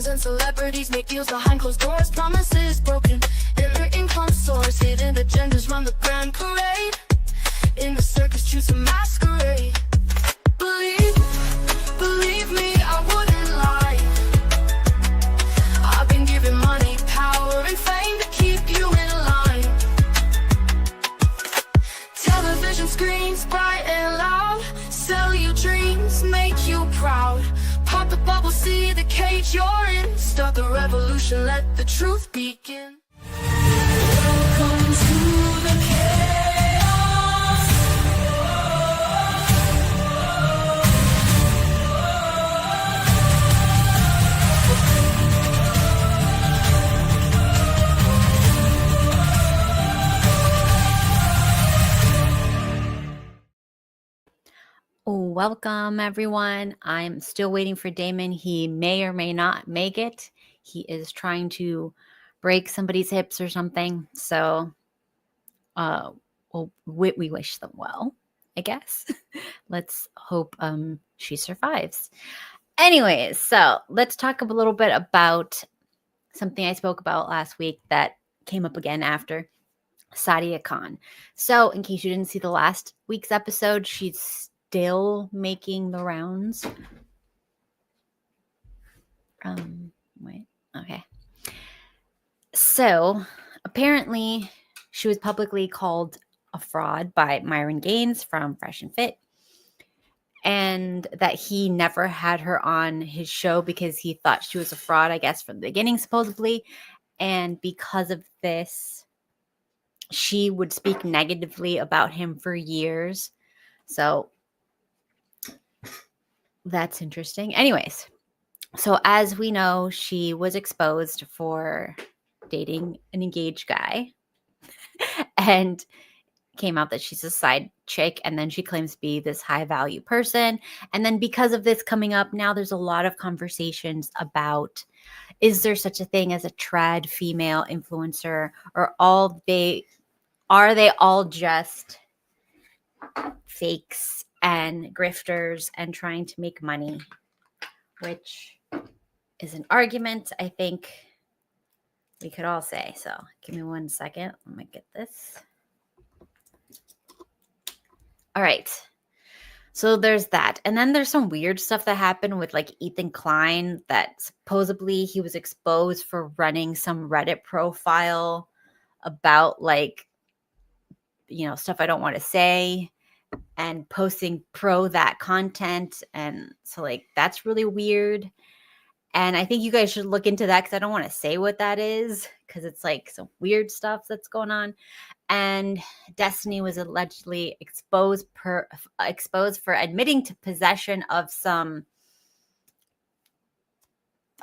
politicians and celebrities make deals behind closed doors. Promises broken, and their income source. Hidden agendas run the grand parade. In the circus, choose a masquerade. Believe me, I wouldn't lie. I've been given money, power, and fame to keep you in line. Television screens bright and loud, sell you dreams, make you proud. Pop the bubble, see the cage you're in. Start the revolution, let the truth begin. Welcome to the chaos. Welcome, everyone. I'm still waiting for Damon. He may or may not make it. He is trying to break somebody's hips or something. So we wish them well, I guess. Let's hope she survives. Anyways, so let's talk a little bit about something I spoke about last week that came up again after Sadia Khan. So in case you didn't see the last week's episode, she's still making the rounds. Okay. So apparently she was publicly called a fraud by Myron Gaines from Fresh and Fit, and that he never had her on his show because he thought she was a fraud, I guess, from the beginning, supposedly. And because of this, she would speak negatively about him for years. So that's interesting. Anyways, so as we know, she was exposed for dating an engaged guy and came out that she's a side chick, and then she claims to be this high value person. And then because of this coming up, now there's a lot of conversations about, is there such a thing as a trad female influencer, or are they all just fakes and grifters and trying to make money, which is an argument I think we could all say. So give me 1 second. Let me get this. All right. So there's that. And then there's some weird stuff that happened with like Ethan Klein, that supposedly he was exposed for running some Reddit profile about like, stuff I don't want to say, and posting pro that content. And so like, that's really weird. And I think you guys should look into that, because I don't want to say what that is, because it's like some weird stuff that's going on. And Destiny was allegedly exposed for admitting to possession of some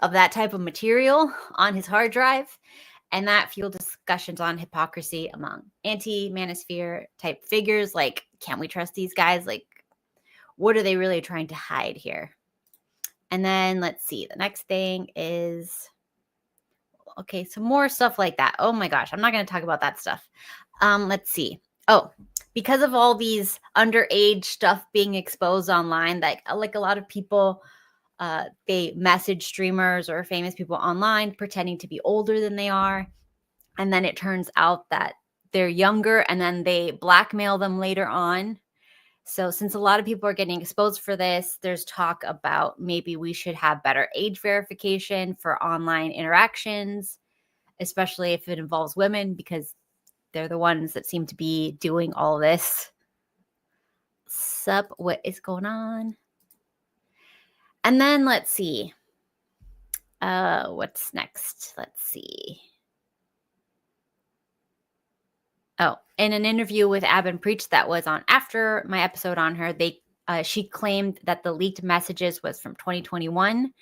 of that type of material on his hard drive. And that fueled discussions on hypocrisy among anti-manosphere type figures. Like, can we trust these guys? Like, what are they really trying to hide here? And then let's see. The next thing is, okay, some more stuff like that. Oh my gosh, I'm not going to talk about that stuff. Let's see. Oh, because of all these underage stuff being exposed online, like a lot of people, they message streamers or famous people online pretending to be older than they are. And then it turns out that they're younger, and then they blackmail them later on. So since a lot of people are getting exposed for this, there's talk about maybe we should have better age verification for online interactions, especially if it involves women, because they're the ones that seem to be doing all this. Sup, what is going on? And then let's see. What's next? Let's see. Oh, in an interview with Ab and Preach that was on after my episode on her, she claimed that the leaked messages was from 2021,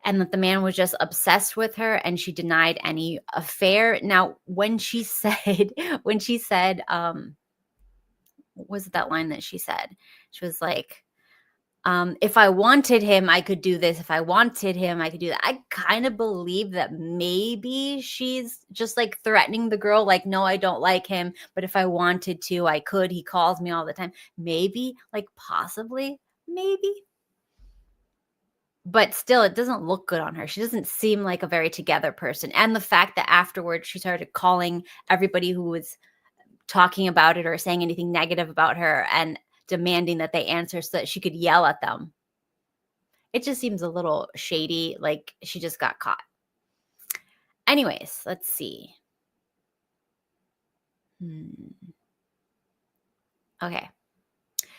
and that the man was just obsessed with her, and she denied any affair. Now, when she said, what was that line that she said? She was like, if I wanted him, I could do this. If I wanted him, I could do that. I kind of believe that maybe she's just like threatening the girl, like, no, I don't like him, but if I wanted to, I could. He calls me all the time. Maybe, like, possibly, maybe. But still, it doesn't look good on her. She doesn't seem like a very together person. And the fact that afterwards she started calling everybody who was talking about it or saying anything negative about her and demanding that they answer so that she could yell at them. It just seems a little shady, like she just got caught. Anyways, let's see. Okay.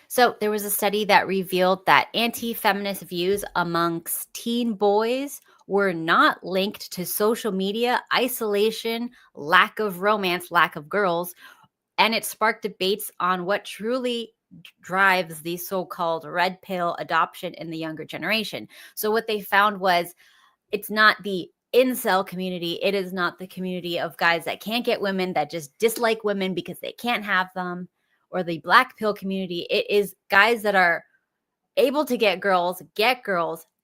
So there was a study that revealed that anti-feminist views amongst teen boys were not linked to social media, isolation, lack of romance, lack of girls, and it sparked debates on what truly drives the so-called red pill adoption in the younger generation. So what they found was it's not the incel community. It is not the community of guys that can't get women, that just dislike women because they can't have them, or the black pill community. It is guys that are able to get girls,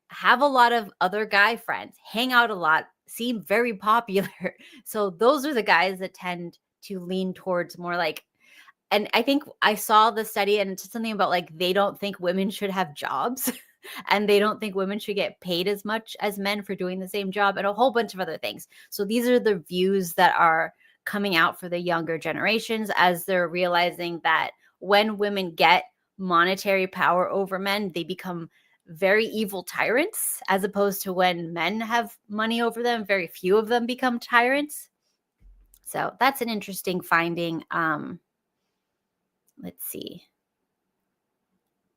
have a lot of other guy friends, hang out a lot, seem very popular. So those are the guys that tend to lean towards more like, and I think I saw the study and it's something about like they don't think women should have jobs and they don't think women should get paid as much as men for doing the same job and a whole bunch of other things. So these are the views that are coming out for the younger generations as they're realizing that when women get monetary power over men, they become very evil tyrants, as opposed to when men have money over them, very few of them become tyrants. So that's an interesting finding. Let's see.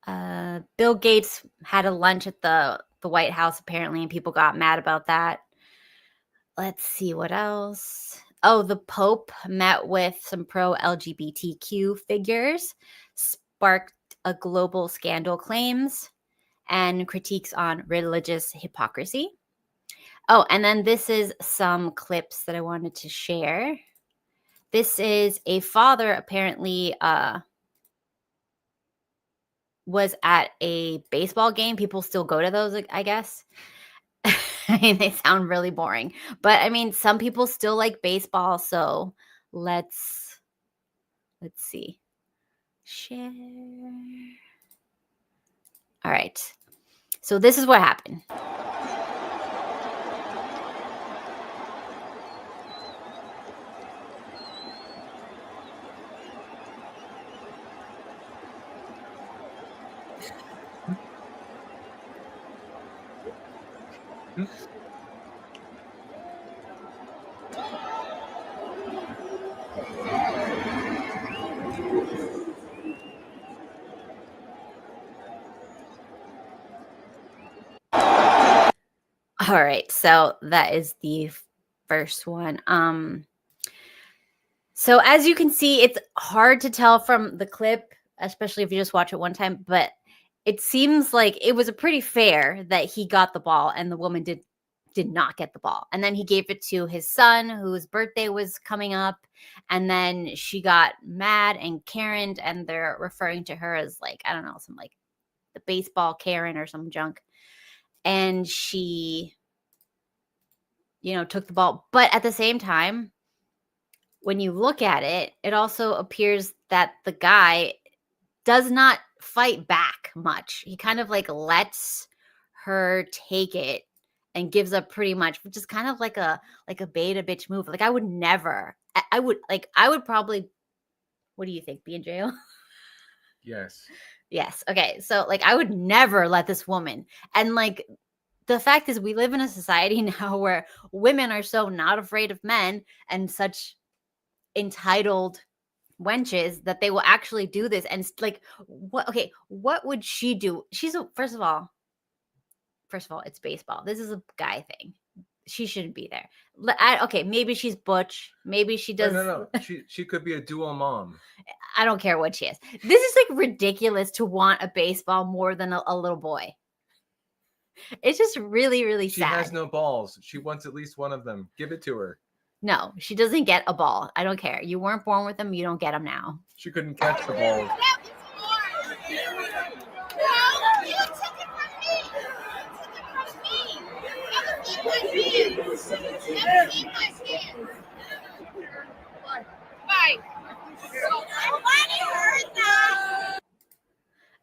Bill Gates had a lunch at the White House apparently, and people got mad about that. Let's see what else. Oh, the Pope met with some pro-LGBTQ figures, sparked a global scandal claims and critiques on religious hypocrisy. Oh, and then this is some clips that I wanted to share. This is a father apparently was at a baseball game. People still go to those, I guess. I mean, they sound really boring, but I mean, some people still like baseball. So let's see. Share. All right. So this is what happened. All right, so that is the first one. So as you can see, it's hard to tell from the clip, especially if you just watch it one time, but it seems like it was a pretty fair that he got the ball and the woman did not get the ball. And then he gave it to his son whose birthday was coming up, and then she got mad and Karen'd, and they're referring to her as like, I don't know, some like the baseball Karen or some junk. And she took the ball. But at the same time, when you look at it, it also appears that the guy does not fight back much. He kind of like lets her take it and gives up pretty much, which is kind of like a beta bitch move. Like I would never, I would probably, what do you think? Be in jail? Yes. Yes. Okay. So like I would never let this woman, and like the fact is we live in a society now where women are so not afraid of men and such entitled wenches that they will actually do this. And like what would she do? First of all, it's baseball. This is a guy thing. She shouldn't be there. Okay, maybe she's butch. Maybe she does. No. She could be a dual mom. I don't care what she is. This is like ridiculous to want a baseball more than a little boy. It's just really, really sad. She has no balls. She wants at least one of them. Give it to her. No, she doesn't get a ball. I don't care. You weren't born with them. You don't get them now. She couldn't catch the ball.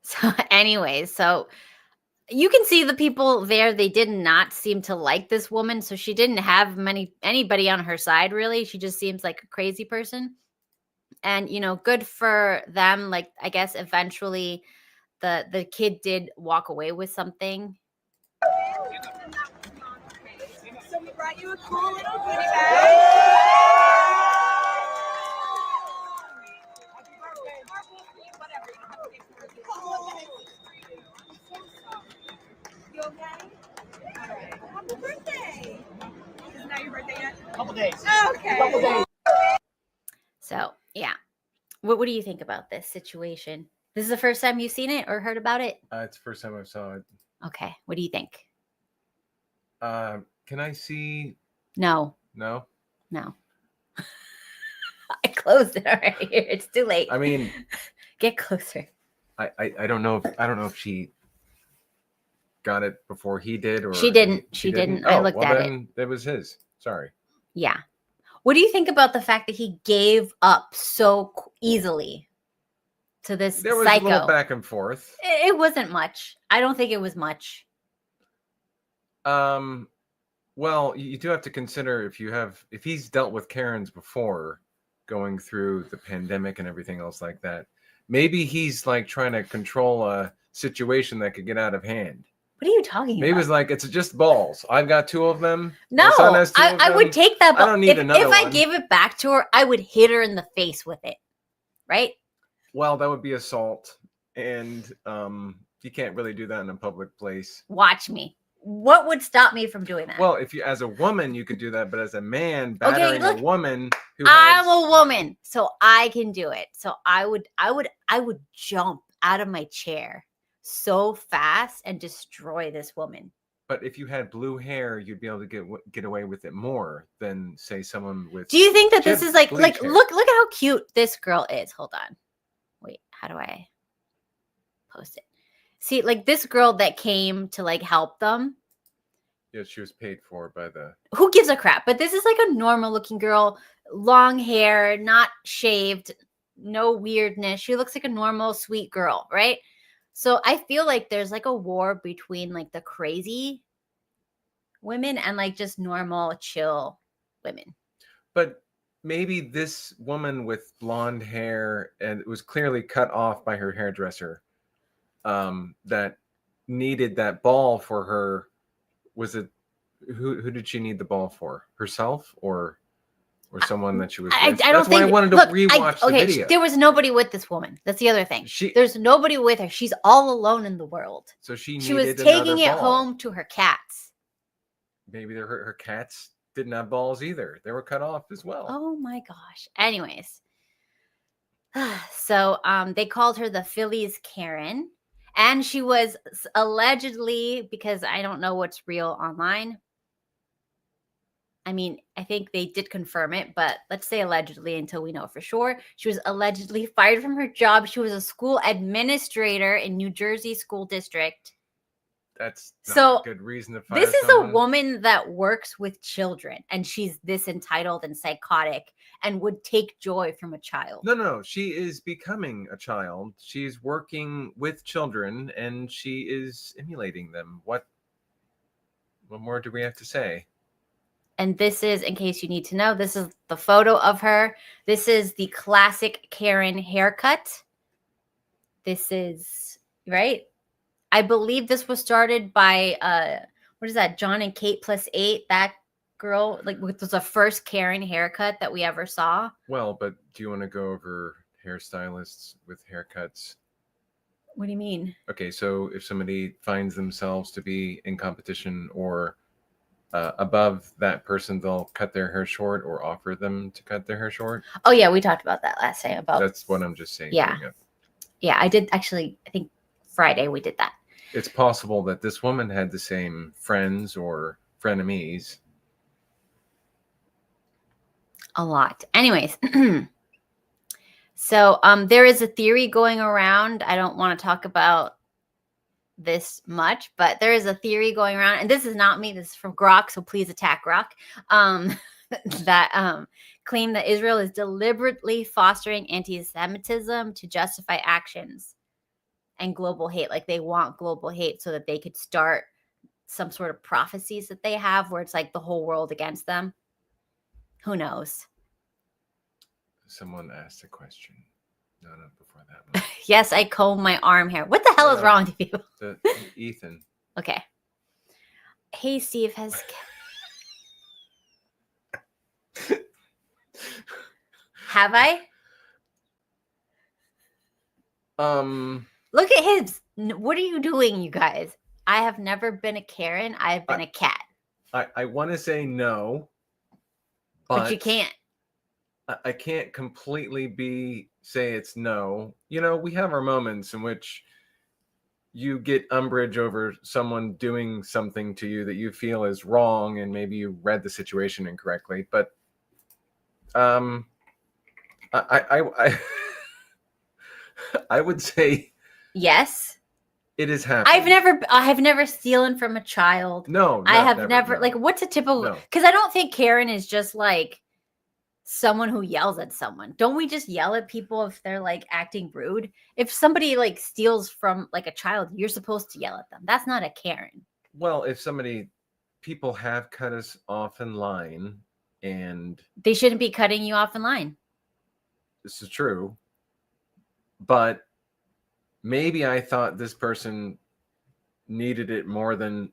So anyways, so you can see the people there, they did not seem to like this woman, so she didn't have anybody on her side, really. She just seems like a crazy person. And good for them. Like, I guess eventually the kid did walk away with something. So we brought you a cool little goodie bag. You okay? All right. Happy birthday. Isn't that your birthday yet? Couple days. Okay. Couple days. So yeah, what do you think about this situation? This is the first time you've seen it or heard about it? It's the first time I saw it. Okay, what do you think? Can I see? No. I closed it already. It's too late. I mean, get closer. I don't know if she got it before he did, or She didn't. She didn't. I looked at it. It was his. Sorry. Yeah. What do you think about the fact that he gave up so easily to this There was psycho? a little back and forth. It wasn't much. I don't think it was much. Well, you do have to consider if he's dealt with Karens before, going through the pandemic and everything else like that. Maybe he's like trying to control a situation that could get out of hand. What are you talking Maybe about? it's like, it's just balls. I've got 2 of them. No, My son has 2 of I would them. take that. I don't need another If I one. gave it back to her, I would hit her in the face with it. Right? Well, that would be assault, and you can't really do that in a public place. Watch me. What would stop me from doing that? Well, if you, as a woman, you could do that, but as a man, battering look, a woman who I'm has, a woman, so I can do it. So I would jump out of my chair so fast and destroy this woman. But if you had blue hair, you'd be able to get away with it more than, say, someone with. Do you think that this just is like bleach hair. look at how cute this girl is? Hold on. Wait, how do I post it? See, like this girl that came to like help them. Yeah, she was paid for by the. Who gives a crap? But this is like a normal looking girl, long hair, not shaved, no weirdness. She looks like a normal, sweet girl, right? So I feel like there's like a war between like the crazy women and like just normal, chill women. But maybe this woman with blonde hair, and it was clearly cut off by her hairdresser, that needed that ball for her. Was it who did she need the ball for? Herself or someone that she was with? I don't That's think. why I wanted to rewatch the video. There was nobody with this woman. That's the other thing. There's nobody with her. She's all alone in the world. So she was needed taking it another ball. home to her cats. Maybe her cats didn't have balls either. They were cut off as well. Oh my gosh. Anyways. So they called her the Phillies Karen. And she was allegedly, because I don't know what's real online. I mean, I think they did confirm it, but let's say allegedly until we know for sure. She was allegedly fired from her job. She was a school administrator in New Jersey School District. That's not So, a good reason to fire This is someone. a woman that works with children, and she's this entitled and psychotic and would take joy from a child. No. She is becoming a child. She's working with children, and she is emulating them. What more do we have to say? And this is, in case you need to know, this is the photo of her. This is the classic Karen haircut. This is, right? I believe this was started by, what is that? John and Kate +8. That girl, like, was the first Karen haircut that we ever saw. Well, but do you want to go over hairstylists with haircuts? What do you mean? Okay, so if somebody finds themselves to be in competition or above that person, they'll cut their hair short or offer them to cut their hair short. Oh, yeah, we talked about that last time. That's what I'm just saying. Yeah. Yeah, I did actually, I think Friday we did that. It's possible that this woman had the same friends or frenemies. A lot. Anyways, so there is a theory going around. I don't want to talk about this much, but there is a theory going around, and this is not me. This is from Grok, so please attack Grok. That claim that Israel is deliberately fostering anti-Semitism to justify actions and global hate. Like they want global hate so that they could start some sort of prophecies that they have where it's like the whole world against them. Who knows? Someone asked a question. No, before that one. Yes, I comb my arm hair. What the hell is wrong with you? Ethan. Okay. Hey, Steve, have I? Look at his. What are you doing, you guys? I have never been a Karen. I've been a cat. I want to say no, but you can't. I can't completely say it's no. You know, we have our moments in which you get umbrage over someone doing something to you that you feel is wrong, and maybe you read the situation incorrectly. But I I would say yes. It is happening. I have never stolen from a child. No, I have never. Like, what's a typical? Because I don't think Karen is just like someone who yells at someone. Don't we just yell at people if they're like acting rude? If somebody like steals from like a child, you're supposed to yell at them. That's not a Karen. Well, if people have cut us off in line, and they shouldn't be cutting you off in line. This is true, but maybe I thought this person needed it more than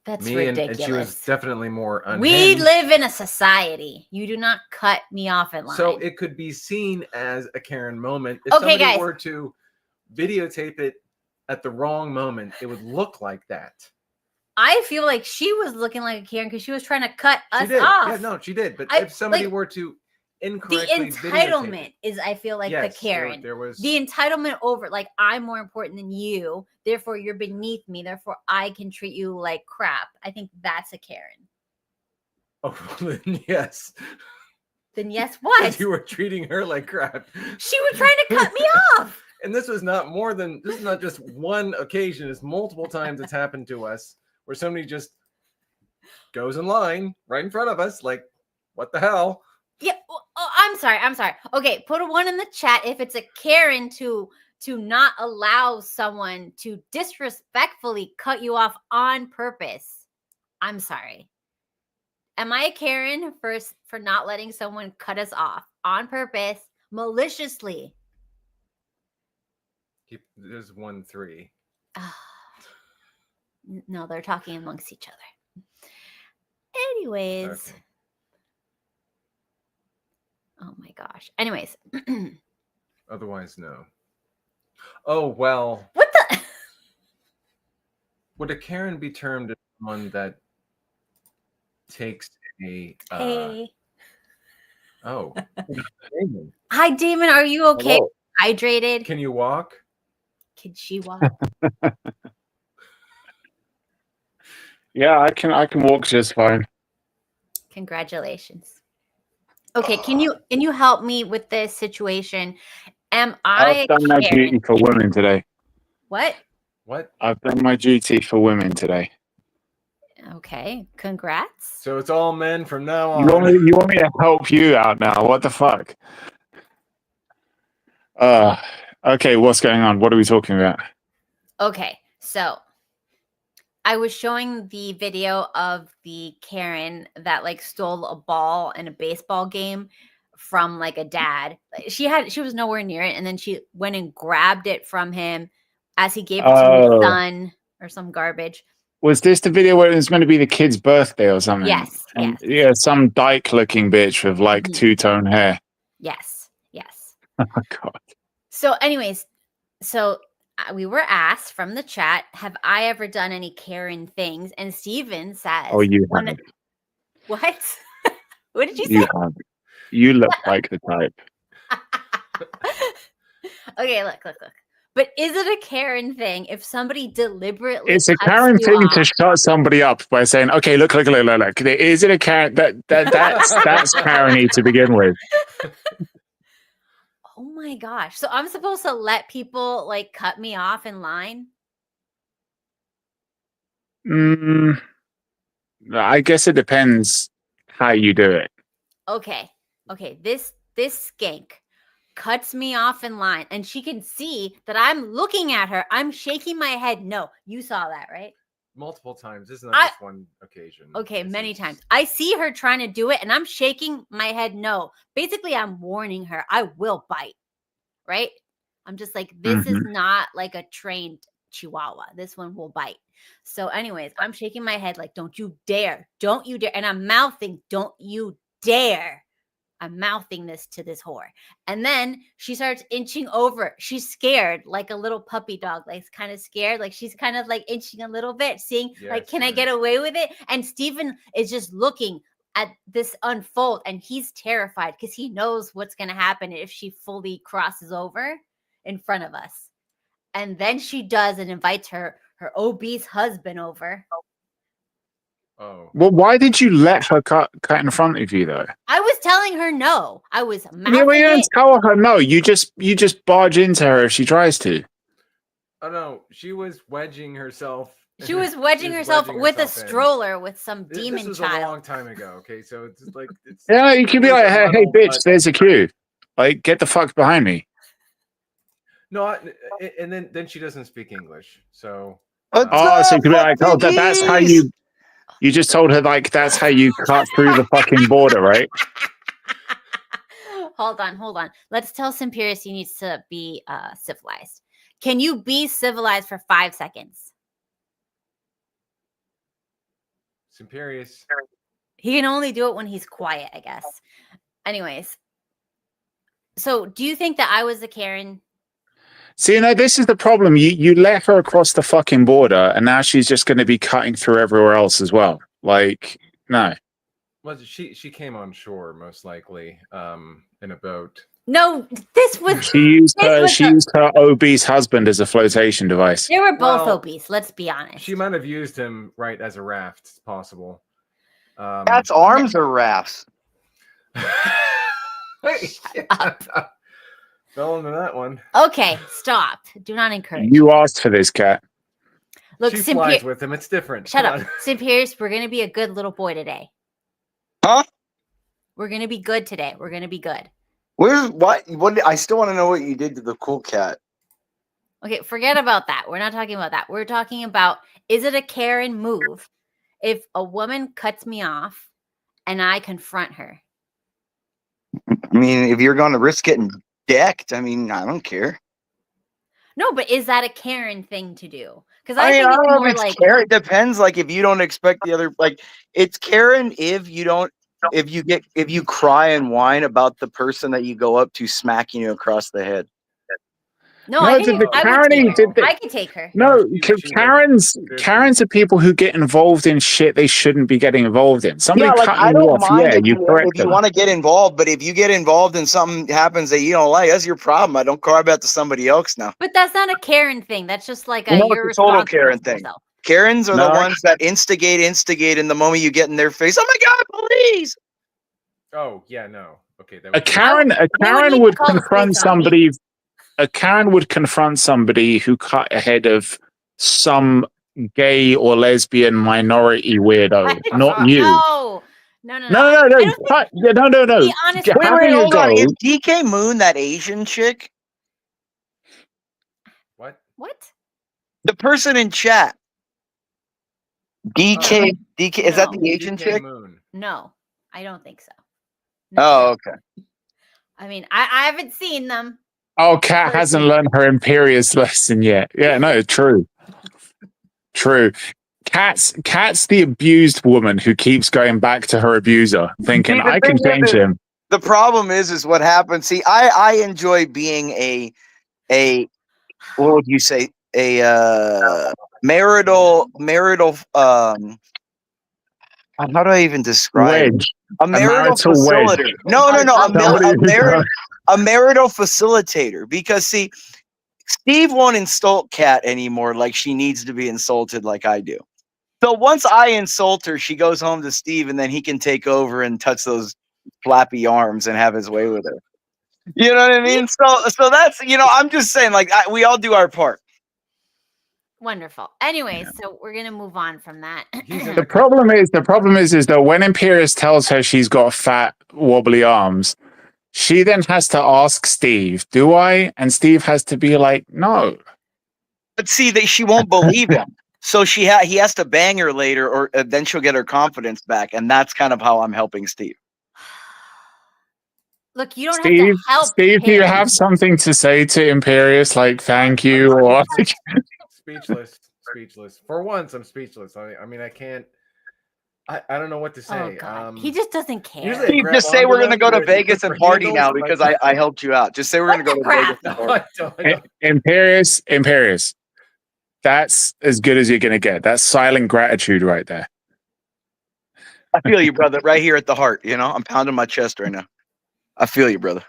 That's me, ridiculous. and she was definitely more unhinged. We live in a society. You do not cut me off in line. So it could be seen as a Karen moment. If somebody were to videotape it at the wrong moment, it would look like that. I feel like she was looking like a Karen because she was trying to cut us did. off. Yeah, no, she did. But if somebody were to incorrectly the entitlement is, I feel like, yes, the Karen. There was the entitlement over, like, I'm more important than you, therefore you're beneath me, therefore I can treat you like crap. I think that's a Karen. Oh, then yes. Then yes, what? You were treating her like crap. She was trying to cut me off. And this is not just one occasion. It's multiple times it's happened to us where somebody just goes in line right in front of us. Like, what the hell? Yeah. Oh, I'm sorry. Okay. Put a 1 in the chat if it's a Karen to not allow someone to disrespectfully cut you off on purpose. I'm sorry. Am I a Karen for not letting someone cut us off on purpose, maliciously? There's 1-3. No, they're talking amongst each other. Anyways. Okay. Oh my gosh. Anyways. Otherwise, no. Oh, well. What the? Would a Karen be termed as someone that takes a... Hey. Oh. Damon. Hi, Damon. Are you okay? Hello. Hydrated? Can you walk? Can she walk? Yeah, I can walk just fine. Congratulations. Okay, can you help me with this situation? Am I I've done my duty for women today. What? I've done my duty for women today. Okay, congrats. So it's all men from now on. You want me to help you out now? What the fuck? Okay, what's going on? What are we talking about? Okay, so I was showing the video of the Karen that like stole a ball in a baseball game from like a dad. She was nowhere near it, and then she went and grabbed it from him as he gave it to his son or some garbage. Was this the video where it was meant to be the kid's birthday or something? Yes. And, yeah, some dyke-looking bitch with like two-tone hair. Yes. Oh God. So, anyways, we were asked from the chat, have I ever done any Karen things? And Steven says, "Oh, you haven't." What? What did you say? You haven't. You look like the type. Okay, look. But is it a Karen thing if somebody deliberately? It's a Karen thing to shut somebody up by saying, "Okay, look. Is it a Karen? That's Karen-y to begin with." Oh my gosh! So I'm supposed to let people like cut me off in line? I guess it depends how you do it. Okay. This skank cuts me off in line, and she can see that I'm looking at her. I'm shaking my head. No, you saw that, right? Multiple times. This is not just one occasion. Okay, This many is- times. I see her trying to do it, and I'm shaking my head no. Basically, I'm warning her, I will bite, right? I'm just like, this is not like a trained chihuahua. This one will bite. So anyways, I'm shaking my head like, don't you dare. Don't you dare. And I'm mouthing, don't you dare. I'm mouthing this to this whore. And then she starts inching over. She's scared, like a little puppy dog, like kind of scared. Like she's kind of like inching a little bit, seeing like, Yes, can I get away with it? And Steven is just looking at this unfold, and he's terrified because he knows what's going to happen if she fully crosses over in front of us. And then she does and invites her obese husband over. Oh. Well, why did you let her cut in front of you though? I was telling her no. I was mouthing Yeah, well, you don't it. tell her no. You just barge into her if she tries to. Oh no, she was wedging herself. She was wedging herself with a in. stroller with some This demon was child. a long time ago. Okay, so it's like it's. Yeah, you can be like, hey, bitch, there's a queue. Like, get the fuck behind me. No, and then she doesn't speak English, so. Oh, so you can be like, oh, that's how you. You just told her like that's how you cut through the fucking border, right? Hold on. Let's tell Simperius he needs to be civilized. Can you be civilized for 5 seconds? Simperius. He can only do it when he's quiet, I guess. Anyways. So do you think that I was a Karen? See, no, this is the problem. You let her across the fucking border, and now she's just going to be cutting through everywhere else as well. Like, no. Well, she came on shore most likely, in a boat. No, this was. She used her obese husband as a flotation device. They were both obese. Let's be honest. She might have used him right as a raft. It's possible. Cats' arms are rafts. Up. Fell into that one. Okay, stop. Do not encourage. You asked for this, cat. Look, she flies with him. It's different. Shut up. Simperius, we're going to be a good little boy today. Huh? We're going to be good today. We're going to be good. Where's what? I still want to know what you did to the cool cat. Okay, forget about that. We're not talking about that. We're talking about, is it a Karen move if a woman cuts me off and I confront her? I mean, if you're going to risk getting decked, I mean, I don't care. No, but is that a Karen thing to do? Because I mean, think I don't it's know more if it's like Karen. It depends. Like, if you don't expect the other, like, it's Karen if you don't, if you cry and whine about the person that you go up to smacking you across the head. No, No, I think I could take her. No, Karens are people who get involved in shit they shouldn't be getting involved in. Somebody cut you off, yeah, you correct if you want to get involved, but if you get involved and something happens that you don't like, that's your problem. I don't cry about to somebody else now. But that's not a Karen thing. That's just like a it's a total Karen thing. Karens are the ones that instigate, and the moment you get in their face, oh my God, police! Oh yeah, no. Okay, a Karen would confront somebody. A Karen would confront somebody who cut ahead of some gay or lesbian minority weirdo, not you. No. No. Be honest, wait, hold on. Is DK Moon that Asian chick? What? The person in chat. DK, is that the Asian chick? Moon. No, I don't think so. No. Oh, okay. I mean, I haven't seen them. Oh, Kat hasn't learned her Imperious lesson yet. Yeah, no, true. Kat's the abused woman who keeps going back to her abuser, thinking, I can change him. The problem is what happens. See, I enjoy being a what would you say? A marital how do I even describe wedge? A marital facilitator. Wedge. No. A marital facilitator. Because see, Steve won't insult Kat anymore like she needs to be insulted like I do. So once I insult her, she goes home to Steve, and then he can take over and touch those flappy arms and have his way with her. You know what I mean? So that's, I'm just saying, like, we all do our part. Wonderful. Anyway, so we're gonna move on from that. The problem is that when Imperious tells her she's got fat, wobbly arms, She then has to ask Steve, "Do I?" And Steve has to be like, "No." But see, that she won't believe him. So he has to bang her later, or then she'll get her confidence back, and that's kind of how I'm helping Steve. Look, you don't Steve, have to help Steve, do you him. have something to say to Imperious, like thank you, or Speechless. For once, I'm speechless. I mean, I can't. I don't know what to say. Oh God, he just doesn't care. usually I Steve, grab just say onto we're gonna them go to with- with Vegas and the party handles, now but because I helped you out. Just say we're gonna go to Vegas and No, party. I don't. Imperious. That's as good as you're gonna get. That's silent gratitude right there. I feel you, brother, right here at the heart. You know, I'm pounding my chest right now. I feel you, brother.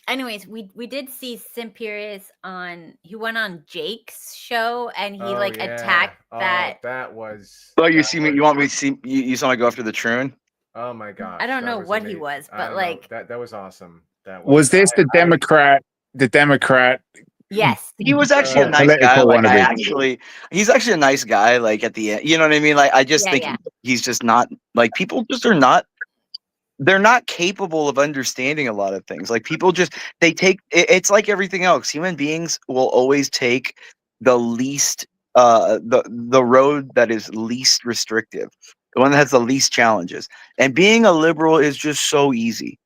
Anyways, we did see Simperius on. He went on Jake's show and he attacked that. That was. Oh, you see me? You want me to see? You saw me go after the Troon? Oh my gosh! I don't that know was what he amazing. was, I but don't like know. that was awesome. That Was this the Democrat? The Democrat? yes, He was actually a Oh, nice guy. political Like wannabe. he's actually a nice guy. Like at the end, you know what I mean? Like I just Yeah, think yeah. he's just not like people just are not. They're not capable of understanding a lot of things. Like people just they take. It's like everything else. Human beings will always take the least, the road that is least restrictive, the one that has the least challenges. And being a liberal is just so easy.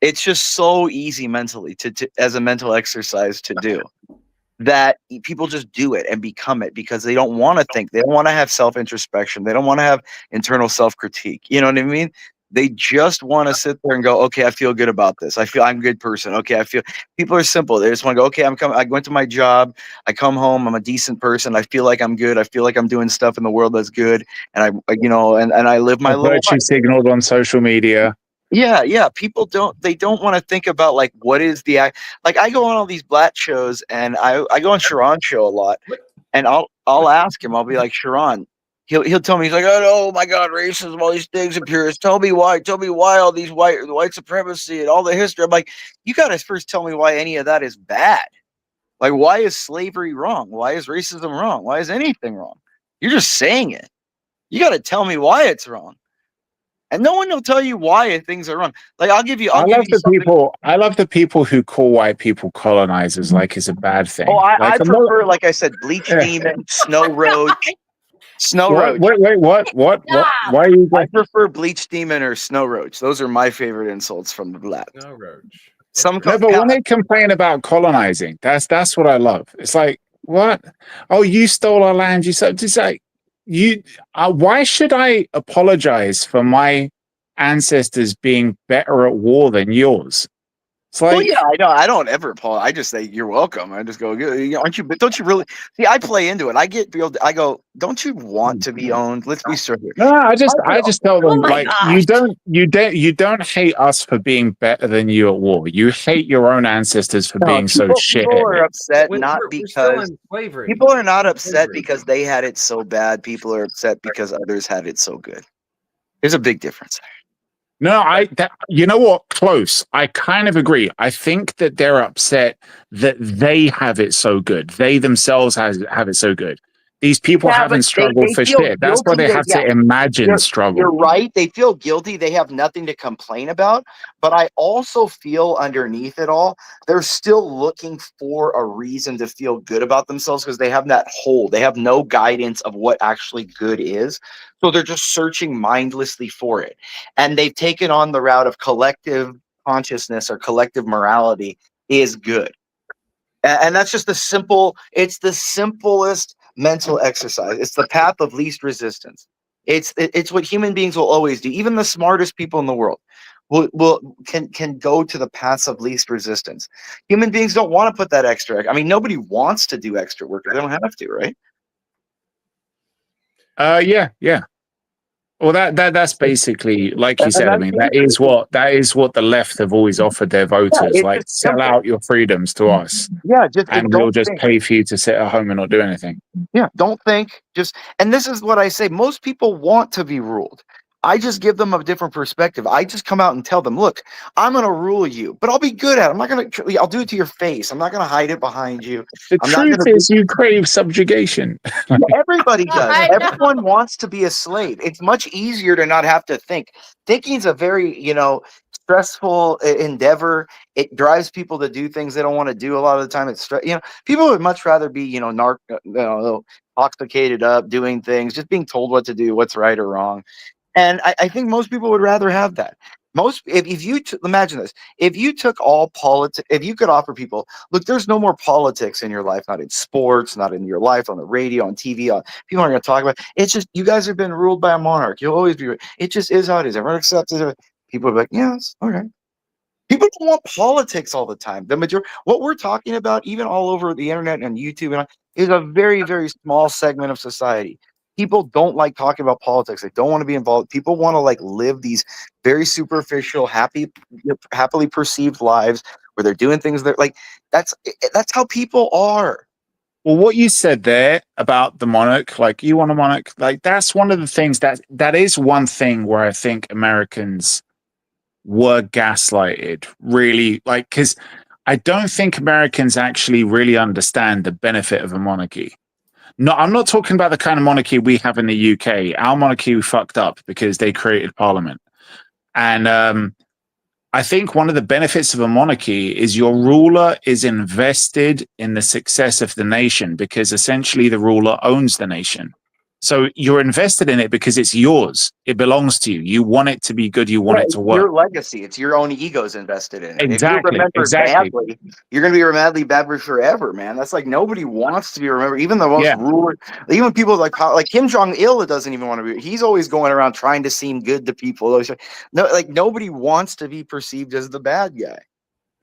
It's just so easy mentally to as a mental exercise to do that people just do it and become it because they don't want to think. They don't want to have self introspection. They don't want to have internal self critique. You know what I mean? They just want to sit there and go, okay, I feel good about this. I feel I'm a good person. Okay, I feel people are simple. They just want to go, okay, I'm coming. I went to my job. I come home. I'm a decent person. I feel like I'm good. I feel like I'm doing stuff in the world that's good. And and I live my little Virtue life. signaled on social media. Yeah. People don't want to think about like what is the act. Like I go on all these black shows and I go on Sharon's show a lot, and I'll ask him. I'll be like, Sharon. He'll tell me, he's like, oh my God, racism, all these things appears. Tell me why all these white supremacy and all the history. I'm like, you gotta first tell me why any of that is bad. Like, why is slavery wrong? Why is racism wrong? Why is anything wrong? You're just saying it. You gotta tell me why it's wrong. And no one will tell you why things are wrong. Like I'll give you something. I love the people who call white people colonizers like it's a bad thing. Oh, I Like, prefer, like I said, Bleach Demon, Snow Roach. What? Wait, what? Why are you I prefer Bleach Demon or Snow Roach. Those are my favorite insults from the black. Snow Roach. Some No, but when they complain about colonizing, that's what I love. It's like, what? Oh, you stole our land. You said, it's like, you. Why should I apologize for my ancestors being better at war than yours? It's like, well, yeah, I know. I don't ever, Paul. I just say you're welcome. I just go, aren't you? But don't you really see? I play into it. I go. Don't you want to be owned? Let's be straight here. no, I just tell them my like gosh. you don't hate us for being better than you at war. You hate your own ancestors for being so shit. People are upset not We're still because in slavery. people are not upset because they had it so bad. People are upset because others had it so good. There's a big difference. No, you know what? Close. I kind of agree. I think that they're upset that they have it so good. They themselves have it so good. These people haven't struggled for shit. That's why they have to imagine struggle. You're right. They feel guilty. They have nothing to complain about. But I also feel underneath it all, they're still looking for a reason to feel good about themselves because they have that hole. They have no guidance of what actually good is. So they're just searching mindlessly for it. And they've taken on the route of collective consciousness or collective morality is good. And that's just it's the simplest mental exercise. It's the path of least resistance. It's what human beings will always do. Even the smartest people in the world can go to the paths of least resistance. Human beings don't want to put that extra. I mean, nobody wants to do extra work. They don't have to, right? Yeah. Well, that's basically, like you said. I mean, that is what the left have always offered their voters. Like, sell out your freedoms to us. Yeah, and we'll just pay for you to sit at home and not do anything. Yeah, don't think. And this is what I say. Most people want to be ruled. I just give them a different perspective. I just come out and tell them, look, I'm going to rule you, but I'll be good at it. I'm not going to, I'll do it to your face. I'm not going to hide it behind you. The I'm not truth going to. is, you crave subjugation. Everybody does. I know. Everyone wants to be a slave. It's much easier to not have to think. Thinking is a very, stressful endeavor. It drives people to do things they don't want to do a lot of the time. People would much rather be, intoxicated up, doing things, just being told what to do, what's right or wrong. And I think most people would rather have that. If you imagine this, if you took all politics, if you could offer people, look, there's no more politics in your life, not in sports, not in your life, on the radio, on TV, people aren't going to talk about it. It's just, you guys have been ruled by a monarch. You'll always be, it just is how it is. Everyone accepts it. People are like, yes, okay. People don't want politics all the time. What we're talking about, even all over the internet and YouTube, is a very, very small segment of society. People don't like talking about politics. They don't want to be involved. People want to live these very superficial, happily perceived lives where they're doing things that that's how people are. Well, what you said there about the monarch, like you want a monarch, like that's one of the things that is one thing where I think Americans were gaslighted, really, because I don't think Americans actually really understand the benefit of a monarchy. No, I'm not talking about the kind of monarchy we have in the UK. Our monarchy fucked up because they created parliament. And I think one of the benefits of a monarchy is your ruler is invested in the success of the nation, because essentially the ruler owns the nation. So you're invested in it because it's yours. It belongs to you. You want it to be good. You want it to work. Your legacy. It's your own ego's invested in it. Exactly. If you're remembered badly, you're going to be remembered badly forever, man. That's nobody wants to be remembered. Even the most ruler, even people like Kim Jong-il, doesn't even want to be. He's always going around trying to seem good to people. No, nobody wants to be perceived as the bad guy.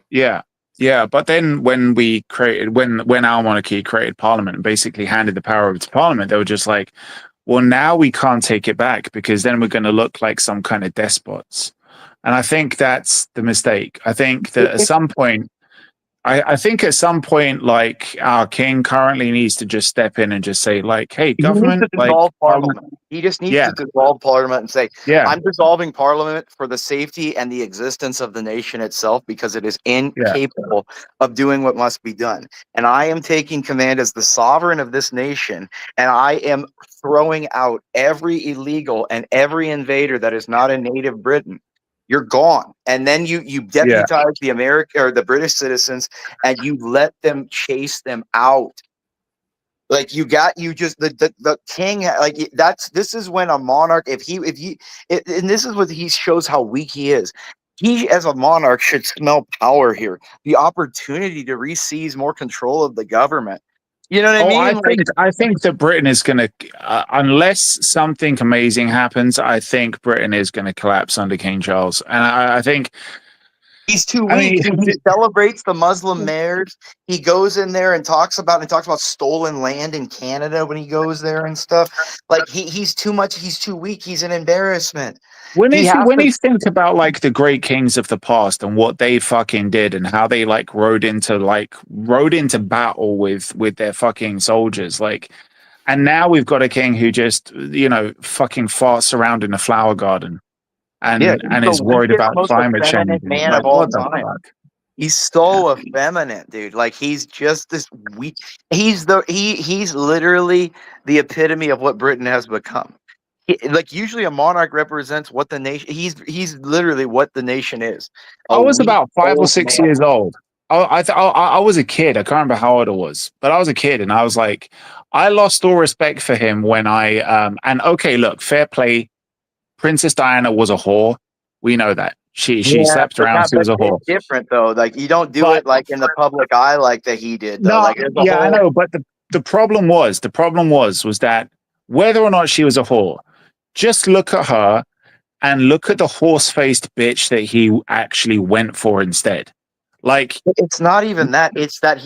Yeah. Yeah, but then when our monarchy created parliament and basically handed the power over to parliament, they were just like, well, now we can't take it back because then we're going to look like some kind of despots. And I think that's the mistake. I think that at some point, like our king currently needs to just step in and just say, hey, government, he needs to dissolve parliament. He just needs to dissolve parliament and say, I'm dissolving parliament for the safety and the existence of the nation itself, because it is incapable of doing what must be done. And I am taking command as the sovereign of this nation, and I am throwing out every illegal and every invader that is not a native Briton. You're gone. And then you deputize the American or the British citizens, and you let them chase them out. The king, this is when a monarch, and this is what he shows how weak he is. He, as a monarch, should smell power here, the opportunity to re-seize more control of the government. You know what I mean? I think that Britain is going to, unless something amazing happens, I think Britain is going to collapse under King Charles. And I think he's too weak. He celebrates the Muslim mayors. He goes in there and talks about stolen land in Canada when he goes there and stuff. He's too much. He's too weak. He's an embarrassment. When you think about the great kings of the past and what they fucking did and how they rode into battle with their fucking soldiers, and now we've got a king who just fucking farts around in a flower garden and is worried about climate change. Man of all time. He's so effeminate, dude. He's just this weak. He's literally the epitome of what Britain has become. Usually a monarch represents what the nation. He's literally what the nation is. I was about 5 or 6 years old. I was a kid. I can't remember how old I was, but I was a kid, and I was I lost all respect for him when look, fair play. Princess Diana was a whore. We know that. She slept around. She was a whore. It's different though. You don't do it in the public eye like that he did. Though. I know. But the problem was that whether or not she was a whore, just look at her and look at the horse-faced bitch that he actually went for instead. It's not even that. It's that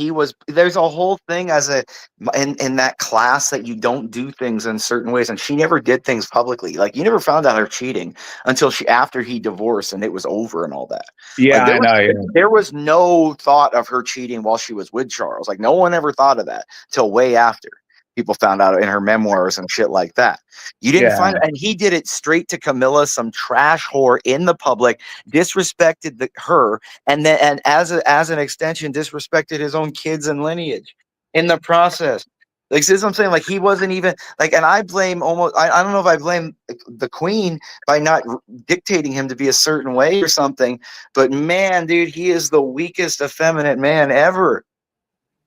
there's a whole thing in that class that you don't do things in certain ways. And she never did things publicly. You never found out her cheating until after he divorced and it was over and all that. Yeah, I know. There was no thought of her cheating while she was with Charles. No one ever thought of that till way after. People found out in her memoirs and shit like that. You didn't find it, and he did it straight to Camilla, some trash whore in the public, disrespected her, and then and as an extension, disrespected his own kids and lineage in the process. Like, see what I'm saying? Like, he wasn't even like, and I blame I don't know if I blame the queen by not dictating him to be a certain way or something, but man, dude, he is the weakest effeminate man ever.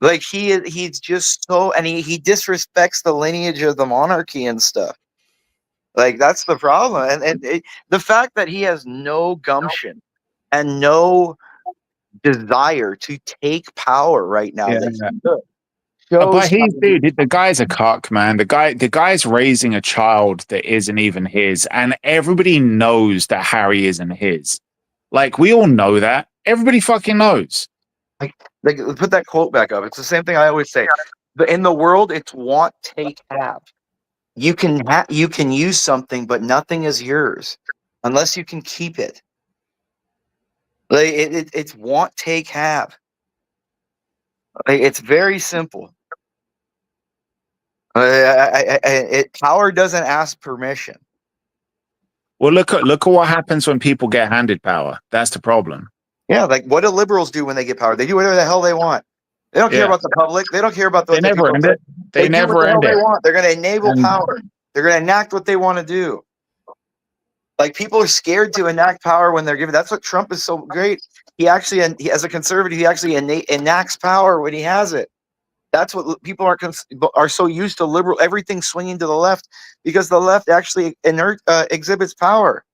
Like, he's just so, and he disrespects the lineage of the monarchy and stuff. Like, that's the problem. And the fact that he has no gumption and no desire to take power right now, that he does. But dude, the guy's a cock, man. The guy's raising a child that isn't even his, and everybody knows that Harry isn't his. Like, we all know that. Everybody fucking knows. Like, put that quote back up. It's the same thing I always say. In the world, it's want, take, have. You can use something, but nothing is yours unless you can keep it. Like, it's want, take, have. Like, it's very simple. Power doesn't ask permission. Well, look at what happens when people get handed power. That's the problem. Yeah, like, what do liberals do when they get power? They do whatever the hell they want. They don't care about the public. They don't care about the. They never end it. They never end it. They're going to enable power. They're going to enact what they want to do. Like, people are scared to enact power when they're given. That's what Trump is so great. He actually, as a conservative, he actually enacts power when he has it. That's what people are so used to liberal, everything swinging to the left, because the left actually exhibits power.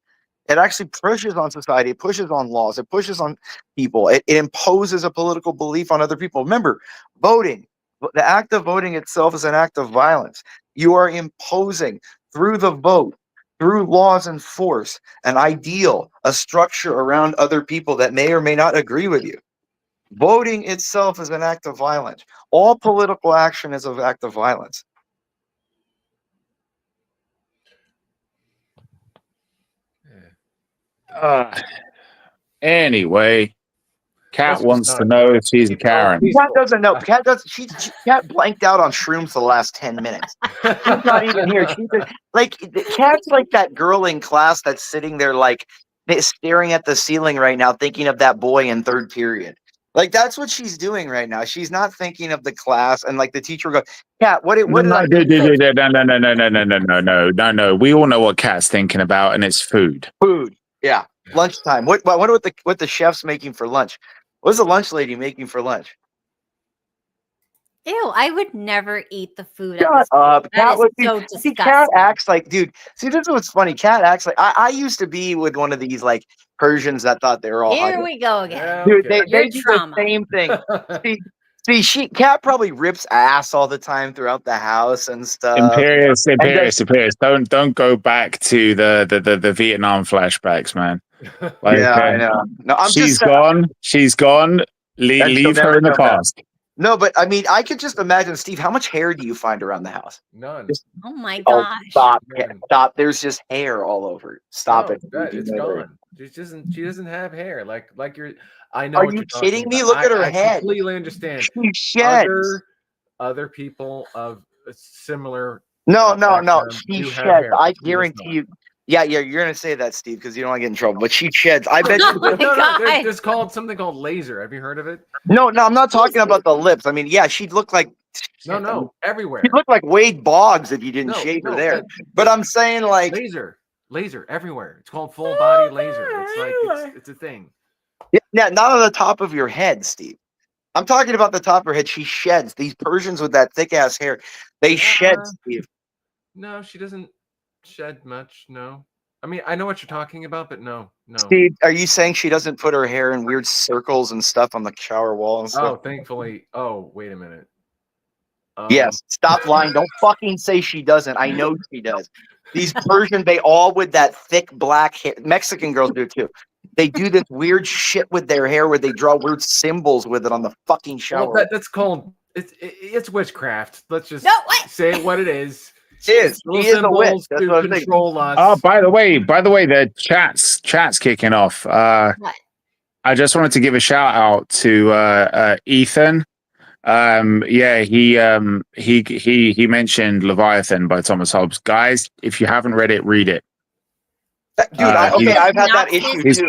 It actually pushes on society. It pushes on laws. It pushes on people. It imposes a political belief on other people. Remember, voting, the act of voting itself is an act of violence. You are imposing through the vote, through laws and force, an ideal, a structure around other people that may or may not agree with you. Voting itself is an act of violence. All political action is an act of violence. Anyway, Kat wants to know if she's a Karen. Kat doesn't know. Kat blanked out on shrooms the last 10 minutes. She's not even here. She's like, Kat's like that girl in class that's sitting there like staring at the ceiling right now, thinking of that boy in third period. Like, that's what she's doing right now. She's not thinking of the class, and like the teacher will go, Kat, what did I No. We all know what Kat's thinking about, and it's food. Food. Yeah. Lunchtime. What the chef's making for lunch? What's the lunch lady making for lunch? Ew, I would never eat the food. Shut up. Kat, so disgusting. See, Kat acts like, dude, see, this is what's funny. Kat acts like, I used to be with one of these, like, Persians that thought they were all Here we go again. Yeah, dude, okay. they do the same thing. See, Kat probably rips ass all the time throughout the house and stuff. Imperious. Don't go back to the Vietnam flashbacks, man. Like, yeah, I know. No, she's gone. Leave her in the past. No, but I mean, I could just imagine, Steve, how much hair do you find around the house? None. Oh my gosh. Stop. There's just hair all over. Stop it. It's gone. She doesn't have hair. Like you're. I know. Are you kidding me? Look at her head. I completely understand. She sheds. Other people of similar. No. She sheds. I guarantee you. Yeah, you're gonna say that, Steve, because you don't want to get in trouble. But she sheds. I bet you. No, there's something called laser. Have you heard of it? No, I'm not talking about the lips. I mean, yeah, she'd look like. No, everywhere. She'd look like Wade Boggs if you didn't shave her there. But I'm saying, like, laser everywhere. It's called full body laser. It's like it's a thing. Yeah, not on the top of your head, Steve. I'm talking about the top of her head. She sheds. These Persians with that thick ass hair, they shed, Steve. No, she doesn't shed much. No, I mean, I know what you're talking about, but no. Steve, are you saying she doesn't put her hair in weird circles and stuff on the shower wall and stuff? Oh, thankfully. Oh, wait a minute. Yes, stop lying. Don't fucking say she doesn't. I know she does. These Persian, they all with that thick black hair. Mexican girls do too. They do this weird shit with their hair where they draw weird symbols with it on the fucking shower. Well, that's called it's witchcraft. Let's just say what it is. She is a witch. That's what I'm control us. Oh, by the way, the chat's kicking off. What? I just wanted to give a shout out to Ethan, Yeah, he mentioned Leviathan by Thomas Hobbes. Guys, if you haven't read it, read it. Dude, I've had that issue He's too.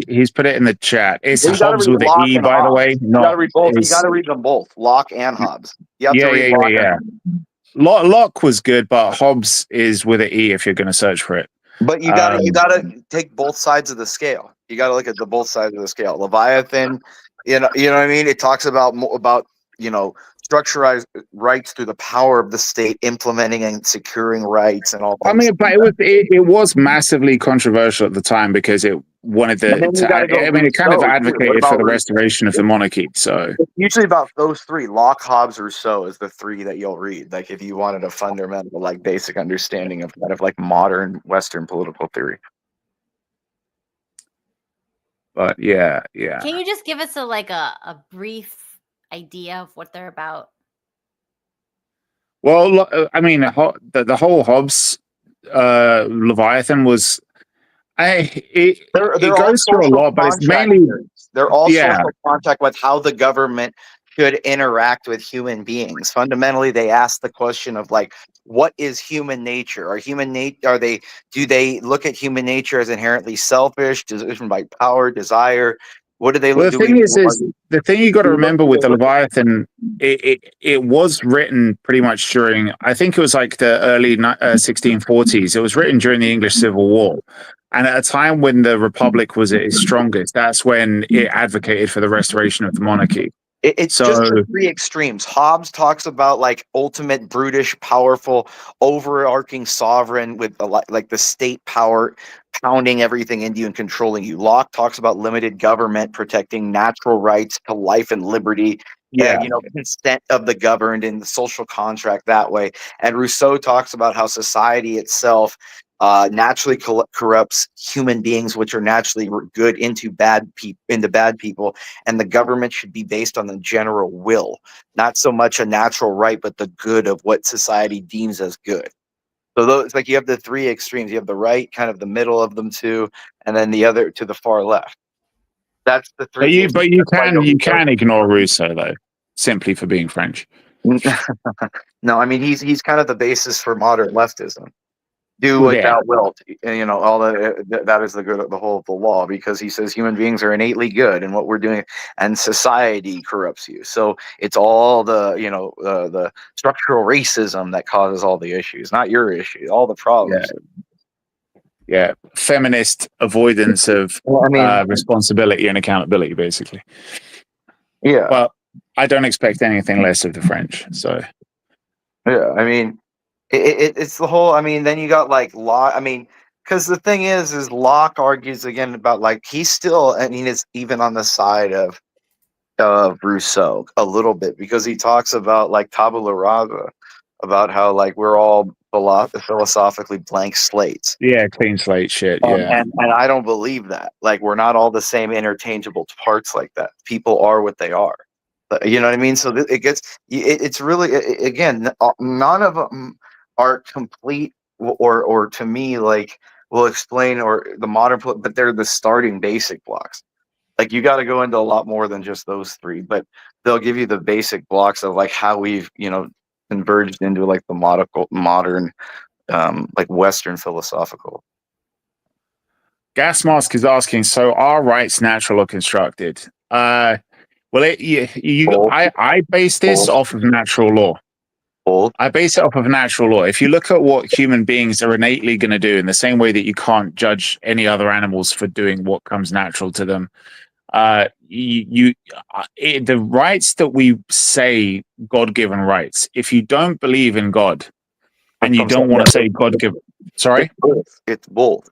he's put it in the chat. It's You gotta Hobbes read with an Locke E, and by the Hobbes. way. You Not gotta read both. You it's- gotta read them both, Locke and Hobbes. You have to read Locke and Hobbes. Locke was good, but Hobbes is with an E if you're going to search for it. But you gotta take both sides of the scale. You gotta look at the both sides of the scale. Leviathan, you know what I mean. It talks about structurized rights through the power of the state, implementing and securing rights and all. I mean, but it was massively controversial at the time because it wanted it kind of advocated for the restoration of the monarchy. So it's usually about those three: Locke, Hobbes, Rousseau is the three that you'll read. Like if you wanted a fundamental, like basic understanding of kind of like modern Western political theory. But yeah. Can you just give us a brief idea of what they're about? Well, I mean, the whole Hobbes Leviathan was. It goes through a lot, but it's mainly they're all social contact with how the government should interact with human beings. Fundamentally, they ask the question of like, what is human nature? Do they look at human nature as inherently selfish, driven by power, desire? What do they look? The thing is the thing you got to remember with the Leviathan, it was written pretty much during, I think it was like the early 1640s. It was written during the English Civil War. And at a time when the Republic was at its strongest, that's when it advocated for the restoration of the monarchy. It's just the three extremes. Hobbes talks about like ultimate brutish, powerful, overarching sovereign with like the state power pounding everything into you and controlling you. Locke talks about limited government protecting natural rights to life and liberty. And, consent of the governed and the social contract that way. And Rousseau talks about how society itself naturally corrupts human beings, which are naturally good into bad people, and the government should be based on the general will, not so much a natural right, but the good of what society deems as good. So those, like, you have the three extremes. You have the right, kind of the middle of them two, and then the other to the far left. That's the three. But you can ignore Rousseau though, simply for being French. No, I mean he's kind of the basis for modern leftism. Do what thou wilt, and all that is the good of the whole of the law, because he says human beings are innately good, and what we're doing, and society corrupts you. So it's all the structural racism that causes all the issues, not your issue, all the problems. Yeah, feminist avoidance of responsibility and accountability, basically. Yeah, but I don't expect anything less of the French. So yeah, I mean. It's the whole. I mean, then you got like Locke. I mean, because the thing is Locke argues again about like he's still. I mean, it's even on the side of Rousseau a little bit, because he talks about like tabula rasa, about how like we're all philosophically blank slates. Yeah, clean slate shit. Yeah, and I don't believe that. Like we're not all the same interchangeable parts like that. People are what they are. You know what I mean? So it's really, again, none of them are complete or to me like will explain or the modern, but they're the starting basic blocks. Like you got to go into a lot more than just those three, but they'll give you the basic blocks of like how we've converged into like the modern like Western philosophical. Gas Mask is asking, so are rights natural or constructed? Well, I base this off of natural law. I base it off of natural law. If you look at what human beings are innately going to do, in the same way that you can't judge any other animals for doing what comes natural to them, the rights that we say God-given rights, if you don't believe in God and you don't want to say God-given, sorry, it's both.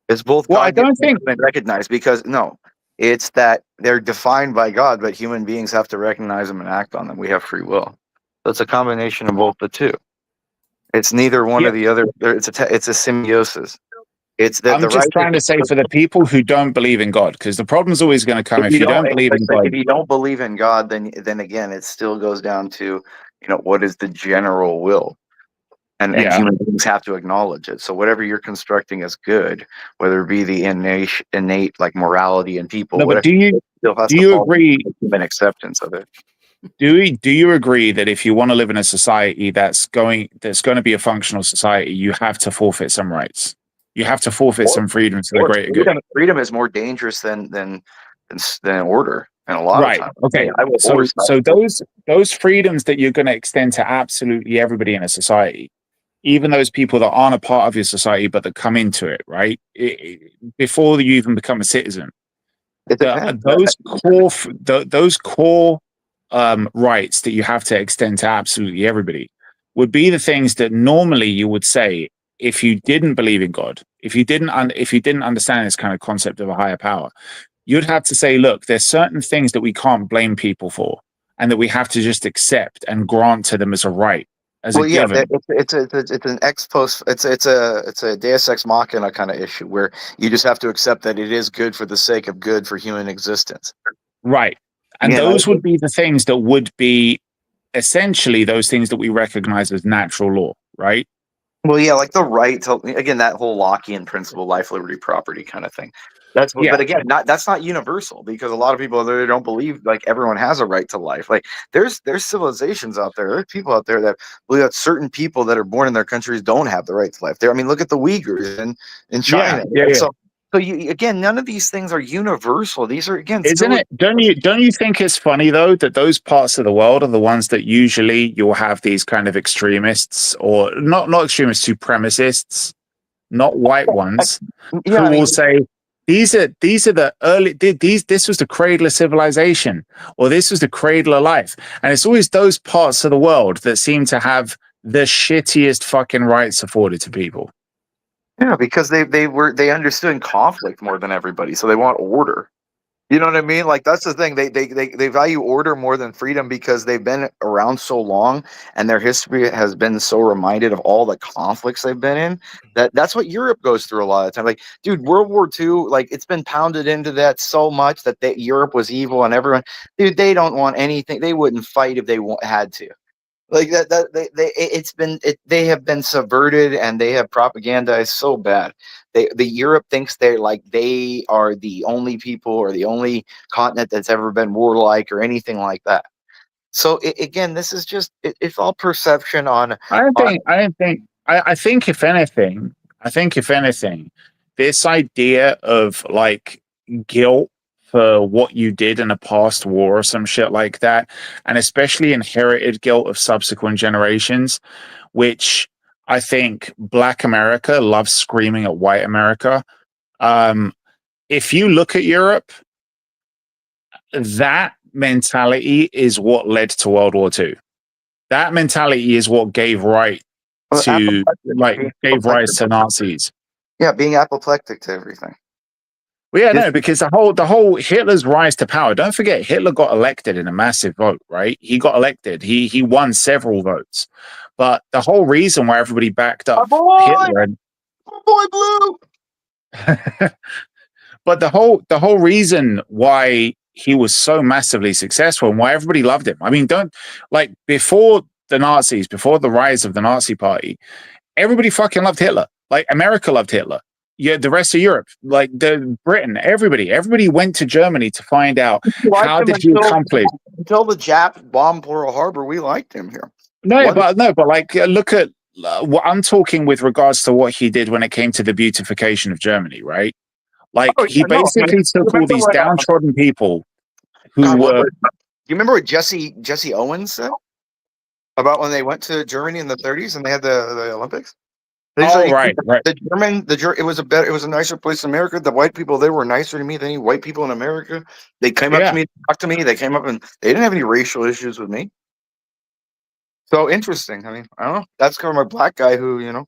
It's both. Well, I don't think recognized, because it's that they're defined by God, but human beings have to recognize them and act on them. We have free will. So it's a combination of both the two. It's neither one or the other. It's a symbiosis. It's that I'm just trying to say for the people who don't believe in God, because the problem's always going to come if you don't believe in God. If you don't believe in God, then again, it still goes down to what is the general will, and human beings have to acknowledge it. So whatever you're constructing as good, whether it be the innate like morality in people, no, but do you agree? Human acceptance of it. Do you agree that if you want to live in a society that's going to be a functional society, you have to forfeit some rights? You have to forfeit some freedoms for the greater good. Freedom is more dangerous than order, and a lot of Right. times. Okay. I will So those freedoms that you're going to extend to absolutely everybody in a society, even those people that aren't a part of your society but that come into it, right? Before you even become a citizen, It depends. those core rights that you have to extend to absolutely everybody would be the things that normally you would say if you didn't believe in God, if you didn't understand this kind of concept of a higher power, you'd have to say, look, there's certain things that we can't blame people for, and that we have to just accept and grant to them as a right, as a given. It's an ex post. It's a Deus ex machina kind of issue where you just have to accept that it is good for the sake of good for human existence. Right. And those would be the things that would be essentially those things that we recognize as natural law, right? Well, yeah, like the right to, again, that whole Lockean principle, life, liberty, property kind of thing. That's what, but again, that's not universal, because a lot of people, they don't believe like everyone has a right to life. Like there's civilizations out there, there's people out there that believe that certain people that are born in their countries don't have the right to life. There, I mean, look at the Uyghurs in China. So you, again, none of these things are universal. These are, again, isn't it? Don't you think it's funny though that those parts of the world are the ones that usually you'll have these kind of extremists, or not extremists, supremacists, not white ones, who will say these are the early this was the cradle of civilization, or this was the cradle of life, and it's always those parts of the world that seem to have the shittiest fucking rights afforded to people. Yeah, because they understood conflict more than everybody, so they want order. You know what I mean? Like that's the thing. They value order more than freedom because they've been around so long, and their history has been so reminded of all the conflicts they've been in. That's what Europe goes through a lot of the time. Like, dude, World War II, like it's been pounded into that so much that Europe was evil and everyone. Dude, they don't want anything. They wouldn't fight if they had to. Like they have been subverted and they have propagandized so bad. The Europe thinks they are the only people or the only continent that's ever been warlike or anything like that. So again, this is just it's all perception on. I think if anything, this idea of like guilt for what you did in a past war or some shit like that, and especially inherited guilt of subsequent generations, which I think Black America loves screaming at white America. If you look at Europe, that mentality is what led to World War II. That mentality is what gave rise to Nazis. Yeah, being apoplectic to everything. Well, yeah, no, because the whole Hitler's rise to power. Don't forget, Hitler got elected in a massive vote, right? He got elected. He won several votes, but the whole reason why everybody backed up Hitler, but the whole reason why he was so massively successful and why everybody loved him. I mean, before the Nazis, before the rise of the Nazi Party, everybody fucking loved Hitler. Like America loved Hitler. Yeah, the rest of Europe, like Britain, everybody went to Germany to find out how did he accomplish. Until the Japs bombed Pearl Harbor, we liked him here. But like look at what I'm talking with regards to what he did when it came to the beautification of Germany, right? Like he basically took all these downtrodden people who were. Do you remember what Jesse Owens said about when they went to Germany in the 30s and they had the Olympics? Right. It was a nicer place in America. The white people there were nicer to me than any white people in America. They came up to me, talked to me. They came up and they didn't have any racial issues with me. So interesting. I mean, I don't know. That's kind of a black guy who, you know.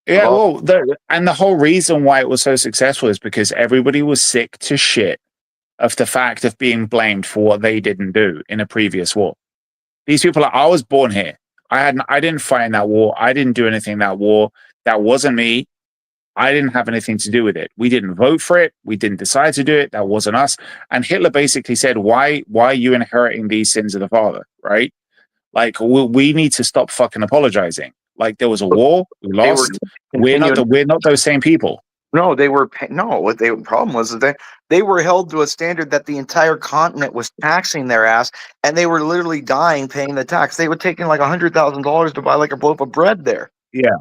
Yeah, well, the whole reason why it was so successful is because everybody was sick to shit of the fact of being blamed for what they didn't do in a previous war. These people I was born here. I didn't fight in that war. I didn't do anything in that war. That wasn't me. I didn't have anything to do with it. We didn't vote for it. We didn't decide to do it. That wasn't us. And Hitler basically said, why are you inheriting these sins of the father, right? Like, we need to stop fucking apologizing. Like, there was a war. We lost. We're not those same people. No, they were no. What the problem was that they were held to a standard that the entire continent was taxing their ass, and they were literally dying paying the tax. They were taking like $100,000 to buy like a loaf of bread there. Yeah.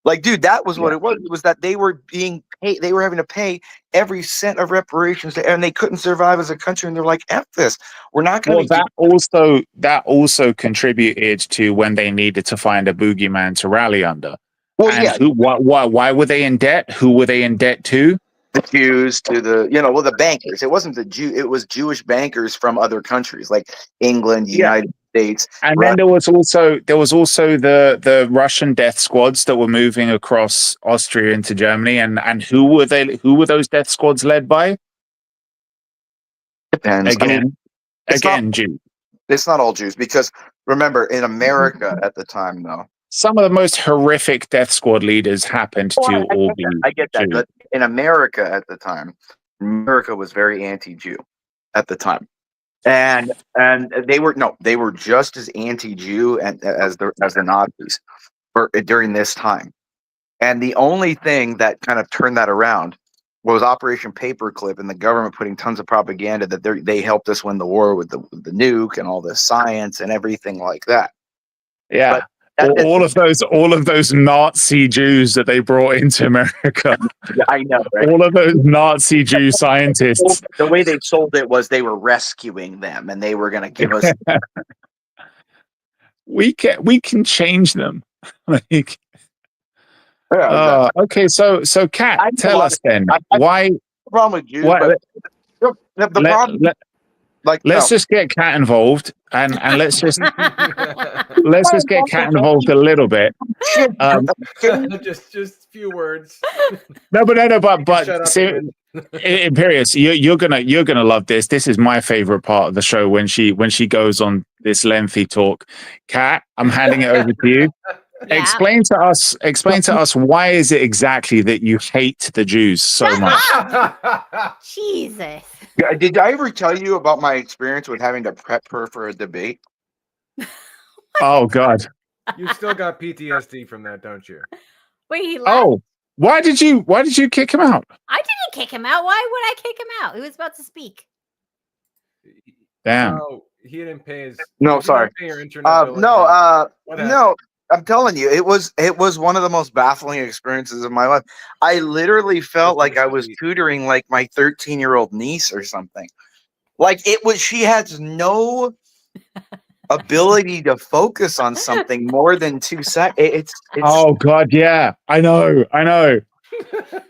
Like, dude, that was what Yeah. it was. It was that they were being paid. They were having to pay every cent of reparations, and they couldn't survive as a country. And they're like, "F this. We're not going Well, to." that also contributed to when they needed to find a boogeyman to rally under. Well, And yeah, why were they in debt? Who were they in debt to? the Jews to the bankers. It wasn't the Jew. It was Jewish bankers from other countries like England, United States. And then there was also the Russian death squads that were moving across Austria into Germany. And who were those death squads led by? Depends. Again, Jews. It's not all Jews, because remember, in America at the time, though, Some of the most horrific death squad leaders happened to all be I get that. Jews. But in America at the time, America was very anti-Jew at the time, and they were just as anti-Jew as the Nazis during this time. And the only thing that kind of turned that around was Operation Paperclip, and the government putting tons of propaganda that they helped us win the war with the nuke and all this science and everything like that. Yeah. But all of those Nazi Jews that they brought into America. I know, right? All of those Nazi Jew scientists. The way they sold it was they were rescuing them, and they were going to give us. we can change them. Like, Yeah, okay, so Kat, tell us then why. The problem with Jews, Why, but the problem. Let's just get Kat involved, and let's just get Kat involved a little bit. Just a few words. No, but see, Imperius, you're gonna love this. This is my favorite part of the show when she goes on this lengthy talk. Kat, I'm handing it over to you. Yeah. Explain to us why is it exactly that you hate the Jews so much? Jesus. Did I ever tell you about my experience with having to prep her for a debate? Oh God. You still got PTSD from that, don't you? Wait, he left? Oh, why did you kick him out? I didn't kick him out. Why would I kick him out? He was about to speak. Damn. Oh, he didn't pay his. No, sorry. Pay your internet bill again? No. I'm telling you, it was one of the most baffling experiences of my life. I literally felt like I was tutoring like my 13-year-old niece or something. Like she has no ability to focus on something more than 2 seconds. It's oh God, yeah, I know.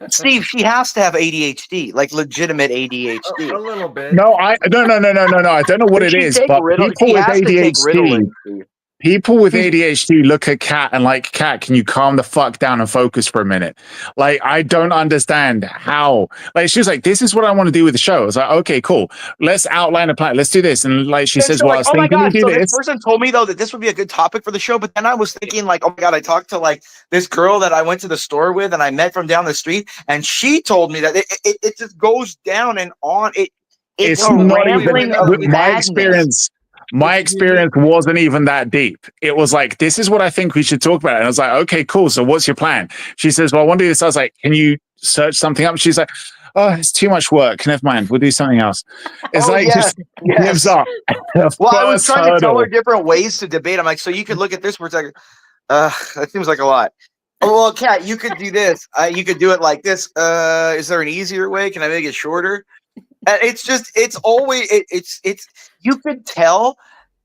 Steve, she has to have ADHD, like legitimate ADHD. A little bit. No. I don't know what it is, but people with ADHD look at Kat and like, Kat, can you calm the fuck down and focus for a minute? Like, I don't understand how. Like, she was like, this is what I want to do with the show. I was like, okay, cool. Let's outline a plan. Let's do this. And like, she says, well, I was thinking we do this. This person told me though that this would be a good topic for the show, but then I was thinking like, oh my God, I talked to like this girl that I went to the store with and I met from down the street, and she told me that it just goes down and on. It's a not rambling even of madness. My experience wasn't even that deep. It was like, this is what I think we should talk about. And I was like, okay, cool. So what's your plan? She says, well, I want to do this. I was like, can you search something up? She's like, oh, it's too much work. Never mind. We'll do something else. It's gives up. Well, I was trying to tell her different ways to debate. I'm like, so you could look at this for a second. That seems like a lot. Oh, well, Kat, you could do this. You could do it like this. Is there an easier way? Can I make it shorter? It's always you could tell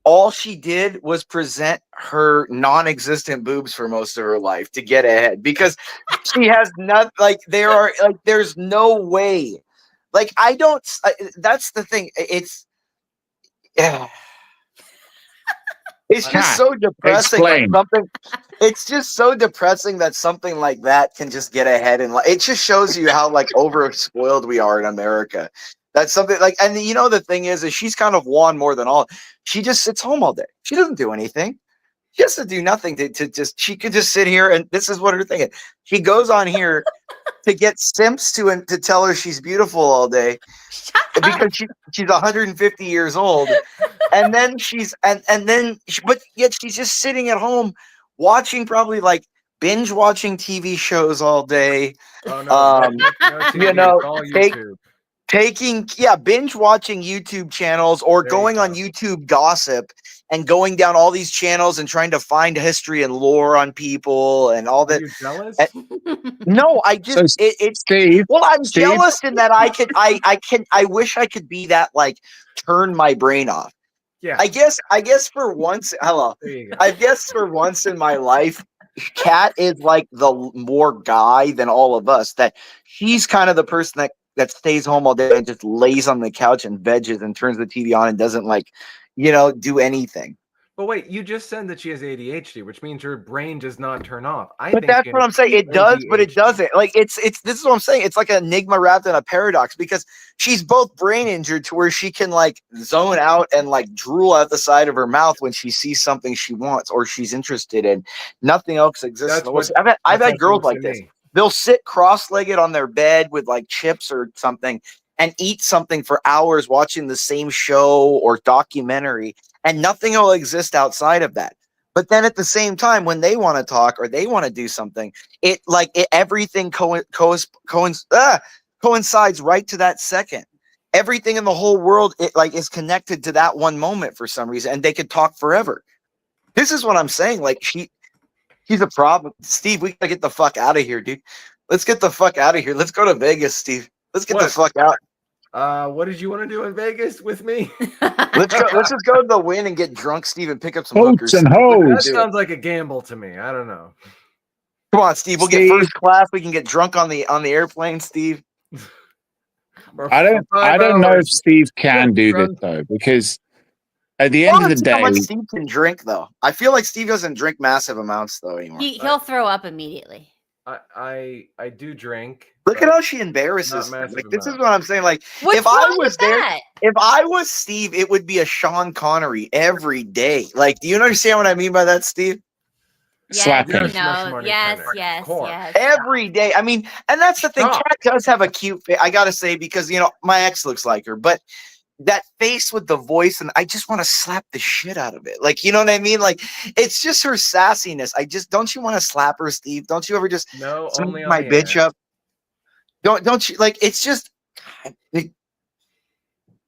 all she did was present her non-existent boobs for most of her life to get ahead, because she has not there's no way. Like, that's the thing. It's just so depressing. It's just so depressing that something like that can just get ahead, and it just shows you how like over-spoiled we are in America. That's something like, and the thing is she's kind of won more than all. She just sits home all day. She doesn't do anything. She has to do nothing she could just sit here, and this is what her thing is. She goes on here to get simps to tell her she's beautiful all day because she's 150 years old. And then but yet she's just sitting at home watching probably like binge watching TV shows all day. Oh no, Um, no TV, you know, it's all take- YouTube. binge watching YouTube channels or There you going on go. YouTube gossip and going down all these channels and trying to find history and lore on people and all Are that. you jealous? No, I So, just it's Steve, well, I'm Steve? jealous in that I wish I could be that, like, turn my brain off. Yeah. I guess for once, hello. There you go. I guess for once in my life, Kat is like the more guy than all of us. That she's kind of the person that stays home all day and just lays on the couch and veggies and turns the TV on and doesn't, like, do anything. But wait, you just said that she has ADHD, which means her brain does not turn off. I But think that's she what has I'm saying. It does, but it ADHD. doesn't. Like it's this is what I'm saying. It's like an enigma wrapped in a paradox because she's both brain injured to where she can, like, zone out and, like, drool out the side of her mouth when she sees something she wants or she's interested in. Nothing else exists. That's in the world. what- I've That's how had she girls looks like to this. me. They'll sit cross-legged on their bed with, like, chips or something and eat something for hours watching the same show or documentary, and nothing will exist outside of that. But then at the same time, when they want to talk or they want to do something, everything coincides right to that second. Everything in the whole world, is connected to that one moment for some reason, and they could talk forever. This is what I'm saying. Like, she's a problem. Steve, we gotta get the fuck out of here, dude. Let's get the fuck out of here. Let's go to Vegas, Steve. Let's get the What? fuck out. What did you want to do in Vegas with me? Let's go. Let's just go to the Wynn and get drunk, Steve, and pick up some Boats hookers. and Steve. hoes. That Do it. sounds like a gamble to me. I don't know. Come on, Steve. We'll get Steve. first class. We can get drunk on the airplane, Steve. Or I don't for 5 know if hours. Steve can do this drunk. though, because at the I end of wanna the see how day, much Steve can drink, though. I feel like Steve doesn't drink massive amounts though anymore. He'll throw up immediately. I do drink. Look at but how she embarrasses. not him. massive Like, this is amount. what I'm saying. Like, What's if I wrong was with there, that? if I was Steve, it would be a Sean Connery every day. Like, do you understand what I mean by that, Steve? slap Yes, him. you know, Money yes, Connery, of yes, course. yes. Every day. I mean, and that's the thing. Stop. Kat does have a cute face. I gotta say, because my ex looks like her, but that face with the voice, and I just want to slap the shit out of it. Like, you know what I mean? Like, it's just her sassiness. Don't you want to slap her, Steve? Don't you ever just No, smack only on my the bitch internet. up? Don't you, like? It's just,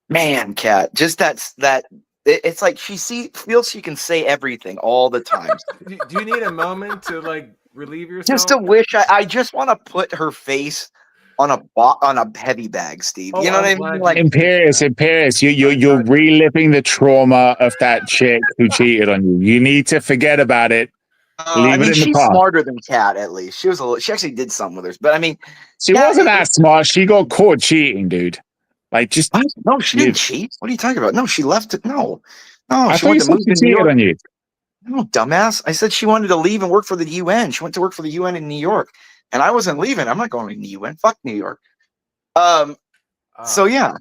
man, Kat. Just that. It's like she feels she can say everything all the time. Do you need a moment to, like, relieve yourself? Just to wish I just want to put her face on a heavy bag, Steve. Oh, You know what I I'm mean? glad Like, you said Imperious, you're reliving the trauma of that chick who cheated on you. You need to forget about it. I Leave mean, it in the she's past. smarter than Kat. At least she was she actually did something with hers. But I mean, She yeah, wasn't that smart. She got caught cheating, dude. Like, just what? No, she didn't Dude. cheat. What are you talking about? No, she left it. No, I she thought went you to said move she to New cheated York. on you. No, dumbass. I said she wanted to leave and work for the UN. She went to work for the UN in New York, and I wasn't leaving. I'm not going to the UN. Fuck New York. So yeah,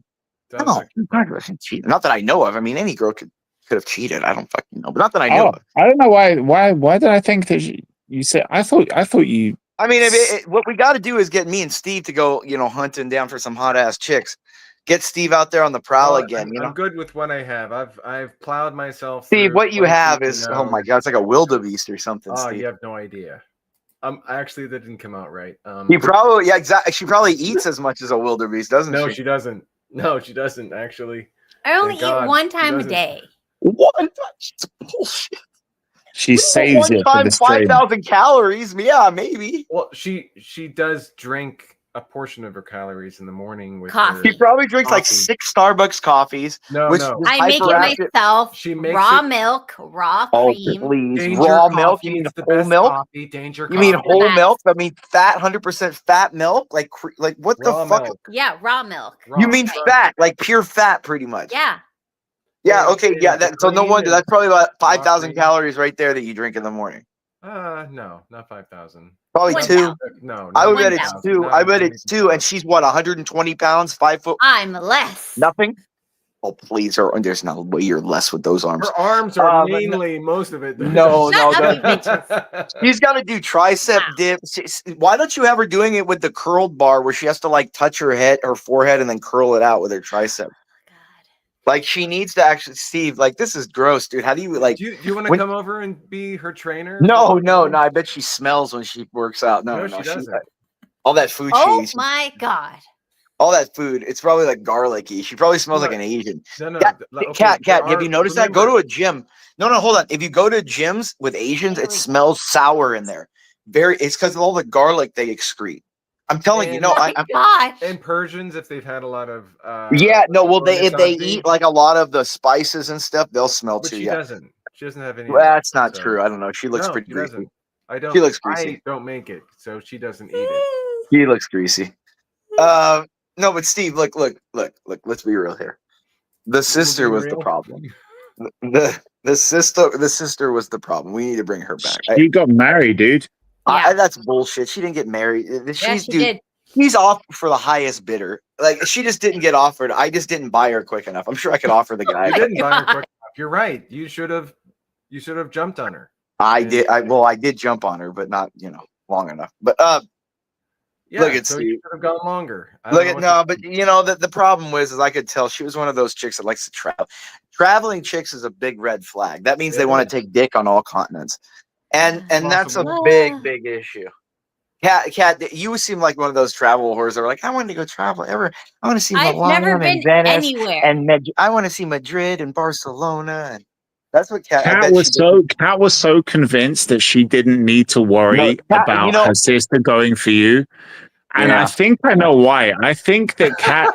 does no, it- she cheated. Not that I know of. I mean, any girl could have cheated. I don't fucking know, but not that I know Oh, of. I don't know why did I think that you said, I thought you, I mean, what we got to do is get me and Steve to go, hunting down for some hot ass chicks. Get Steve out there on the prowl Well, again. I'm good with what I have. I've plowed myself. Steve, through what you 22 have is, oh my no's. god, it's like a wildebeest or something. Oh, Steve. you have no idea. Actually, that didn't come out right. You probably, yeah, exactly. She probably eats as much as a wildebeest, doesn't No, she? she doesn't. No, she doesn't. Actually, I only Thank God, eat one she time a doesn't. day. What? It's bullshit. she saves One it for time, the stream. 5,000 calories. Yeah, maybe. well, she does drink a portion of her calories in the morning with Coffee. She probably drinks like Coffee. 6 Starbucks coffees. No, which no. is I make it hyperactive. myself. She makes Raw it- milk, raw Oh, cream. please. Danger Raw coffee milk? You mean is the whole best milk? coffee. Danger You mean coffee. whole best. milk? I mean fat, 100% fat milk? Like what the Raw fuck? milk. Yeah, raw milk. You Raw. mean Right. fat, like pure fat, pretty much. Yeah. Yeah, Yeah, okay, yeah, yeah. the So no cream wonder and that's probably about 5,000 cream. calories right there that you drink in the morning. No, not 5,000. Probably 1,000. 2. No, I would not bet it's 1,000, 2. not I bet even it's 2. And she's what, 120 pounds, 5 foot, I'm less. nothing? Oh, please. There's no way you're less with those arms. Her arms are but mainly most of it. No, Shut no, up, you bitches. She's got to do tricep Wow. dips. Why don't you have her doing it with the curled bar where she has to like touch her forehead, and then curl it out with her tricep? God. Like she needs to actually, Steve. Like this is gross, dude. How do you like? Do you want to when- come over and be her trainer? No. I bet she smells when she works out. No, she doesn't. all that food Oh she eats, my god. all that food. It's probably like garlicky. She probably smells like No, an Asian. No. Cat. Have you noticed that? Go to a gym. No, hold on. If you go to gyms with Asians, it smells sour in there. It's because of all the garlic they excrete. I'm telling you. No, Oh my god. And Persians, if they've had a lot of if they eat like a lot of the spices and stuff, they'll smell but too. she doesn't. She doesn't have any. Well, that's not true. I don't know. She looks No, pretty she greasy. doesn't. I don't. She looks greasy. I don't make it, so she doesn't eat it. She looks greasy. No, but Steve, look. Let's be real here. The sister was the problem. The sister was the problem. We need to bring her back. She got married, dude. That's bullshit. She didn't get married. She did. He's off for the highest bidder. Like she just didn't get offered. I just didn't buy her quick enough. I'm sure I could offer the guy. You didn't buy her quick enough. You're right. You should have jumped on her. I did. I did jump on her, but not long enough. But Yeah, look at so Steve. you should have gone longer. The problem is I could tell she was one of those chicks that likes to travel. Traveling chicks is a big red flag. That means they want to take dick on all continents, and that's a big issue. Cat, you seem like one of those travel whores that are like, I want to go travel. I want to see I've Milan never been and Venice anywhere. and I want to see Madrid and Barcelona. And that's what Cat was so convinced that she didn't need to worry about her sister going for you. And I think I know why. I think that Cat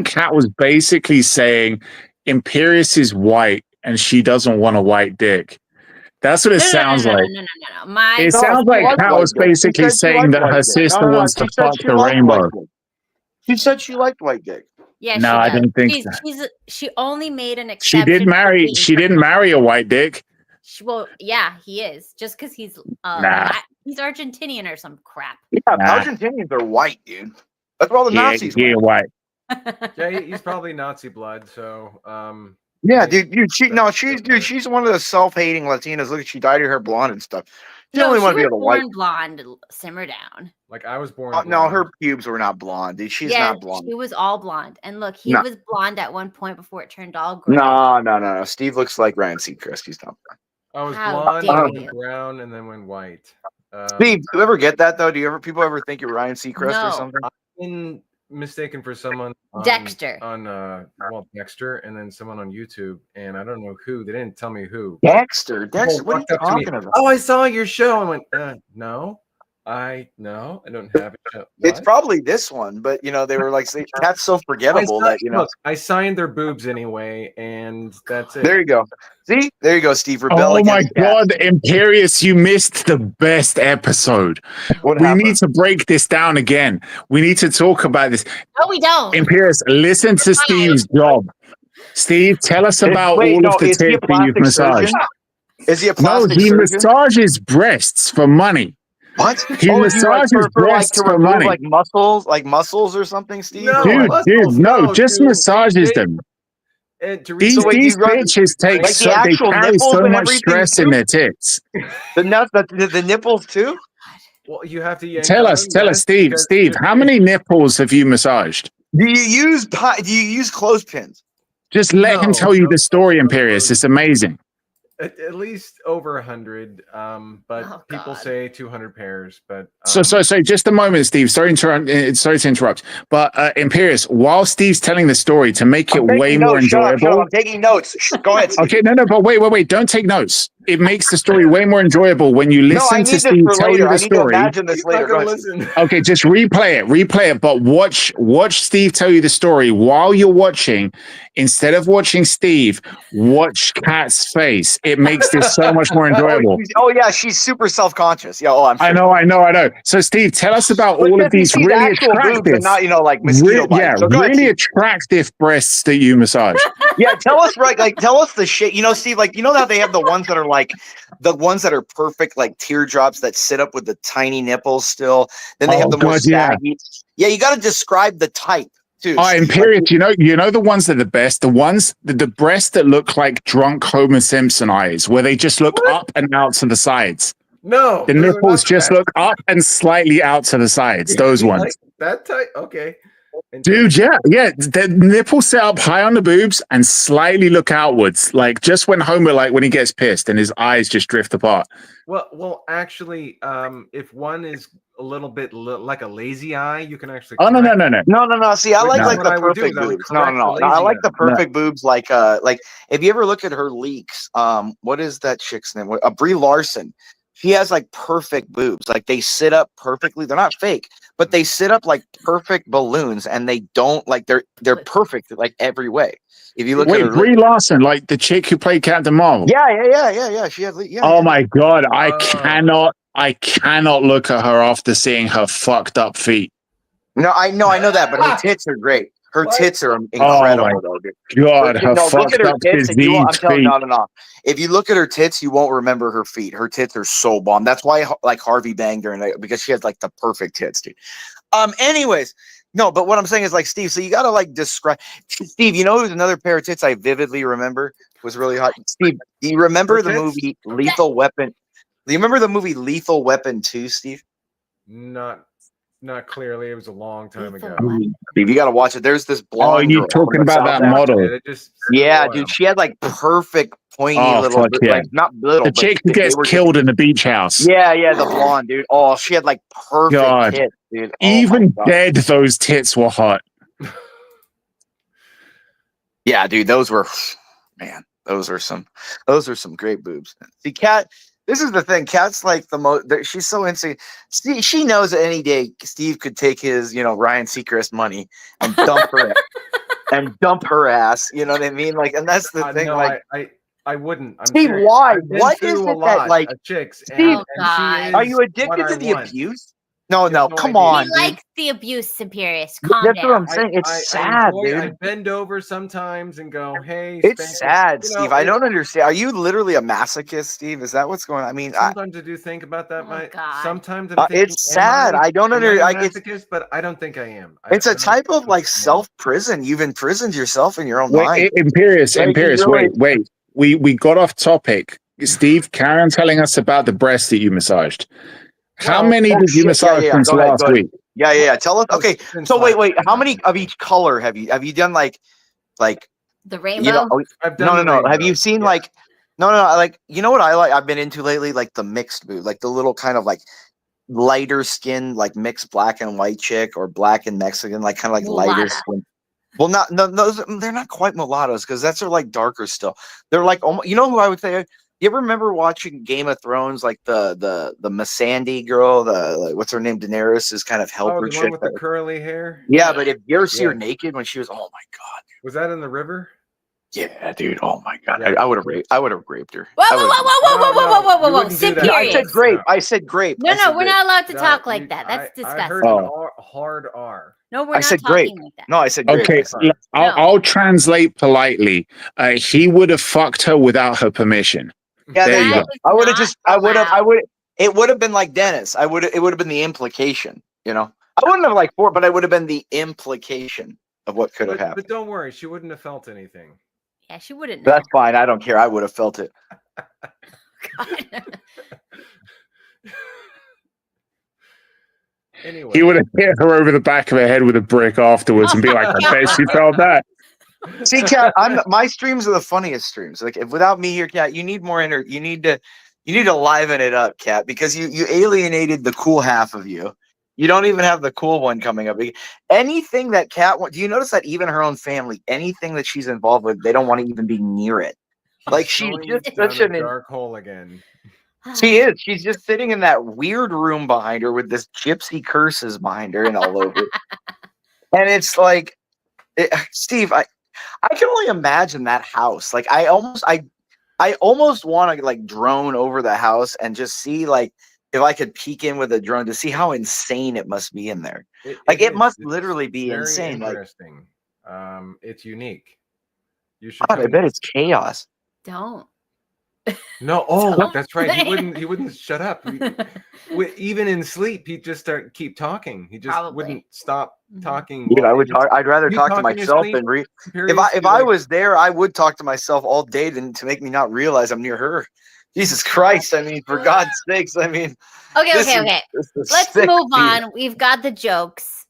Cat was basically saying Imperius is white and she doesn't want a white dick. That's what it sounds like. No. It sounds like Cat was basically saying that her sister wants to fuck the rainbow. She said she liked white dick. Yeah, no, I didn't think so. She only made an exception. She didn't marry a white dick. Well, yeah, he is. Just because he's he's Argentinian or some crap. Yeah, Argentinians are white, dude. That's where all the Nazis were. Yeah, white. Yeah, he's probably Nazi blood. So, yeah, dude. She's one of the self-hating Latinas. Look, she dyed her hair blonde and stuff. She only want to be able to white. Blonde, simmer down. Like I was born. No, her pubes were not blonde, dude. She's not blonde. She was all blonde. And look, he was blonde at one point before it turned all gray. No. Steve looks like Ryan Seacrest. He's not blonde. I was blonde, then brown, and then went white. Steve, do you ever get that though? People ever think you're Ryan Seacrest or something? I've been mistaken for someone Dexter on Dexter, and then someone on YouTube, and I don't know who. They didn't tell me who. Dexter. What are you talking about? Oh, I saw your show. I went, no. I don't have it. It's probably this one, but they were like, that's so forgettable Look, I signed their boobs anyway, and that's it. There you go. See, there you go, Steve. Oh my God, Imperius, you missed the best episode. We need to break this down again. We need to talk about this. No, we don't. Imperius, listen to Steve's job. Steve, tell us about all of the tips that you've massaged. Is he a plastic surgeon? No, he massages breasts for money. What? He massages breasts for money. Like muscles or something, Steve? No, just massages them. These bitches take they carry so much stress in their tits. The nipples too? Well, you have to tell us, Steve. Steve, how many nipples have you massaged? Do you use clothespins? Just let him tell you the story, Imperius. It's amazing. At least over 100, but people say 200 pairs. But so just a moment, Steve. Sorry to interrupt. But Imperius, while Steve's telling the story, to make it way more enjoyable, I'm taking notes. Go ahead, Steve. Okay, no, but wait. Don't take notes. It makes the story way more enjoyable when you listen to Steve tell you the story. Imagine this later. Okay, just replay it. But watch Steve tell you the story while you're watching. Instead of watching Steve, watch Kat's face. It makes this so much more enjoyable. Oh yeah, she's super self-conscious. Yeah, I'm sure. I know. So Steve, tell us about all of these really attractive, not like mosquito bites. Really attractive breasts that you massage. Yeah, tell us the shit. Steve, how they have the ones that are like the ones that are perfect, like teardrops that sit up with the tiny nipples still. Then they have the more saggy. Yeah, you got to describe the type. Too. Imperius, you know the ones that are the best, the breasts that look like drunk Homer Simpson eyes, where they just look up and out to the sides. No, the nipples just look up and slightly out to the sides. Those ones. Like that type, okay. Dude, yeah. The nipple set up high on the boobs and slightly look outwards, like just when Homer, like when he gets pissed and his eyes just drift apart. Well, actually, if one is a little bit like a lazy eye, you can actually. Oh no. No. See, I like What the I would do perfect is I would boobs. correct the No. lazy I like eye. the perfect boobs. Like if you ever look at her leaks, what is that chick's name? Brie Larson. She has like perfect boobs. Like they sit up perfectly. They're not fake, but they sit up like perfect balloons, and they don't like they're perfect like every way. If you look at her, Brie Larson, like the chick who played Captain Marvel. Yeah. She has. Yeah. Oh my god, I Oh. cannot look at her after seeing her fucked up feet. No, I know that, but her tits are great. Her tits are incredible, though, dude. God, her Look at fucked her up tits, and you won't. I'm diseased telling feet. no. If you look at her tits, you won't remember her feet. Her tits are so bomb. That's why, like Harvey banged her, because she has like the perfect tits, dude. Anyways, no, but what I'm saying is like Steve. So you gotta like describe Steve. You know who's another pair of tits I vividly remember was really hot. Steve, do you remember the movie Lethal Weapon? Do you remember the movie Lethal Weapon 2, Steve? Not clearly. It was a long time ago. Steve, you got to watch it. There's this blonde you girl. talking about that model? Yeah, dude. She had like perfect, pointy little, like not little, the chick who gets killed in the beach house. Yeah, the blonde, dude. Oh, she had like perfect tits, dude. Even dead, those tits were hot. Yeah, dude. Those were, man. Those are some great boobs. See, Kat. This is the thing. Kat's like the most. She's so insane. She knows that any day Steve could take his, Ryan Seacrest money and dump her ass. You know what I mean? Like, and that's the thing. No, like, I wouldn't. Steve, why? What is it that like chicks? Steve, and are you addicted to the abuse? No, come on. He likes the abuse, Siberius. Calm down. That's what I'm saying. It's sad, dude. I bend over sometimes and go, "Hey." It's sad, Steve. I don't understand. Are you literally a masochist, Steve? Is that what's going on? I mean, sometimes I do think about that. Sometimes I'm thinking, it's sad. I don't understand. Masochist, but I don't think I am. It's a type of like self-prison. You've imprisoned yourself in your own mind. Imperious. Wait. We got off topic. Steve, Karen telling us about the breast that you massaged. How many did you massage since last week? Yeah. Tell us. Okay. So wait. How many of each color have you done? Like the rainbow? I've done no. Have you seen like? No. Like, you know what I like? I've been into lately, like the mixed boob, like the little kind of like lighter skin, like mixed black and white chick, or black and Mexican, like kind of like lighter skin. Well, those they're not quite mulattoes, because that's like darker still. They're like almost, who I would say. You ever remember watching Game of Thrones, like the Missandei girl, what's her name, Daenerys, is kind of helper the chick one with the curly hair? Yeah, but if you ever see her naked when she was, oh my god, was that in the river? Yeah, dude. Oh my god, I would have raped her. Whoa! Sit here. I said grape. I said grape. No, we're not allowed to talk like that. That's disgusting. I heard hard R. No, we're not said talking grape. like that. No, I said grape. Okay, I'll translate politely. He would have fucked her without her permission. Yeah, I would have. It would have been like Dennis. It would have been the implication. I wouldn't have like but I would have been the implication of what could have happened. But don't worry, she wouldn't have felt anything. Yeah, she wouldn't know. That's fine. I don't care. I would have felt it. Anyway, he would have hit her over the back of her head with a brick afterwards and be like, "I bet she felt that." See, Kat, my streams are the funniest streams. Like, if without me here, Kat, you need more you need to liven it up, Kat, because you alienated the cool half of you. You don't even have the cool one coming up. Anything that Kat do you notice that even her own family, anything that she's involved with, they don't want to even be near it. Like, she's just such a dark hole again. She is. She's just sitting in that weird room behind her with this gypsy curses behind her and all over. And it's like, Steve, I can only imagine that house. Like, I almost want to like drone over the house and just see, like, if I could peek in with a drone to see how insane it must be in there. It must literally be insane. Interesting. It's unique. You should. God, I bet it's chaos. Don't. No, that's right. He wouldn't shut up. Even in sleep, he'd just keep talking. He just wouldn't stop talking. Dude, I'd rather talk to myself than read. If I was there, I would talk to myself all day to make me not realize I'm near her. Jesus Christ! I mean, for God's sakes! I mean, okay. Let's move on. We've got the jokes.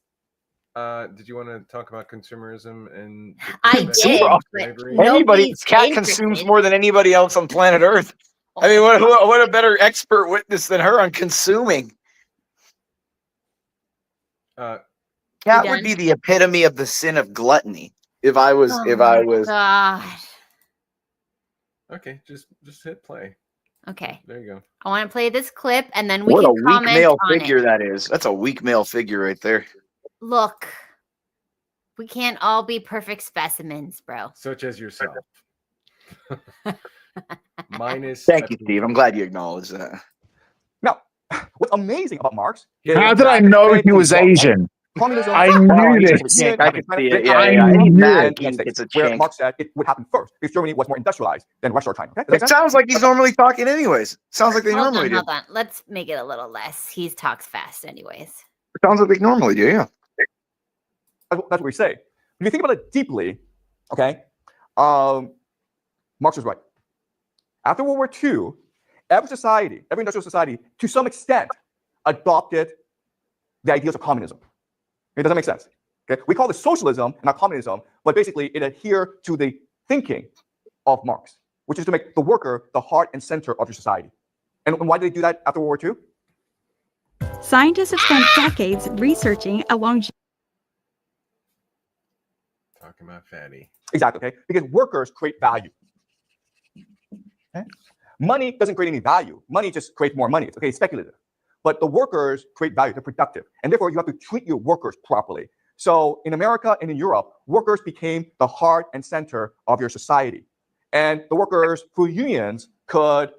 Did you want to talk about consumerism and? I did. Consumer- But Slavery? Anybody, nobody's Cat consumes interested. more than anybody else on planet Earth. I mean, what a better expert witness than her on consuming. Cat would done? be the epitome of the sin of gluttony. If I was, God. Okay, just hit play. Okay. There you go. I want to play this clip and then we what a can weak comment male on figure it. that is. That's a weak male figure right there. Look, we can't all be perfect specimens, bro. Such as yourself. Minus. Thank you, Steve. I'm glad you acknowledged that. Now, what's amazing about Marx? How is did I that know anything he was wrong, right? Asian? Communism. I Wow, knew he's a this. chink. I can see it. Yeah, I yeah. knew He's mad it. he gets a where chink. Marx said it would happen first because Germany was more industrialized than Russia or China. Okay? Does that It make sense? sounds like he's normally talking anyways. Sounds like they Hold normally on, do. hold on. Let's make it a little less. He talks fast anyways. Sounds like they normally do, yeah. That's what we say. If you think about it deeply, okay, Marx was right. After World War II, every society, every industrial society, to some extent, adopted the ideas of communism. It doesn't make sense. Okay? We call it socialism and not communism, but basically it adhered to the thinking of Marx, which is to make the worker the heart and center of your society. And why did they do that after World War II? Scientists have spent decades researching a longevity. Talking about fatty. Exactly, okay? Because workers create value. Okay? Money doesn't create any value. Money just creates more money. It's okay, it's speculative. But the workers create value, they're productive. And therefore, you have to treat your workers properly. So in America and in Europe, workers became the heart and center of your society. And the workers, through unions, could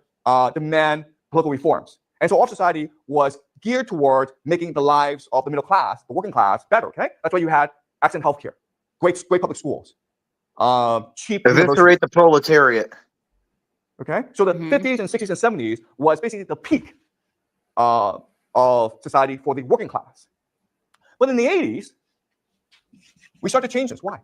demand political reforms. And so our society was geared towards making the lives of the middle class, the working class, better, okay? That's why you had excellent healthcare, great public schools, cheap universities. Eviscerate the proletariat. Okay, so the 50s and 60s and 70s was basically the peak of society for the working class. But in the 80s, we started to change this. Why?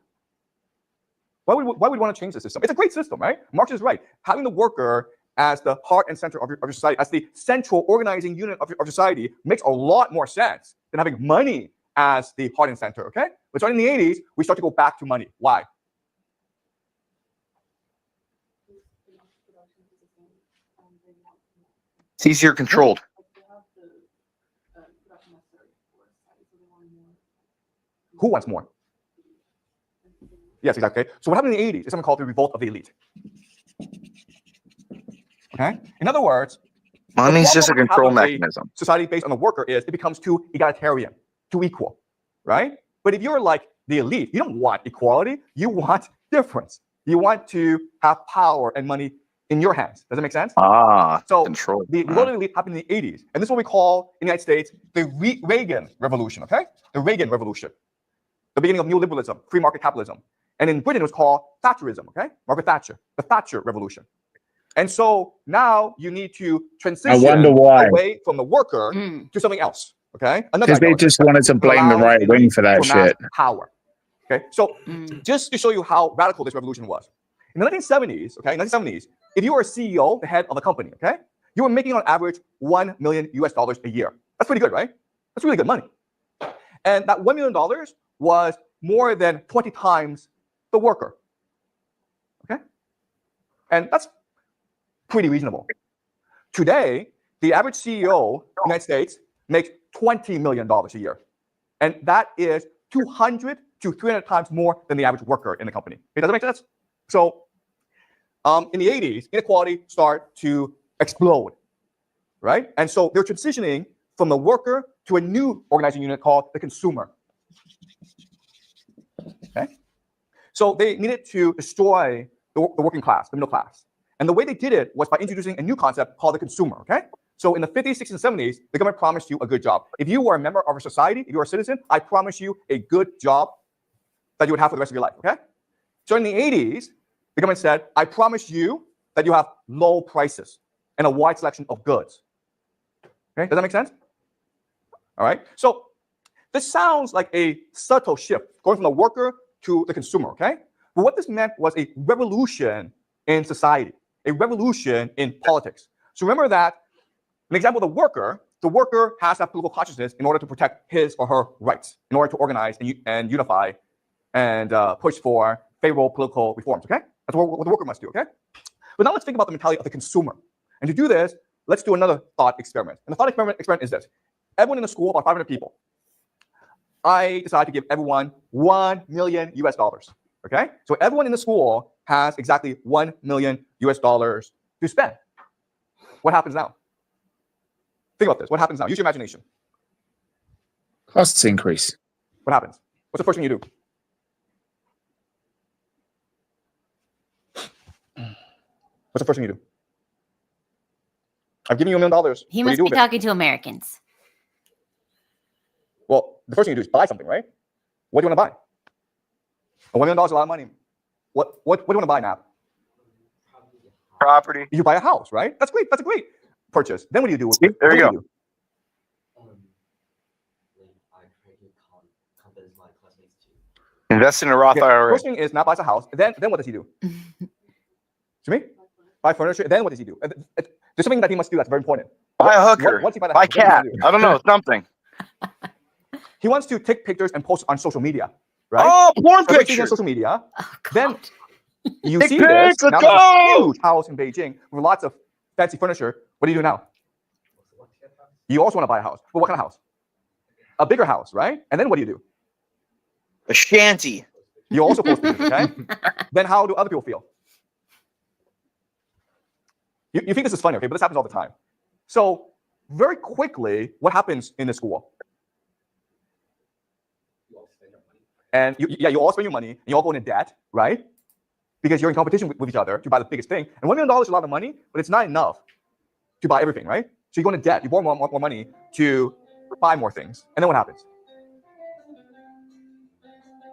Why would we want to change the system? It's a great system, right? Marx is right. Having the worker as the heart and center of your society, as the central organizing unit of society, makes a lot more sense than having money as the heart and center, okay? But starting in the 80s, we start to go back to money. Why? It's easier controlled. Who wants more? Yes, exactly. So what happened in the 80s is something called the revolt of the elite. Okay? In other words, money's just a control of a mechanism. Society based on the worker is it becomes too egalitarian, too equal, right? But if you're like the elite, you don't want equality, you want difference. You want to have power and money in your hands. Does that make sense? So control. The revolt of the elite happened in the 80s. And this is what we call in the United States the Reagan Revolution, okay? The Reagan Revolution. The beginning of neoliberalism, free market capitalism. And in Britain, it was called Thatcherism, okay? Margaret Thatcher, the Thatcher Revolution. And so now you need to transition away from the worker to something else, okay? Because they just wanted to blame the right wing for that shit. Power, okay? So just to show you how radical this revolution was. In the 1970s, okay, 1970s, if you were a CEO, the head of a company, okay, you were making on average $1 million a year. That's pretty good, right? That's really good money. And that $1 million was more than 20 times the worker, okay? And that's pretty reasonable. Today, the average CEO in the United States makes $20 million a year. And that is 200 to 300 times more than the average worker in the company. It doesn't make sense? So in the 80s, inequality started to explode, right? And so they're transitioning from the worker to a new organizing unit called the consumer. Okay? So they needed to destroy the working class, the middle class. And the way they did it was by introducing a new concept called the consumer, okay? So in the 50s, 60s, and 70s, the government promised you a good job. If you were a member of a society, if you were a citizen, I promise you a good job that you would have for the rest of your life, okay? So in the 80s, the government said, I promise you that you have low prices and a wide selection of goods. Okay, does that make sense? All right, so this sounds like a subtle shift, going from the worker to the consumer, okay? But what this meant was a revolution in society, a revolution in politics. So remember that an example of the worker the worker has that political consciousness in order to protect his or her rights, in order to organize and unify and push for favorable political reforms, okay? That's what the worker must do, okay? But now let's think about the mentality of the consumer. And to do this, let's do another thought experiment. And the thought experiment is this. Everyone in the school, about 500 people, I decide to give everyone $1 million US, okay? So everyone in the school has exactly $1 million US to spend. What happens now? Think about this. What happens now? Use your imagination. Costs increase. What happens? What's the first thing you do? What's the first thing you do? I've given you $1 million. He What do must you do be with it? talking to Americans. Well, the first thing you do is buy something, right? What do you want to buy? $1 million is a lot of money. What do you want to buy, Nap? Property. You buy a house, right? That's great. That's a great purchase. Then what do you do? There you go. Do? Invest in a Roth IRA. First thing is Nap buys a house. Then what does he do? To me? Buy furniture. Then what does he do? There's something that he must do that's very important. Buy a hooker. Once he buy the Buy house, what does cat. he do? I don't know, something. He wants to take pictures and post on social media, right? Oh, porn So everything on pictures. social media. Oh, Then God. you Dick see pics, this. let's Now there's a go! huge house in Beijing with lots of fancy furniture. What do you do now? You also want to buy a house. But what kind of house? A bigger house, right? And then what do? A shanty. You also post pictures, okay? Then how do other people feel? You think this is funny, okay? But this happens all the time. So very quickly, what happens in the school? And you all spend your money, and you all go into debt, right? Because you're in competition with each other to buy the biggest thing. And $1 million is a lot of money, but it's not enough to buy everything, right? So you go into debt, you borrow more money to buy more things. And then what happens?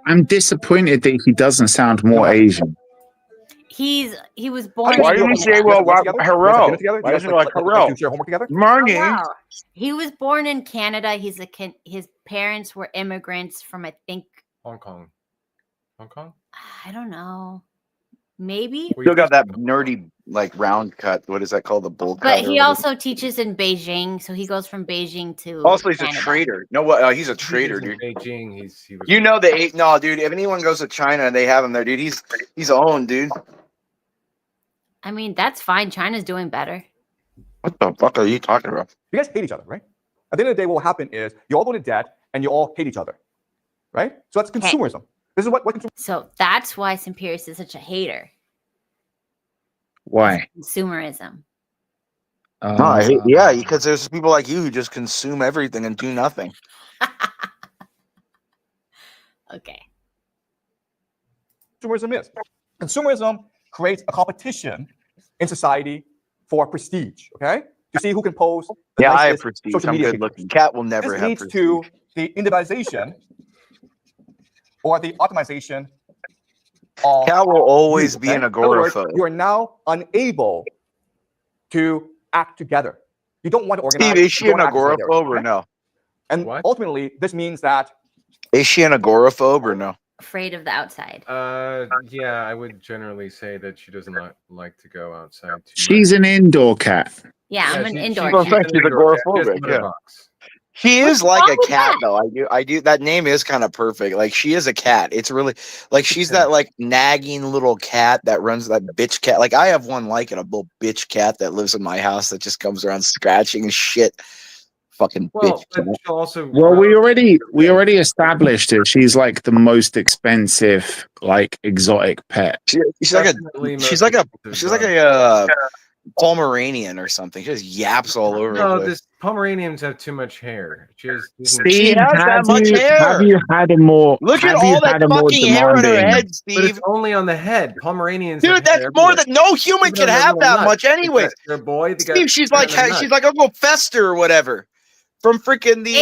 I'm disappointed that he doesn't sound more Asian. He was born. Why in didn't you say, Canada. well, You guys have dinner hello? together? Why Do you isn't guys it like, hello? do you share homework together? Morning. Wow. He was born in Canada. His parents were immigrants from, I think, Hong Kong. Hong Kong? I don't know, maybe. Still got that nerdy, like, round cut. What is that called? The bowl cut? But or he whatever. also teaches in Beijing, so he goes from Beijing to. Also, he's Canada. a traitor. No, what? He's a He traitor, was in dude. Beijing. He was. You know no, dude. If anyone goes to China and they have him there, dude, he's owned, dude. I mean, that's fine. China's doing better. What the fuck are you talking about? You guys hate each other, right? At the end of the day, what will happen is you all go into debt and you all hate each other, right? So that's consumerism. This is what consumerism. So that's why Simperius is such a hater. Why? Consumerism. Yeah, because there's people like you who just consume everything and do nothing. Okay. Consumerism is. Consumerism creates a competition in society for prestige, okay? To see who can post the Yeah, I have nicest prestige. social I'm media good looking. pictures. Cat will never This have leads prestige. to the individualization or the optimization of Cat will always you, be okay? an In other words, agoraphobe. you are now unable to act together. You don't want to organize. Steve, is she you an don't act in solidarity, agoraphobe or okay? no? And What? ultimately, this means that Is she an agoraphobe or no? Afraid of the outside. Yeah, I would generally say that she does not like to go outside. She's an indoor cat. Yeah, I'm an indoor Well, cat. thank you. She's agoraphobic, yeah. She is like wrong a with cat, that? though. I do. That name is kind of perfect. Like she is a cat. It's really like she's that like nagging little cat that runs that bitch cat. Like I have one like it, a little bitch cat that lives in my house that just comes around scratching and shit. Fucking Well, bitch but cat. she'll also. Well, we already established it. She's like the most expensive, like exotic pet. She's like a Pomeranian or something. She just yaps all over. No, the place. this Pomeranians have too much hair. She has. Steve, has that much hair. Have you had a more? Look at have you all that had a more fucking hair on her demanding- head, But it's Steve. only on the head. Pomeranians. Dude, have that's hair more everywhere. than no human Even can on their have little that nuts. much, anyways. Your boy, they got Steve, she's hair like on their nuts. Uncle Fester or whatever from freaking the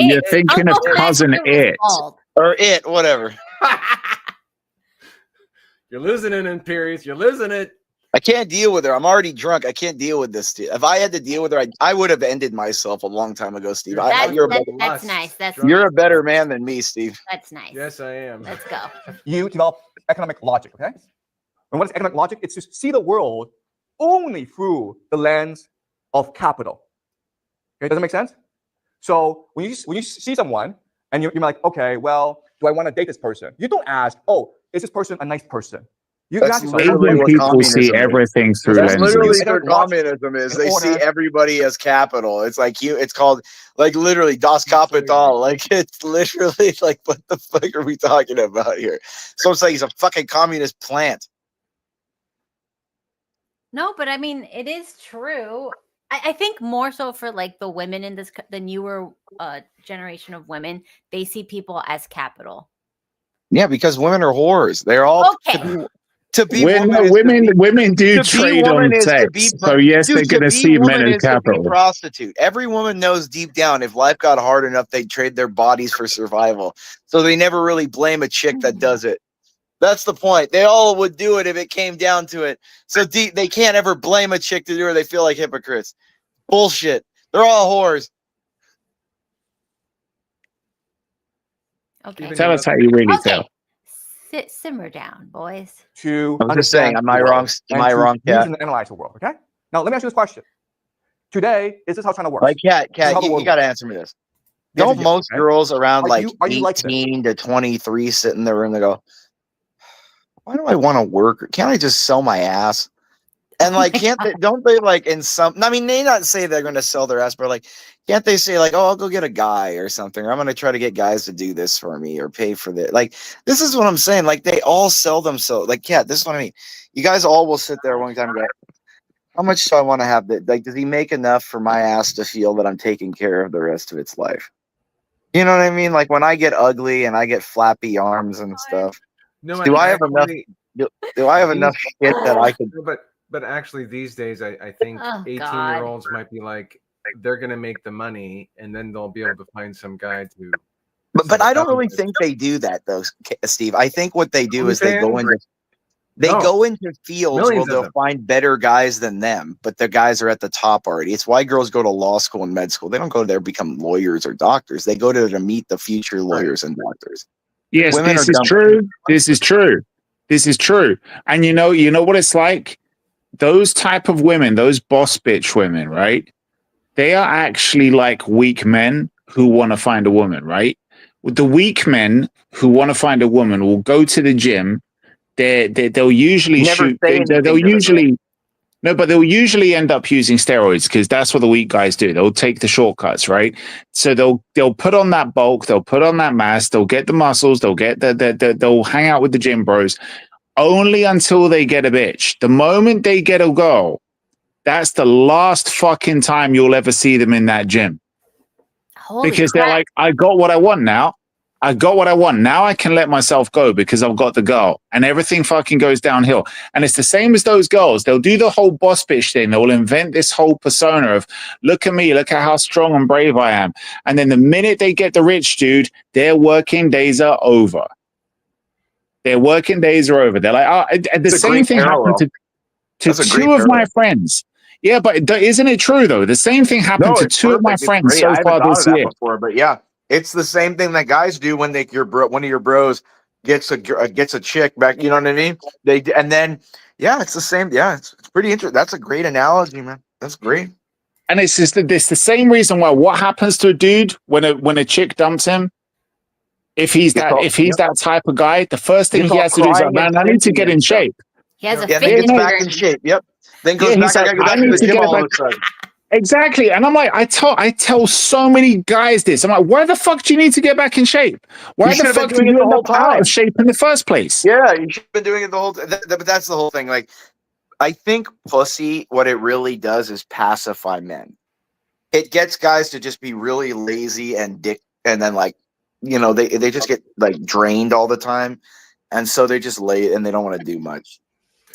You're thinking of Uncle cousin Fester was It. bald. or it, whatever. You're losing it, Imperius. You're losing it. I can't deal with her. I'm already drunk. I can't deal with this. Steve. If I had to deal with her, I would have ended myself a long time ago, Steve. That's nice. You're a better man than me, Steve. That's nice. Yes, I am. Let's go. you develop economic logic, okay? And what is economic logic? It's to see the world only through the lens of capital. Okay, does that make sense? So when you see someone and you're like, okay, well, do I want to date this person? You don't ask, oh, is this person a nice person? You That's ask yourself, literally Asian what people see communism is. everything through That's literally lenses. their communism is. They see everybody as capital. It's like it's called like literally Das Kapital. Like it's literally like what the fuck are we talking about here? So it's like he's a fucking communist plant. No, but I mean, it is true. I think more so for like the women in the newer generation of women, they see people as capital. Yeah, because women are whores. They're all okay. To be women do trade on sex. So yes, they're going to see men as capital. Prostitute. Every woman knows deep down if life got hard enough, they'd trade their bodies for survival. So they never really blame a chick that does it. That's the point. They all would do it if it came down to it. So they can't ever blame a chick to do it. They feel like hypocrites. Bullshit. They're all whores. Okay. Tell us how you really feel. Simmer down, boys. I'm just saying, am I wrong? Am I wrong, Kat? And analyze the world, okay? Now, let me ask you this question. Today, is this how China works? Like, Kat, you got to answer me this. Don't most girls around like 18 to 23 sit in their room and go, why do I want to work? Can't I just sell my ass? And like, don't they like in some, I mean, they not say they're going to sell their ass, but like, can't they say like, oh, I'll go get a guy or something, or I'm going to try to get guys to do this for me or pay for this. Like, this is what I'm saying. Like, they all sell themselves. Like, Kat, this is what I mean. You guys all will sit there one time and go, how much do I want to have that? Like, does he make enough for my ass to feel that I'm taking care of the rest of its life? You know what I mean? Like when I get ugly and I get flappy arms and stuff, do I have enough? Do I have enough shit that I could? But actually, these days, I think 18-year-olds might be like, they're going to make the money, and then they'll be able to find some guy to. But I don't really think they do that, though, Steve. I think what they do is they go into fields where they'll find better guys than them, but the guys are at the top already. It's why girls go to law school and med school. They don't go there to become lawyers or doctors. They go there to meet the future lawyers and doctors. Yes, this is true. This is true. This is true. And you know what it's like? Those type of women, those boss bitch women, right? They are actually like weak men who want to find a woman, right? The weak men who want to find a woman will go to the gym. They'll usually shoot. They'll usually end up using steroids because that's what the weak guys do. They'll take the shortcuts, right? So they'll put on that bulk, they'll put on that mass, they'll get the muscles, they'll hang out with the gym bros. Only until they get a bitch. The moment they get a girl, that's the last fucking time you'll ever see them in that gym. Because they're like, I got what I want now. I got what I want. Now I can let myself go because I've got the girl. And everything fucking goes downhill. And it's the same as those girls. They'll do the whole boss bitch thing. They'll invent this whole persona of, look at me, look at how strong and brave I am. And then the minute they get the rich dude, their working days are over. Their working days are over. They're like, oh, the same thing happened to two of my friends. Yeah, but isn't it true though? The same thing happened to two of my friends so far this year. But yeah, it's the same thing that guys do when one of your bros gets a chick back. You know what I mean? And then it's the same. Yeah, it's pretty interesting. That's a great analogy, man. That's great. And it's the same reason why what happens to a dude when a chick dumps him. If he's that type of guy, the first thing he has to do is like, man, I need to get in shape. He has a fitness back in shape. Yep. Then goes back. I go back to the gym all of a sudden. Exactly. And I'm like, I tell so many guys this. I'm like, why the fuck do you need to get back in shape? Why the fuck do you end up out of shape in the first place? Yeah, you should have been doing it the whole time. But that's the whole thing. Like, I think pussy, what it really does is pacify men. It gets guys to just be really lazy and then like, they just get like drained all the time, and so they just lay and they don't want to do much.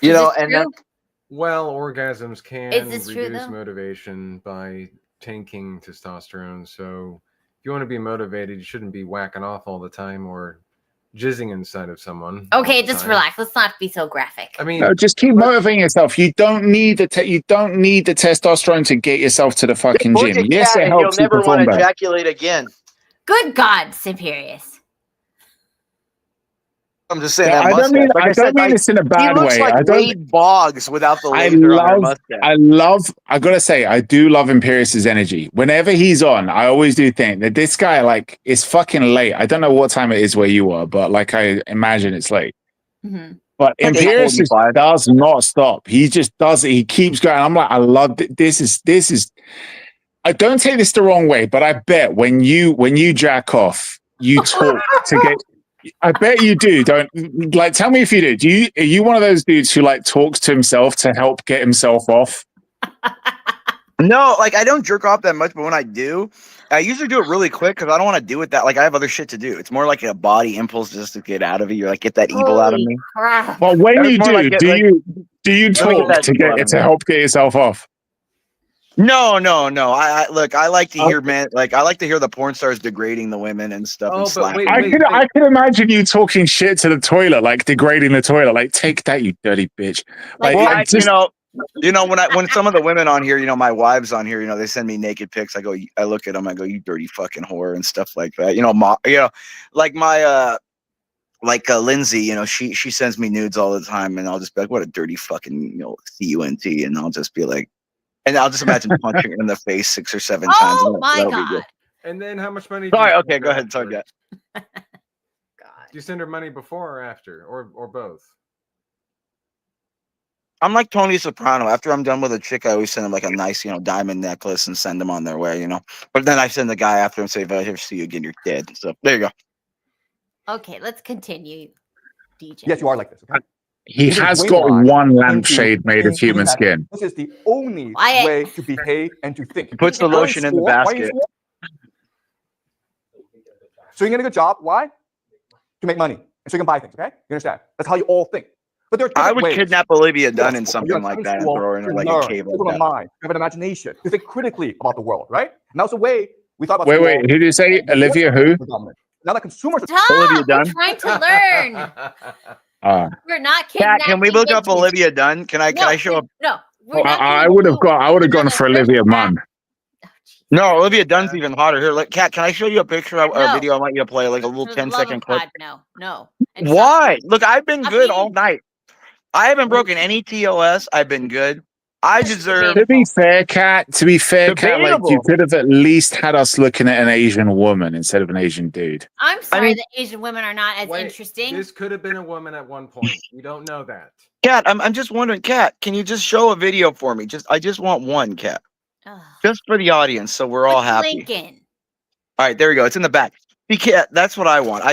Well, orgasms can reduce motivation by tanking testosterone. So if you want to be motivated, you shouldn't be whacking off all the time or jizzing inside of someone. Okay, just relax. Let's not be so graphic. I mean, just keep motivating yourself. You don't need the testosterone to get yourself to the fucking gym. Yes, it helps. You'll never want to ejaculate again. Good God, Siberius. I'm just saying No, that I don't mustache. mean Like I I said, don't mean this in a he bad looks way. like I don't. Wade Boggs without the I laser on her love. mustache. I gotta say, I do love Imperius's energy. Whenever he's on, I always do think that this guy, like, it's fucking late. I don't know what time it is where you are, but like, I imagine it's late. Mm-hmm. But Like Imperius just 8:45. does not stop. He just does it. He keeps going. I'm like, I love this. Is. I don't take this the wrong way, but I bet when you jack off, you talk to get. I bet you do. Don't like. Tell me if you do. Are you one of those dudes who like talks to himself to help get himself off? No, like I don't jerk off that much, but when I do, I usually do it really quick because I don't want to do it that. Like I have other shit to do. It's more like a body impulse just to get out of it. You're like, get that evil out of Holy me. crap. Well, when It's you more do, like do you let me get talk that to evil out get of to me. help get yourself off? No. I look. I like to hear I like to hear the porn stars degrading the women and stuff and Oh, but slapping. wait, I could imagine you talking shit to the toilet, like degrading the toilet, like take that, you dirty bitch. Like, Well, I- just when some of the women on here, my wives on here, they send me naked pics. I look at them, I go, you dirty fucking whore and stuff like that. Like my Lindsay, she sends me nudes all the time, and I'll just be like, what a dirty fucking cunt, and I'll just be like, and I'll just imagine punching her in the face 6 or 7 times. oh and my that'll be good. god. And then how much money? Sorry, you okay, send go her ahead. Sorry, afterwards? yeah. God. Do you send her money before or after, or both? I'm like Tony Soprano. After I'm done with a chick, I always send them like a nice, diamond necklace and send them on their way, But then I send the guy after and say, if I ever see you again, you're dead. So there you go. Okay, let's continue, DJ. Yes, you are like this. Okay. he Either has way got wise one into lampshade made of things human that skin. This is the only Quiet. way to behave and to think. He puts the Why are lotion in the school? Why are you basket. school? So you get a good job. Why? To make money. And so you can buy things, okay? You understand? That's how you all think. But there are I different would ways. kidnap Olivia Dunn in You're something like that and school throw her in to like a learn, cave to like open a that. mind, to have an imagination, to think critically about the world, right? And that's the way we thought about Wait, school. wait, who did you say? Olivia who? Now that consumers Stop! Olivia We're Dunn? trying to learn. We're not Kat, kidnapping. can we look up bitches. Olivia Dunn? Can I No, show up? No, we're not. I gonna would have do gone. I would have gone another for Olivia search Munn. No, Olivia Dunn's even hotter. Here, Kat, can I show you a picture of a No. video I want you to play, like a little For the 10-second love of clip? God, no. And stop- Why? Look, I've been Stop good all being- night. I haven't broken any TOS. I've been good. I That's deserve. To be fair, Kat, Kat, like you Debatable. could have at least had us looking at an Asian woman instead of an Asian dude. I'm sorry mean- that Asian women are not as interesting. This could have been a woman at one point. You don't know that. Kat, I'm just wondering, Kat, can you just show a video for me? I just want one, Kat. Ugh. Just for the audience, so we're all Put the happy. link in. All right, there we go. It's in the back. Kat, that's what I want.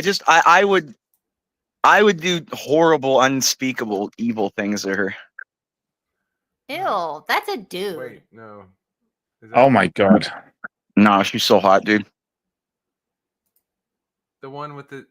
I would do horrible, unspeakable, evil things to her. Ew, that's a dude. Wait, no. Is that Oh my god! No, she's so hot, dude. the one with the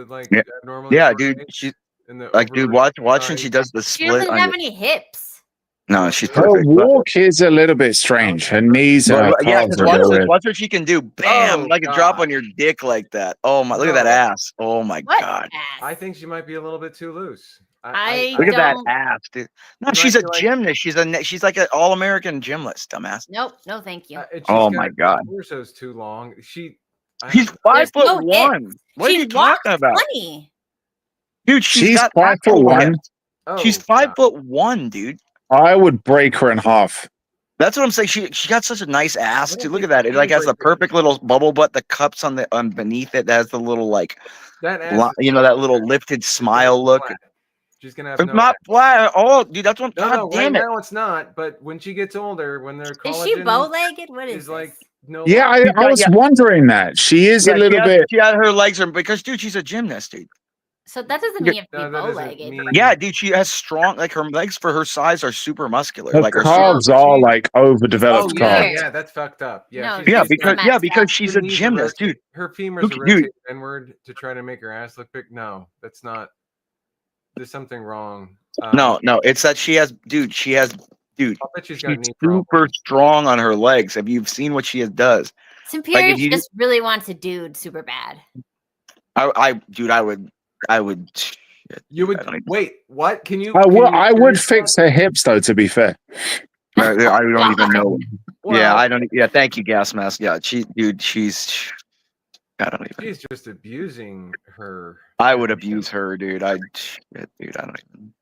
like Yeah. abnormally Yeah, short dude. legs She's and the like, dude, watch when she does the She split. doesn't have any hips. No, she's Her perfect. walk is a little bit strange. Her knees and her Yeah, calves because are a watch little this. weird. Watch what she can do. Bam! Oh, Like a drop God. on your dick like that. Oh my! Look at that No. ass. Oh my What God! ass? I think she might be a little bit too loose. Look at that don't- ass, dude. No, You she's might a be like- gymnast. She's like an all-American gymnast, dumbass. Nope, no, thank you. and she's Oh got- my God. Her torso's too long. She's She's 5'1". no What are She you talking about, Funny. dude? She's got 5'1". Oh, She's God. 5'1", dude. I would break her in half. That's what I'm saying. She got such a nice ass I don't too. Look think at that. It like has the anybody- perfect little bubble butt. The cups on beneath it has the little like, That ass is that little lifted She's gonna smile be look. flat. She's gonna have It's no not ass. flat. Oh, dude, that's what. No, God no, damn right it. now it's not. But when she gets older, when their Is collagen she bow-legged? What is is like this? no. Yeah, longer- I was wondering that. She is a little bit. She had her legs are because dude, she's a gymnast, dude. So that doesn't mean you have to No, be that doesn't bow-legged. mean- Yeah, dude, she has strong like her legs for her size are super muscular. Her Like her calves are like overdeveloped Oh yeah, calves. yeah, that's fucked up. Yeah, No, she's- yeah, she's because messed up. she's her a knees are gymnast, dude. rotated- Her femurs Look, are dude. rotated inward to try to make her ass look big. No, that's not. There's something wrong. No, it's that she has I'll bet she's got she's knee super problems. strong on her legs. Have you seen what she does? Imperius you- just really wants a dude super bad. I would. Shit, You dude, would I don't even- wait. What can you? I can would. you I would seriously- fix her hips though. To be fair. I don't even know. Well, Yeah, I don't. Yeah, thank you, gas mask. Yeah, she's I don't even. She's just abusing her. I would abuse her, dude. Shit, dude. I don't even.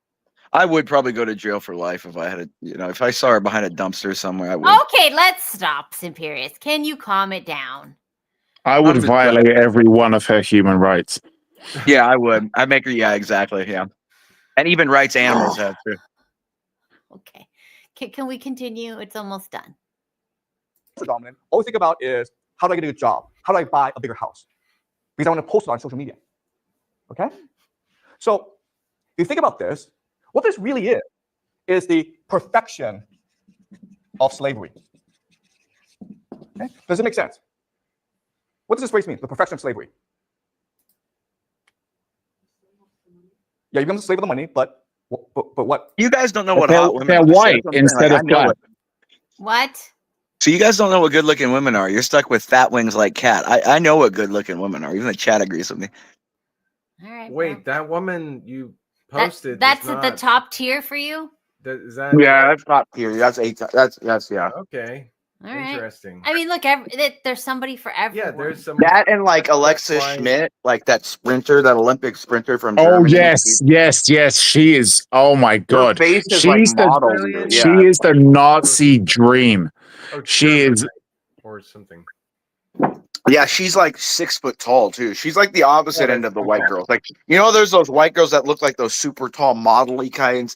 I would probably go to jail for life if I had a, if I saw her behind a dumpster somewhere. I would. Okay, let's stop, Simperius. Can you calm it down? I would violate every one of her human rights. Yeah, I would. I'd make her. Yeah, exactly. Yeah, and even rights animals have too. Okay, can we continue? It's almost done. Dominant. All we think about is how do I get a good job? How do I buy a bigger house? Because I want to post it on social media. Okay? So if you think about this, what this really is the perfection of slavery. Okay? Does it make sense? What does this phrase mean? The perfection of slavery. Yeah, you become a slave of the money, but what? You guys don't know what hot women they're are. white instead of black. What? So you guys don't know what good-looking women are. You're stuck with fat wings like Cat. I know what good-looking women are. Even the chat agrees with me. All right. Wait, well, that woman you posted. that's is at the not- top tier for you. Is that? Yeah, that's top tier. That's 8. That's yeah. Okay. All right. Interesting. I mean, look, there's somebody for everyone. Yeah, there's some. That and like that's Alexa why- Schmidt, like that sprinter, that Olympic sprinter from Oh Germany. yes. She is. Oh my Her god. face is like She's the modeled. Australian? she Yeah. is the Nazi dream. Oh, She German, is. or something. Yeah, she's like 6 foot tall too. She's like the opposite Yeah, end of the that's white okay. girls. Like, there's those white girls that look like those super tall model-y kinds.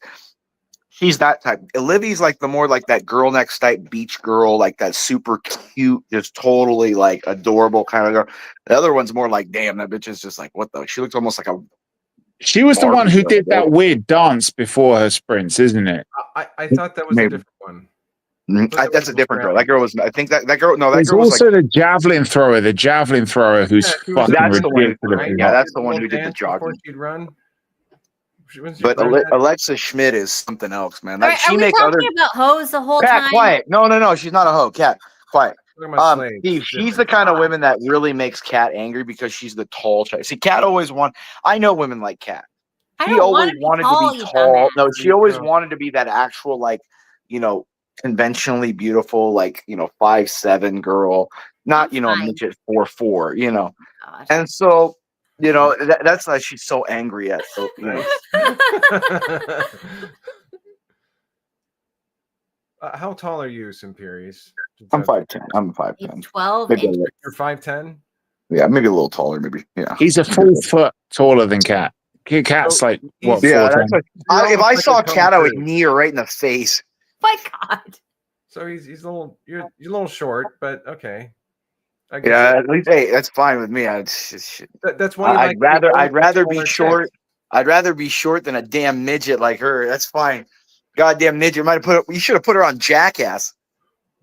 She's that type. Olivia's like the more like that girl next type beach girl, like that super cute, just totally like adorable kind of girl. The other one's more like, damn, that bitch is just like, what the? She looks almost like a. She was the one who Barbie did that girl. weird dance before her sprints, isn't it? I thought that was Maybe. a different one. That's a different girl. That girl was. I think that girl. No, that There's girl was also like. the javelin thrower. The javelin thrower who's Yeah, she was fucking That's the one. ridiculous. Right? Yeah, that's the Did one little who did the dance before jogging. she'd run. Wasn't she But running that? Alexa Schmidt is something else, man. All Like, right, she are we makes talking other. about hoes the whole Cat, time? quiet. No. She's not a hoe. Cat, quiet. Talking about slaves, Steve, it's she's the different. kind of women that really makes Cat angry because she's the tall chick. See, Cat always I know women like Cat. I She don't always want to be wanted tall, to be you tall. dumbass. No, she always No. wanted to be that actual, like, conventionally beautiful, like, 5'7" girl, not, Fine. midget 4'4", God. And so, that's why she's so angry at, so, How tall are you, Simperius? I'm 5'10". I'm He's 5'10". 12 Maybe a inches. little- You're 5'10"? Yeah, maybe a little taller, maybe. Yeah. He's a full foot taller than Cat. Cat's So like what? he's- Yeah, 4'10"? that's if I saw Cat, I would knee her right in the face. My God. So he's a little. You're a little short, but okay. I guess Yeah, at least hey, that's fine with me. that's why. I'd rather be taller short. chicks. I'd rather be short than a damn midget like her. That's fine. Goddamn midget might have you should have put her on Jackass.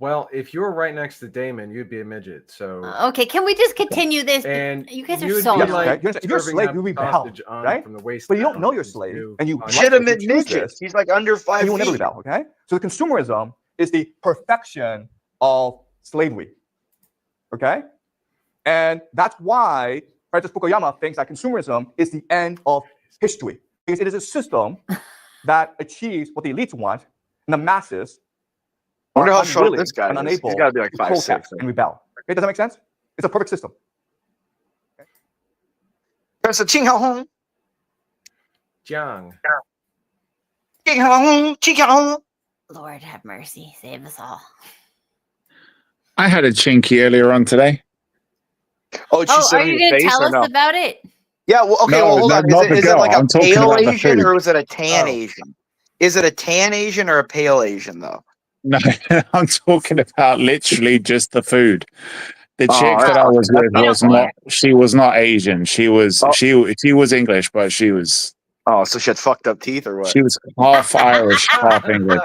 Well, if you were right next to Damon, you'd be a midget. So Okay, can we just continue this? and You guys are you'd so be Yes, annoying. like okay. If you're a serving slave, up you rebel, sausage on right? from the waist But you don't down know you're a into slave, and you Shit, a choose midget. this, He's like under 5 you will never feet. rebel. Okay, so the consumerism is the perfection of slavery. Okay, and that's why Francis Fukuyama thinks that consumerism is the end of history because it is a system that achieves what the elites want, and the masses I wonder are how short unwilling this guy and is. unable He's got to be like to 5'6". protest and rebel. Okay, does that make sense? It's a perfect system. That's a Ching Hao Hong. Jiang. Ching Hao Hong. Ching Hao Hong. Lord have mercy. Save us all. I had a chinky earlier on today. Oh, did she Oh, sit are on you your going to face tell or us no? about it? Yeah, well, okay, No, well, hold on. not the Is it girl. like a I'm talking pale about the Asian food. or is it a tan Oh. Asian? Is it a tan Asian or a pale Asian, though? No, I'm talking about literally just the food. The Oh, chick that I was with was fine. not. She was not Asian. She was. Oh. She was English, but she was. Oh, so she had fucked up teeth or what? She was half Irish, half English.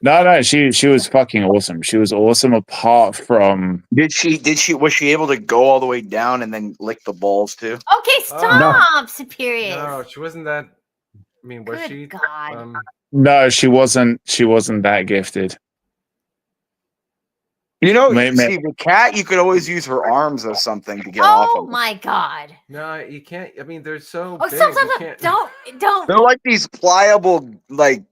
No. She was fucking awesome. She was awesome. Apart from Was she able to go all the way down and then lick the balls too? Okay, stop, Superior. No, she wasn't that. I mean, was Good she? God. no, she wasn't. She wasn't that gifted. See, with Cat, you could always use her arms or something to get off Oh them. my God. No, you can't. I mean, they're so Oh, big. stop, you stop, can't- stop. Don't. They're like these pliable, like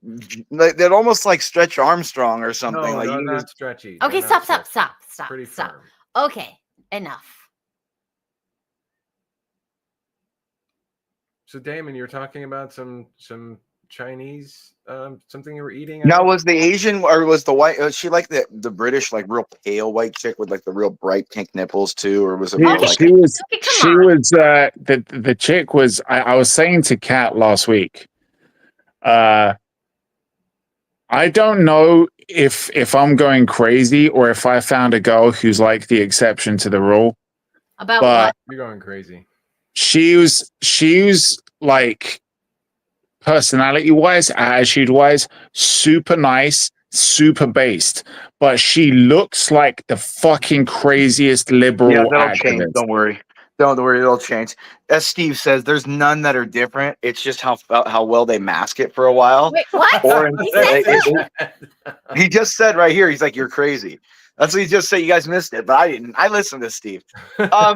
they're almost like Stretch Armstrong or something. No, like they're you not just, stretchy. Okay, They're not stop. stretchy. Pretty Stop. firm. Okay, enough. So Damon, you're talking about some Chinese something you were eating. Now, was the Asian or was the white? Was she like the British, like real pale white chick with like the real bright pink nipples too, or was it more like? She was. Okay, come She on. was. The chick was. I was saying to Kat last week. I don't know if I'm going crazy or if I found a girl who's like the exception to the rule. About But what? You're going crazy. she was like personality wise, attitude wise, super nice, super based. But she looks like the fucking craziest liberal Yeah, that'll change. activist. Don't worry. Don't worry, it'll change. As Steve says, there's none that are different. It's just how well they mask it for a while. Wait, what? Or He said that? he just said right here, he's like, "You're crazy." That's what he just said. You guys missed it, but I didn't. I listened to Steve.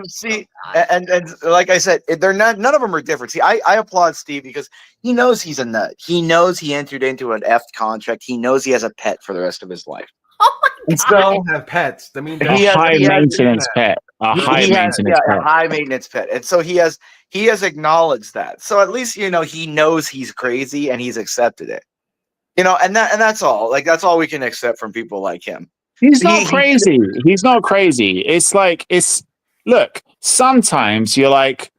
See, and like I said, they're none of them are different. See, I applaud Steve because he knows he's a nut. He knows he entered into an F contract. He knows he has a pet for the rest of his life. Oh my And god. so Have pets. I mean, A high maintenance pet. A high maintenance a pet. high maintenance pet, and so he has acknowledged that. So at least he knows he's crazy and he's accepted it. And that's all. Like that's all we can accept from people like him. He's not crazy. He's not crazy. It's like look, sometimes you're like,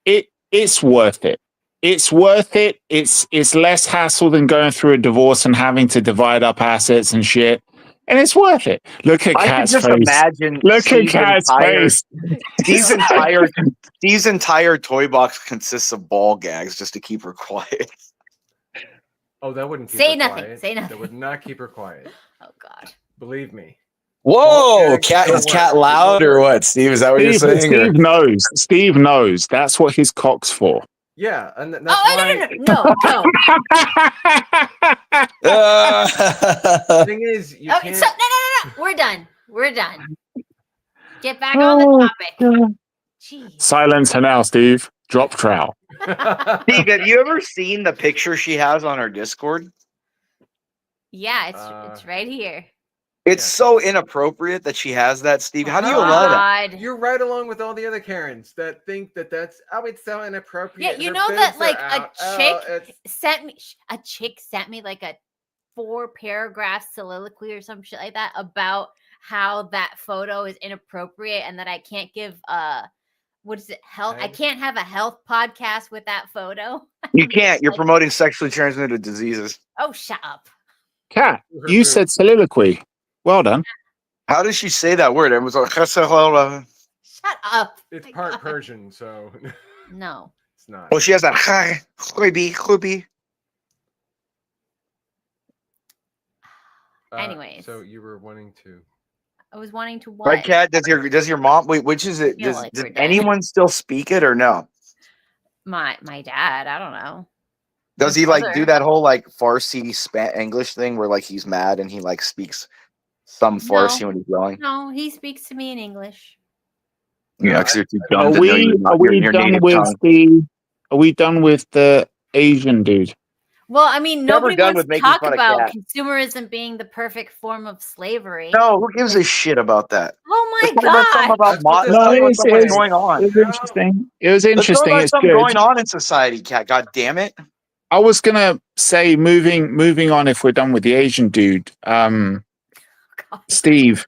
it's worth it. It's worth it. It's less hassle than going through a divorce and having to divide up assets and shit. And it's worth it. Look at Kat's face. Imagine. Look at Kat's face. Steve's entire toy box consists of ball gags just to keep her quiet. Oh, that wouldn't keep Say her nothing. quiet. Say nothing. That would not keep her quiet. Oh god. Believe me. Whoa, Cat is Cat loud or what? Steve, is that what you're saying? Steve knows. Steve knows. That's what his cock's for. Yeah, and that's why. No. The thing is, you Okay, can't. so no. We're done. Get back on the topic. Jeez. Silence her now, Steve. Drop trowel. Steve, have you ever seen the picture she has on her Discord? Yeah, it's right here. It's so inappropriate that she has that, Steve. How do you allow that? You're right along with all the other Karens that think that that's it's so inappropriate. Yeah, you Her know boobs that are like out. a chick sent me like a 4-paragraph soliloquy or some shit like that about how that photo is inappropriate and that I can't give what is it, health? I can't have a health podcast with that photo. You can't. You're promoting sexually transmitted diseases. Oh, shut up. Kat, you said soliloquy. Well done. How does she say that word? It was like, shut up. It's part Persian, so no, it's not. Well, she has that khubi. Anyways, so you were wanting to. I was wanting to what? Right, Kat? Does your mom? Wait, which is it? Does anyone still speak it or no? My dad. I don't know. Does he like do that whole like Farsi English thing where like he's mad and he like speaks some Farsi when he's yelling? No, he speaks to me in English. Yeah, because you're too Are dumb to know your native tongue. Are we done with the Asian dude? Well, I mean, nobody done wants with to making talk fun of about Kat. consumerism being the perfect form of slavery. No, who gives a shit about that? Oh my Let's talk god! about what's going on. It was interesting. It was Let's interesting. talk about It's something good. going on in society, Kat. God damn it! I was gonna say moving on if we're done with the Asian dude. Steve,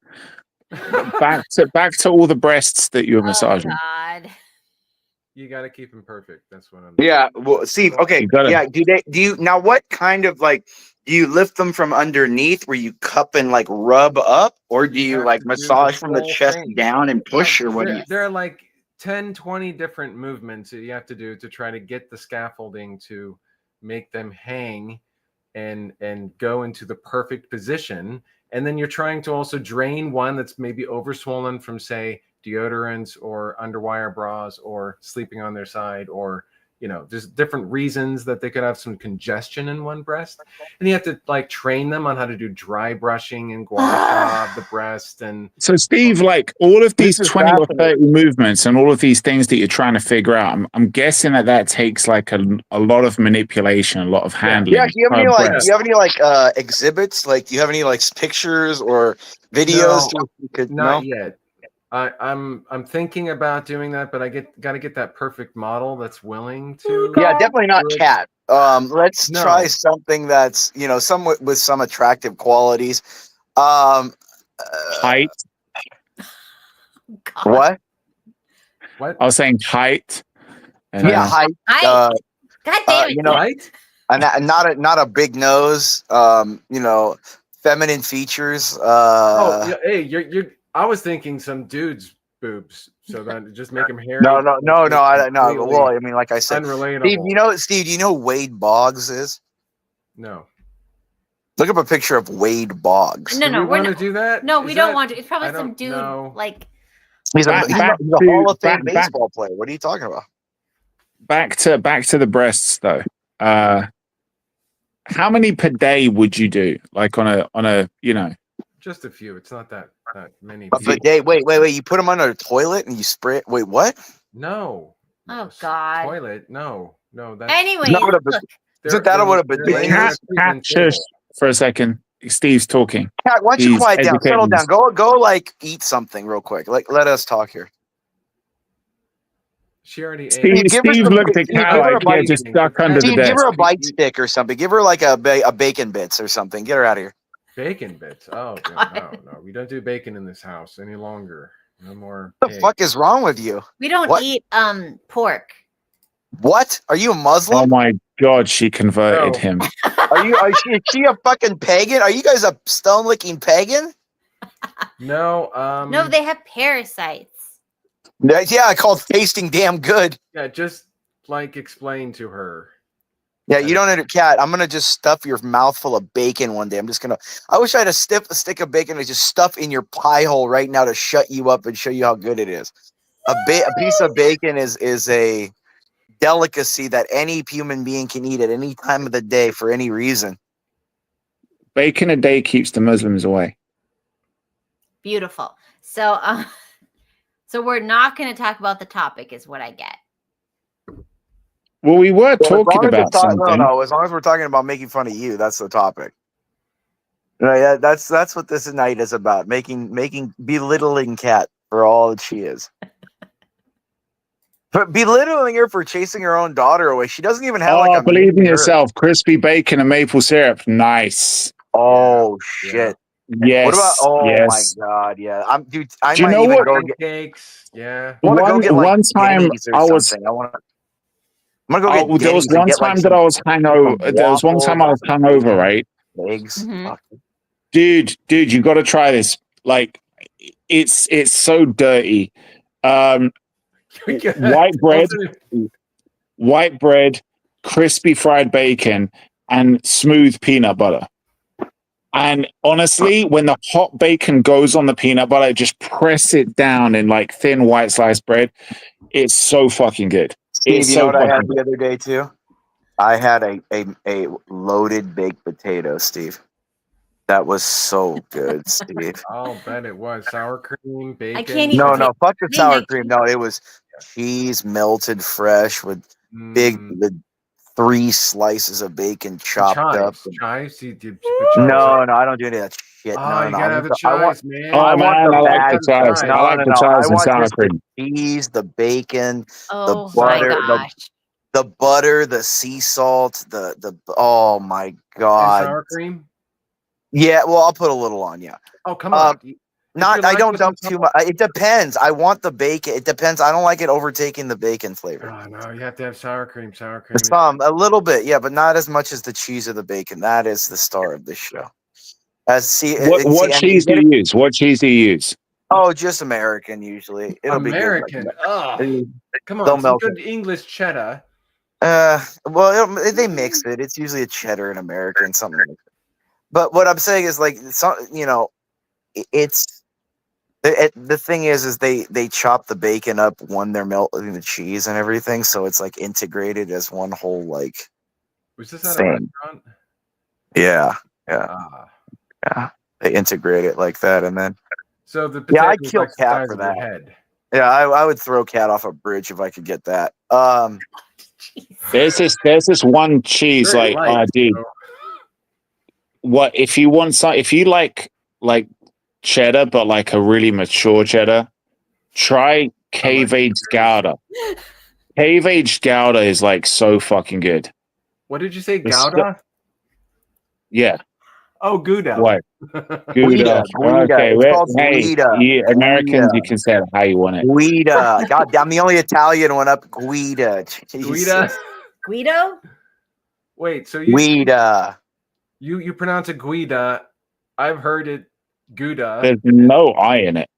back to all the breasts that you were massaging. God. You got to keep them perfect. That's what I'm. Yeah, well, Steve. Okay, yeah. Do you now? What kind of like? Do you lift them from underneath, where you cup and like rub up, or do you like massage from the chest down and push, or what? There are like 10, 20 different movements that you have to do to try to get the scaffolding to make them hang and go into the perfect position. And then you're trying to also drain one that's maybe overswollen from, say, deodorants or underwire bras or sleeping on their side, or there's different reasons that they could have some congestion in one breast, and you have to like train them on how to do dry brushing and gua sha of the breast. And so Steve, like all of these 20 or 30 movements and all of these things that you're trying to figure out, I'm guessing that takes like a lot of manipulation, a lot of handling. Yeah. Do you have any exhibits? Like, do you have any like pictures or videos? Not yet. I'm thinking about doing that, but got to get that perfect model that's willing to. Yeah, definitely not do it. cat. Let's No. try something that's some with some attractive qualities. Height. God. What? What? I was saying height. And, Yeah, height. God damn it. Right? And not a big nose. Feminine features. Hey, you're. I was thinking some dude's boobs, so that just make him hairy. No. Well, I mean, like I said, unrelatable. Steve, you know who Wade Boggs is? No. Look up a picture of Wade Boggs. No, we want to do that? No, we don't want to. It's probably I some don't dude know. like. He's a Hall of Fame back- baseball player. What are you talking about? back to the breasts though. How many per day would you do? Like on a Just a few. It's not that many. A bidet. Wait. You put them under a toilet and you spray it. Wait, what? No. Oh God. Toilet. No. That's Anyway, Isn't that what a bidet is? Cat, shush for a second. Steve's talking. Cat, why don't you He's quiet down? Settle educating down. us. Go like eat something real quick. Like let us talk here. She already ate. Steve looked at Cat like he had just stuck under the Steve, give desk. her a bite stick or something. Give her like a bacon bits or something. Get her out of here. Bacon bits. Oh no. We don't do bacon in this house any longer. No more. What the fuck is wrong with you? we don't What? eat pork. What? Are you a Muslim? Oh my God, she converted No. him. Is she a fucking pagan? Are you guys a stone licking pagan? No. No, they have parasites. Yeah, I called tasting damn good. Yeah, just like explain to her. Yeah, you don't need a cat. I'm gonna just stuff your mouth full of bacon one day. I wish I had a stick of bacon to just stuff in your pie hole right now to shut you up and show you how good it is. A piece of bacon is a delicacy that any human being can eat at any time of the day for any reason. Bacon a day keeps the Muslims away. Beautiful. So, so we're not going to talk about the topic, is what I get. Well, we were Well, talking about something. No. As long as we're talking about making fun of you, that's the topic. Right, that's what this night is about. Belittling Cat for all that she is. But belittling her for chasing her own daughter away. She doesn't even have like a believe in yourself. Crispy bacon and maple syrup. Nice. Oh shit. Yes. What about? Oh yes. my god. Yeah. I Do you might know even what? go get Cakes. Yeah. go get like one time Denny's or I was. something. I'm gonna go get. There was Denny's and one get, like, time that I was hungover. There was one time I was hungover, right? Eggs. Mhm. Dude, you got to try this. Like, it's so dirty. White bread, crispy fried bacon, and smooth peanut butter. And honestly, when the hot bacon goes on the peanut butter, just press it down in like thin white sliced bread. It's so fucking good. Steve, you know what I had the other day too? I had a loaded baked potato, Steve. That was so good, Steve. I'll bet it was sour cream, bacon. I can't even. No, fuck the sour cream. No, it was cheese melted fresh with the 3 slices of bacon chopped up. Chives? No, I don't do any of that shit. Oh, you gotta have the I want, chives, man. Oh man, I like the chives. I like the chives and sour cream. The cheese, the bacon, Oh the butter, my gosh. the butter, the sea salt, the oh my god. And sour cream? Yeah, well, I'll put a little on, yeah. Oh, come on. I don't dump too much. It depends. I want the bacon. It depends. I don't like it overtaking the bacon flavor. Oh, no, you have to have sour cream. Some, a little bit, yeah, but not as much as the cheese or the bacon. That is the star of this show. What cheese do you use? What cheese do you use? Oh, just American usually. It'll American. be good. Come on, some good English cheddar. Well, they mix it. It's usually a cheddar and American, something like that. But what I'm saying is, like, it's the thing is they chop the bacon up when they're melting the cheese and everything, so it's like integrated as one whole like. Was this at thing. a restaurant? Yeah. They integrate it like that, and then. So the I'd kill Cat for that. Head. Yeah, I would throw Cat off a bridge if I could get that. There's this one cheese dude. So. What if you want some? If you like cheddar, but like a really mature cheddar, Try cave aged Gouda. Cave aged Gouda is like so fucking good. What did you say, It's so- Gouda? Yeah. Oh, Gouda. What? Guida. Okay. It's called Hey, Guida. you Americans, Guida. you can say it how you want it. Guida. God, I'm the only Italian one up. Guida. Guida. Guido? Wait, so Guida. you pronounce it Guida. I've heard it Gouda. There's no I in it.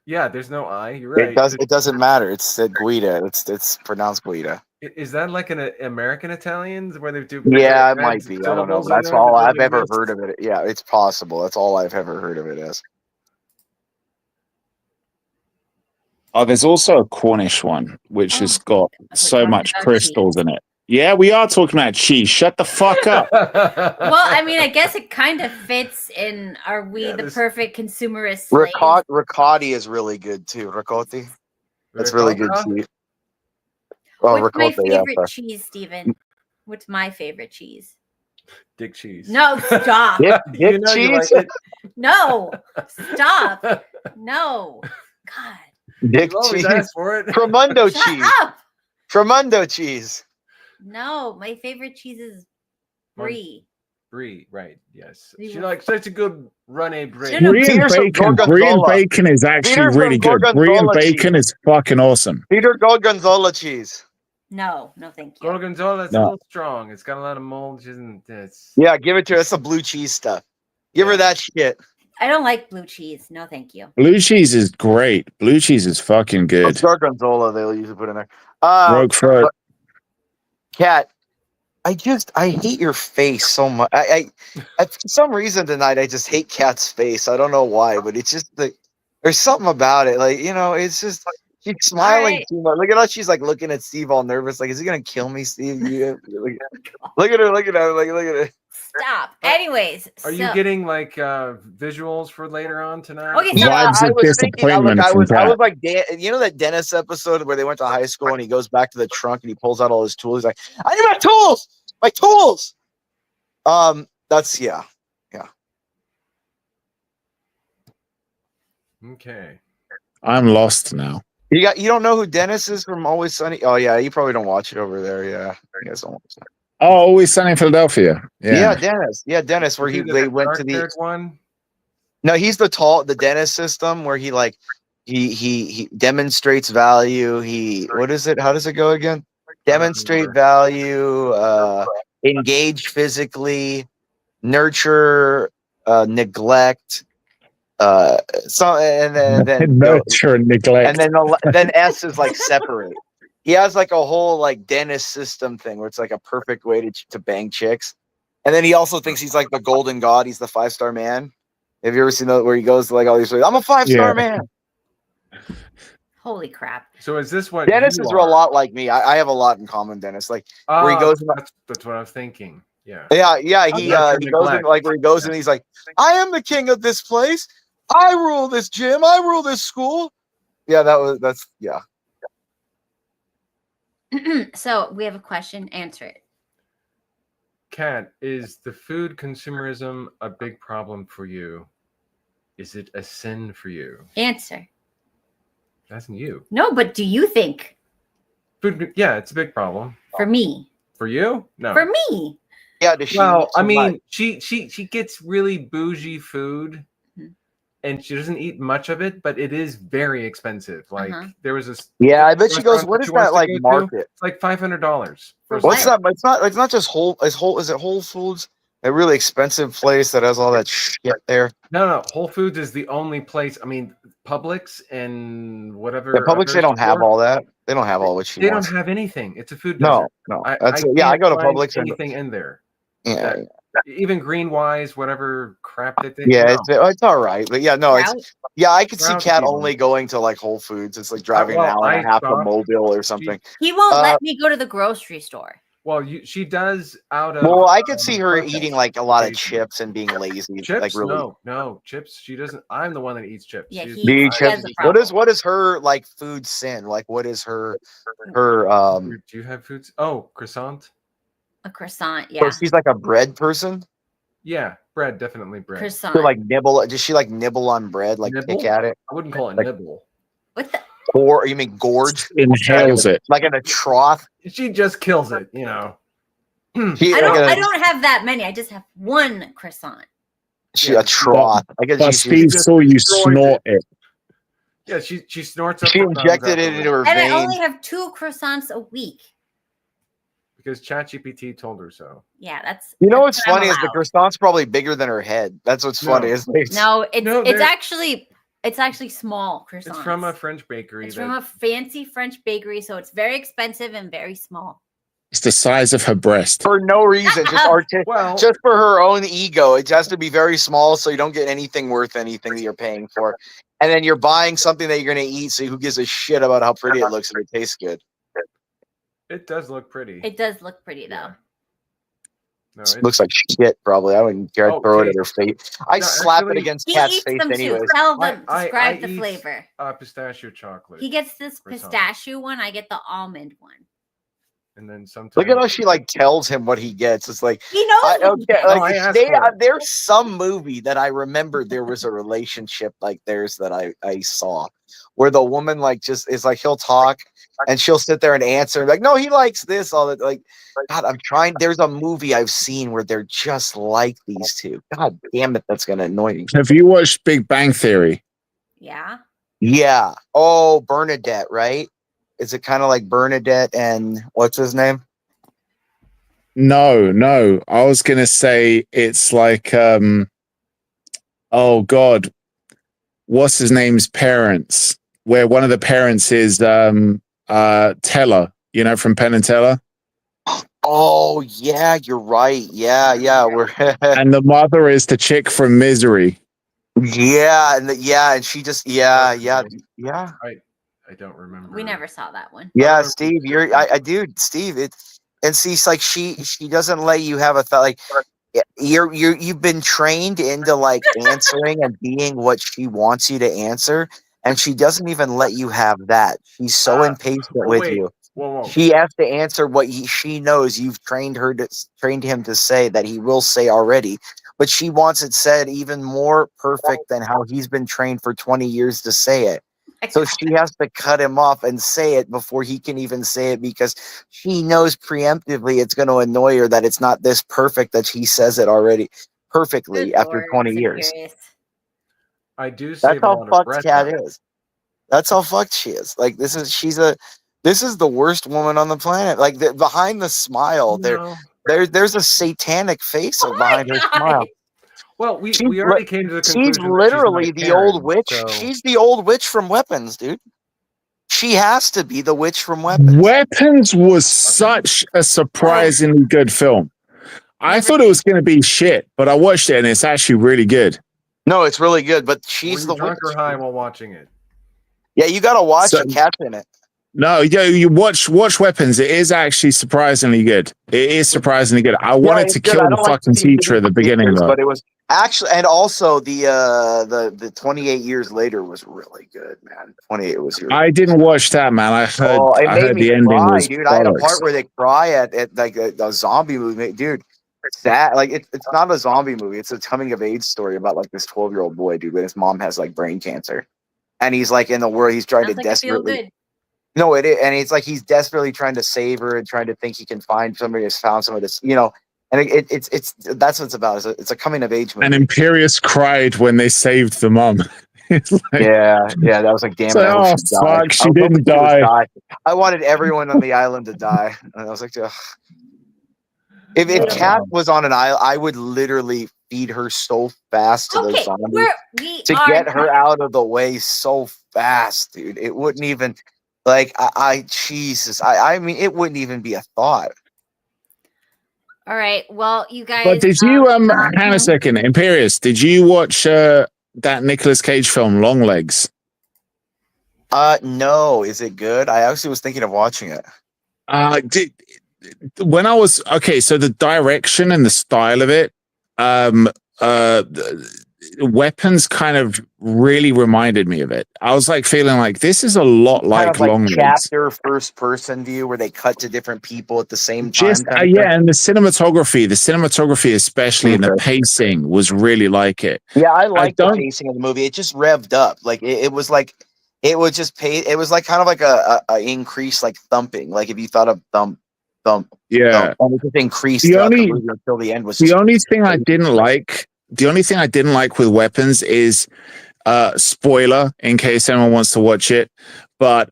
Yeah, there's no I. You're right. It doesn't matter. It's said Guida. It's pronounced Guida. Is that like an American Italians where they do? Yeah, it might be. I don't know. syllables But that's in there all that I've don't ever exist? heard of it. Yeah, it's possible. That's all I've ever heard of it as. Oh, there's also a Cornish one, which has got so talking much about crystals in it. Yeah, we are talking about cheese. Shut the fuck up. Well, I mean, I guess it kind of fits in. Are we the perfect consumerist slaves? Ricotti is really good too. Ricotti. That's really good cheese. Oh, What's my ricotta, yeah. favorite cheese, Steven? What's my favorite cheese? Dick cheese. No, stop. Dick You know you cheese? like it. No, stop. No. God. Dick You always cheese. ask for it. Tremundo Shut cheese. up. Tremundo cheese. No, my favorite cheese is brie. Brie, right? Yes. You She were- likes such a good runny brie. No, no, Brie and Peter's from bacon. Brie and Gorgonzola. bacon is actually Peter's from really good. Brie and Gorgonzola bacon cheese. is fucking awesome. Peter Gorgonzola cheese. No, thank you. Gorgonzola, it's No. a little strong. It's got a lot of mold. It's Yeah, give it to her. That's the blue cheese stuff. Give her that shit. I don't like blue cheese. No, thank you. Blue cheese is great. Blue cheese is fucking good. It's Gorgonzola they'll usually put in there. Roquefort. Kat, I hate your face so much. For some reason tonight I just hate Kat's face. I don't know why, but it's just there's something about it. Like, it's just she's smiling right. too much. Look at how she's like looking at Steve all nervous. Like, is he gonna kill me, Steve? Look at her, look at her. Stop. Anyways, Are you getting like visuals for later on tonight? Okay, so Vibes I of was thinking, disappointment I from was Kat. like, you know that Dennis episode where they went to high school and he goes back to the trunk and he pulls out all his tools. He's like, I need my tools, my tools. That's yeah. Okay. I'm lost now. You don't know who Dennis is from Always Sunny? Oh yeah, you probably don't watch it over there. Yeah, you guys don't watch it. Oh, Always Sunny in Philadelphia. Yeah, Dennis. Yeah, Dennis. Where they went to the dark-haired one. No, he's the Dennis system where he like he demonstrates value. What is it? How does it go again? Demonstrate value, engage physically, nurture, neglect, and then nurture and neglect. and then S is like separate. He has like a whole like Dennis system thing where it's like a perfect way to bang chicks. And then he also thinks he's like the golden god. He's the 5-star man. Have you ever seen that where he goes to like all these? I'm a 5-star man. holy crap. So is this what Dennis you is are? a lot like me. I have a lot in common, Dennis. Like where he goes. That's what I was thinking. Yeah. Yeah. He goes in, like where he goes and he's like, I am the king of this place. I rule this gym. I rule this school. Yeah, that's. So we have a question. Answer it. Kat, is the food consumerism a big problem for you? Is it a sin for you? Answer. That's you. No, but do you think? Food, yeah, it's a big problem. For me. For you? No. For me. Yeah. Well, I mean, she gets really bougie food, and she doesn't eat much of it, but it is very expensive. Like there was this. Yeah, I bet she goes. What is that like market? It's like $500. What's that? It's not just Whole. Is it Whole Foods? A really expensive place that has all that shit there. No. Whole Foods is the only place. I mean, Publix and whatever. The Publix, they don't have all that. They don't have all what she They wants. don't have anything. It's a food No, desert. no. I I go to can't find Publix. Anything in there? Yeah. Even Green Wise, whatever crap that they. Yeah, it's all right, but yeah, no, I could see Proud Kat people. only going to like Whole Foods. It's like driving well, an hour and a I half to stopped. Mobile or something. He won't let me go to the grocery store. Well, she does out of. Well, I could see her protest. eating like a lot of chips and being lazy. Chips. Like really. No chips. She doesn't. I'm the one that eats chips. Yeah, She's- he Chips. has a problem. What is her like food sin? Like what is her Do you have foods? Oh, croissant. A croissant, so yeah. she's like a bread person? Yeah, bread, definitely bread. Croissant. So like nibble? Does she like nibble on bread? Like Nibble? pick at it? I wouldn't call it Like- nibble. What the? Or you mean gorge? Inhales it. Like in a trough? She just kills it, you know. She, I like don't have that many. I just have one croissant. a trough. I guess But Steve just saw you destroys snort it. Yeah, she snorts up she the thumbs injected it afterwards into her And I veins. only have 2 croissants a week. because ChatGPT told her so. Yeah, that's. You know that's what's what I'm funny is the allowed. croissant's probably bigger than her head. That's what's funny. Is No, it's No, it's they're- actually small croissants. It's from a French bakery. It's from a fancy French bakery, so it's very expensive and very small. It's the size of her breast. for no reason, well, just for her own ego. It has to be very small so you don't get anything worth anything that you're paying for. And then you're buying something that you're going to eat, so who gives a shit about how pretty it looks and it tastes good? it does look pretty. It does look pretty though. Yeah. No, It looks like shit, probably. I wouldn't care. I'd Oh, throw it Kate. at her face. I No, slap it actually- against He Cat's eats face them anyways. too. Tell them, I describe the eat, flavor. pistachio chocolate. He gets this croissant. pistachio one. I get the almond one. And then sometimes Look at how she like tells him what he gets. It's like He knows. I, what he okay, gets. like I if asked they, for it. there's some movie that I remembered there was a relationship like theirs that I saw where the woman like just is like he'll talk and she'll sit there and answer like no he likes this all that like God I'm trying there's a movie I've seen where they're just like these two. God damn it, that's gonna annoy me. Have you watched Big Bang Theory? Yeah. Yeah. Oh, Bernadette, right? Is it kind of like Bernadette and what's his name? No. I was gonna say it's like oh God, what's his name's parents? Where one of the parents is Teller, you know, from Penn and Teller. Oh yeah, you're right. Yeah. We're And the mother is the chick from Misery. yeah, and she just yeah. I don't remember. We never saw that one. Yeah, Steve, dude, Steve. It's and see, it's like she doesn't let you have a thought. Like you've been trained into like answering and being what she wants you to answer, and she doesn't even let you have that. She's so impatient with wait. you. Whoa. She has to answer what she knows you've trained him to say that he will say already, but she wants it said even more perfect than how he's been trained for 20 years to say it. So she has to cut him off and say it before he can even say it because she knows preemptively it's going to annoy her that it's not this perfect that he says it already perfectly Good after Lord, 20 I'm years. curious. I do That's save a how lot of fucked breath. Cat though. is. That's how fucked she is. Like this is the worst woman on the planet. Like behind the smile, No. there's a satanic face behind her smile. Well, we She's already came to the conclusion. She's that literally not the Karen, old witch. so- She's the old witch from Weapons, dude. She has to be the witch from Weapons. Weapons was such a surprisingly good film. I thought it was going to be shit, but I watched it and it's actually really good. No, it's really good, but Were she's you the drunk witch. or high while watching it? Yeah, you gotta watch So- the Cat's in it. No, you watch Weapons. It is actually surprisingly good. It is surprisingly good. I wanted to kill the fucking teacher at the beginning, though. but it was actually, and also the 28 years later was really good, man. 28 was really I didn't watch that, man. I heard, it I made heard me the ending cry, was dude. I had a bollocks. part where they cry at like a zombie movie, dude. That like it's not a zombie movie. It's a coming of age story about like this 12-year-old boy, dude. But his mom has like brain cancer, and he's like in the world. He's trying Sounds to like a feel desperately. good. No, it is, and it's like he's desperately trying to save her and trying to think he can find somebody who's found some of this, you know. And it's that's what it's about. It's a coming of age movie. And Imperious cried when they saved the mom. It's like, yeah, that was like, damn it's it. like, I oh, hope she died. fuck, she I was hoping didn't would die. I wanted everyone on the island to die. And I was like, ugh. If Kat was on an island, I would literally feed her so fast to those Okay, zombies we to are get her out of the way so fast, dude. It wouldn't even like Jesus. I mean, it wouldn't even be a thought. All right. Well, you guys. But did you, hang on a second, Imperious, did you watch that Nicolas Cage film, Long Legs? No. Is it good? I actually was thinking of watching it. When I was, okay, so the direction and the style of it, Weapons kind of really reminded me of it. I was like feeling like this is a lot Kind like of like Longlegs. chapter first person view where they cut to different people at the same time. Just kind of thing. yeah, and the cinematography, especially and the pacing was really like it. Yeah, I like the pacing of the movie. It just revved up. Like it was like it would just pay. It was like kind of like a increase, like thumping. Like if you thought of thump, Yeah, and it just increased the throughout only the movie until the end was. The only thing I didn't like with Weapons is spoiler in case anyone wants to watch it, but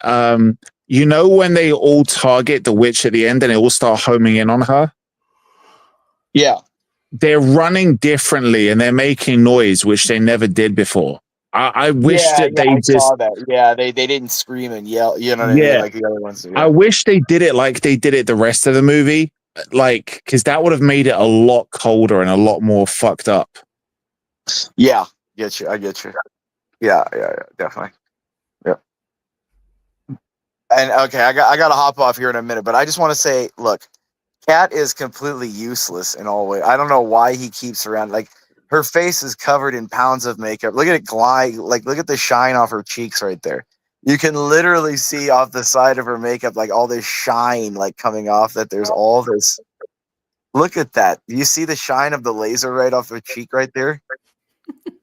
you know when they all target the witch at the end and they all start homing in on her? Yeah. They're running differently and they're making noise, which they never did before. I wish that they saw that. Yeah, they didn't scream and yell, you know what I mean? Like the other ones. Yeah. I wish they did it like they did it the rest of the movie. Like, because that would have made it a lot colder and a lot more fucked up. Yeah, I get you. Yeah, definitely. Yeah. And okay, I got to hop off here in a minute, but I just want to say, look, Kat is completely useless in all ways. I don't know why he keeps her around. Like, her face is covered in pounds of makeup. Look at it glide. Like, look at the shine off her cheeks right there. You can literally see off the side of her makeup, like all this shine, like coming off. That there's all this. Look at that. Do you see the shine of the laser right off her cheek right there?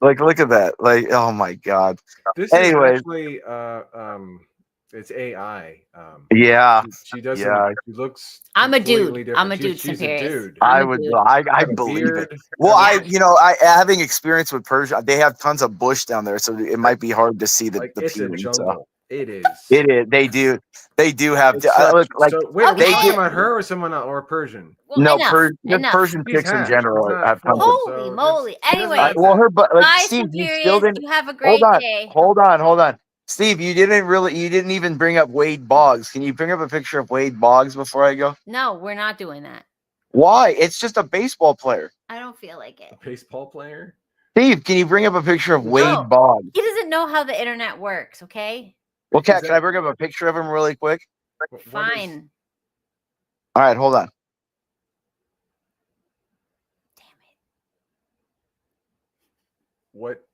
Like, look at that. Like, oh my god. This Anyway, is actually it's AI. Yeah. She doesn't. Yeah. She looks. I'm a dude. completely different. I'm a dude. She's a Imperious. dude. I I'm a would. dude. I Got a believe it. beard. Well, Yeah. I having experience with Persia, they have tons of bush down there, so it might be hard to see the Like the it's a peeling. jungle. It is. It is. They do have. It Look, sucks. like So wait, are we Okay. talking about her or someone else, or a Persian? Well, no, enough. just Persian She's chicks in half. general She's not have tons full. of. Holy So moly. that's- Anyway, that's- Well, her but like bye, Steve, you Imperious. still didn't. You have a great day. Hold on. Steve, you didn't even bring up Wade Boggs. Can you bring up a picture of Wade Boggs before I go? No, we're not doing that. Why? It's just a baseball player. I don't feel like it. A baseball player. Steve, can you bring up a picture of Wade No. Boggs? He doesn't know how the internet works, okay? Well, Kat, Is can that- I bring up a picture of him really quick? What is- Fine. All right, hold on. What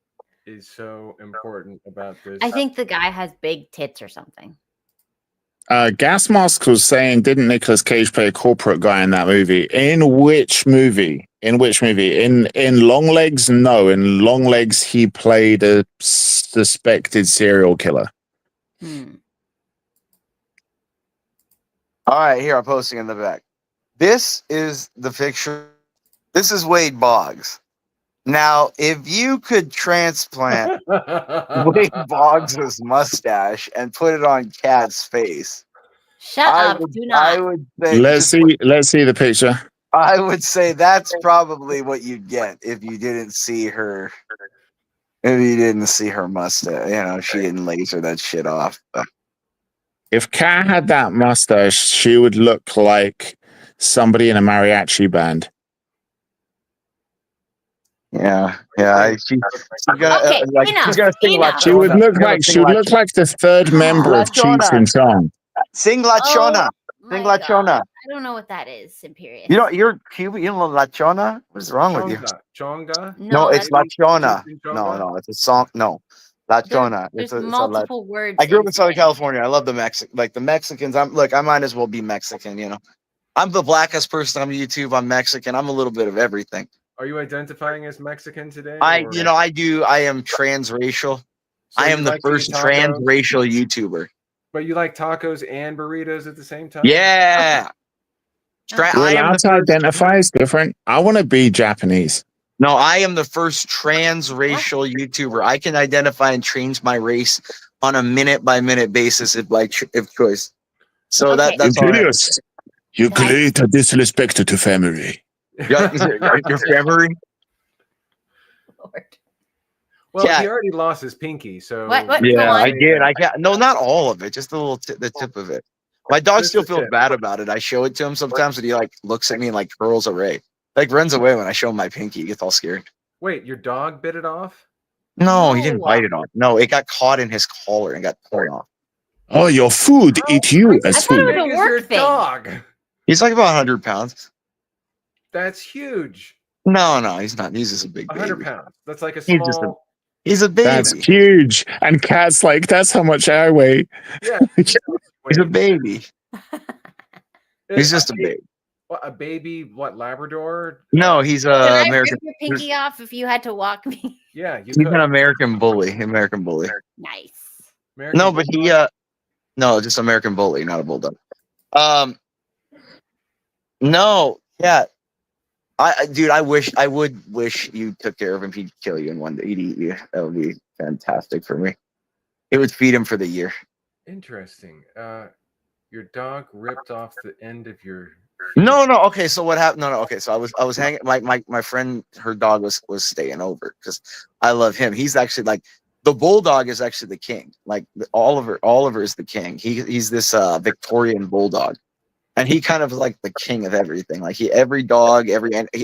is so important about this? I think the guy has big tits or something. Gas Mask was saying, didn't Nicolas Cage play a corporate guy in that movie? In which movie? In Longlegs? No. In Longlegs, he played a suspected serial killer. All right, here I'm posting in the back. This is the picture. This is Wade Boggs. Now, if you could transplant Wade Boggs' mustache and put it on Kat's face, Shut up. Do not. I would say. Let's see the picture. I would say that's probably what you'd get if you didn't see her. If you didn't see her mustache, she didn't laser that shit off. If Kat had that mustache, she would look like somebody in a mariachi band. Yeah. She's gonna Okay, she's gonna sing enough. La She would Chona. look like the third member La of Cheech and Chong. Sing La Chona. My Sing La God. Chona. I don't know what that is, Imperious. You're Cuban. You don't know La Chona? What is wrong with you? Chonga. No, it's La that's- Chona. Chonga? No, it's a song. No, La Chona. There's It's a multiple words. I grew up in Southern it. California. I love the Mexicans. I might as well be Mexican. I'm the blackest person on YouTube. I'm Mexican. I'm a little bit of everything. Are you identifying as Mexican today? I or- do. I am transracial. So I you am the like to eat first tacos? transracial YouTuber. But you like tacos and burritos at the same time? Yeah. Okay. We're I am allowed the to first, identify as different. I want to be Japanese. No, I am the first transracial YouTuber. I can identify and change my race on a minute-by-minute basis if choice. So Okay. that's all right. Imperious, you create a disrespect to family. Your family? Lord. Well, Yeah. he already lost his pinky, so What? Go Yeah, on. I did. I got no, not all of it, just the tip of it. My dog Just still the feels tip. bad about it. I show it to him sometimes, and he looks at me and curls away, runs away when I show him my pinky. He gets all scared. Wait, your dog bit it off? No, he didn't No. bite it off. No, it got caught in his collar and got torn off. Oh, your food eat you I as thought it food. was a Big is work your thing. dog? He's like about 100 pounds. That's huge. No, he's not. He's just a big 100 baby. pounds. That's like a He's just small. He's a baby. That's huge. And Cat's like, that's how much I weigh. Yeah. He's a baby. He's just a baby. What, a baby? What, Labrador? No, he's Can I American. rip your pinky off if you had to walk me? Yeah, you He's could. an American bully. American bully. Nice. American No, but Bulldog? no, just American bully, not a bulldog. No, yeah. Dude, I would wish you took care of him. He'd kill you in one day. He'd eat you. That would be fantastic for me. It would feed him for the year. Interesting. Your dog ripped off the end of your. No. Okay, so what happened? No. Okay, so I was hanging. My friend, her dog was staying over because I love him. He's actually like the bulldog is actually the king. Like Oliver is the king. He's this Victorian bulldog. And he kind of is like the king of everything. Like every dog,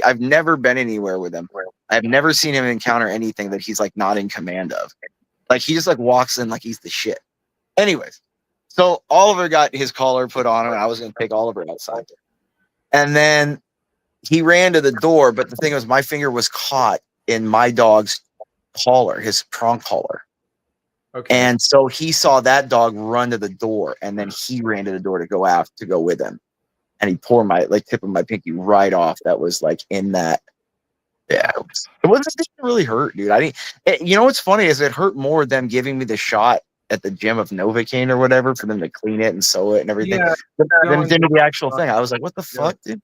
I've never been anywhere with him. I've never seen him encounter anything that he's like not in command of. Like he just like walks in like he's the shit. Anyways, so Oliver got his collar put on him, and I was gonna take Oliver outside. And then he ran to the door, but the thing was my finger was caught in my dog's collar, his prong collar. Okay. And so he saw that dog run to the door, and then he ran to the door to go with him. And he tore my tip of my pinky right off. That was like in that. Yeah, it didn't really hurt, dude. You know what's funny is it hurt more them giving me the shot at the gym of Novocaine or whatever for them to clean it and sew it and everything. Yeah, than to the actual thing. I was like, what the fuck, dude?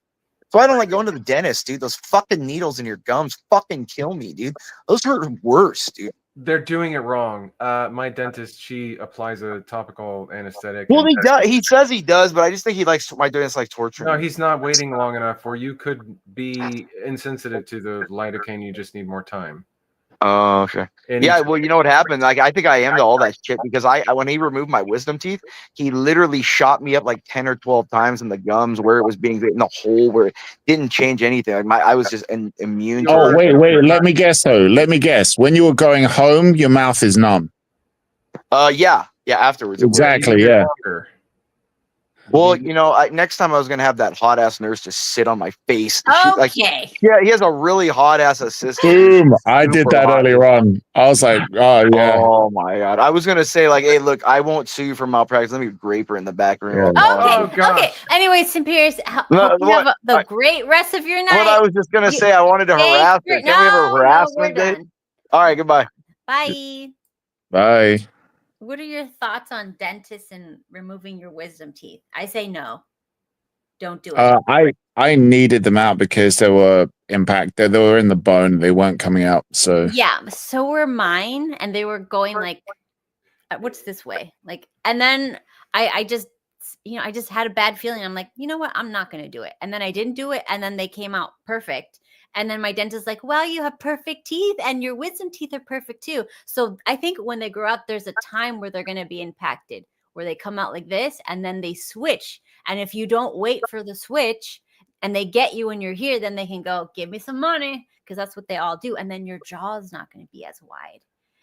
So I don't like going to the dentist, dude. Those fucking needles in your gums fucking kill me, dude. Those hurt worse, dude. They're doing it wrong. My dentist, she applies a topical anesthetic. Well, he does. He says he does, but I just think he likes my dentist like torture. No, he's not waiting long enough, or you could be insensitive to the lidocaine. You just need more time. Oh, okay. Yeah, well, you know what happened? Like, I think I am to all that shit because when he removed my wisdom teeth, he literally shot me up like 10 or 12 times in the gums where it was being in the hole where it didn't change anything. Like I was just immune to Oh, it. wait. Let me guess, though. Let me guess. When you were going home, your mouth is numb. Yeah, afterwards. Exactly, yeah. Well, you know, next time I was gonna have that hot ass nurse just sit on my face. Okay. Yeah, he has a really hot ass assistant. Boom! I did that earlier on. I was like, oh yeah. Oh my god! I was gonna say like, hey, look, I won't sue you for malpractice. Let me grape her in the back room. Okay. Anyway, St. Pierce, hope you have the great rest of your night. What I was just gonna say, I wanted to harass her. Can we have a harassment day? All right, goodbye. Bye. Bye. What are your thoughts on dentists and removing your wisdom teeth? I say no. Don't do it. I needed them out because they were impacted. They were in the bone. They weren't coming out. So yeah, so were mine, and they were going like, what's this way? Like, and then I just, I just had a bad feeling. I'm like, you know what? I'm not going to do it. And then I didn't do it, and then they came out perfect. And then my dentist's like, well, you have perfect teeth and your wisdom teeth are perfect too. So I think when they grow up, there's a time where they're going to be impacted, where they come out like this and then they switch. And if you don't wait for the switch and they get you when you're here, then they can go, give me some money, because that's what they all do. And then your jaw is not going to be as wide.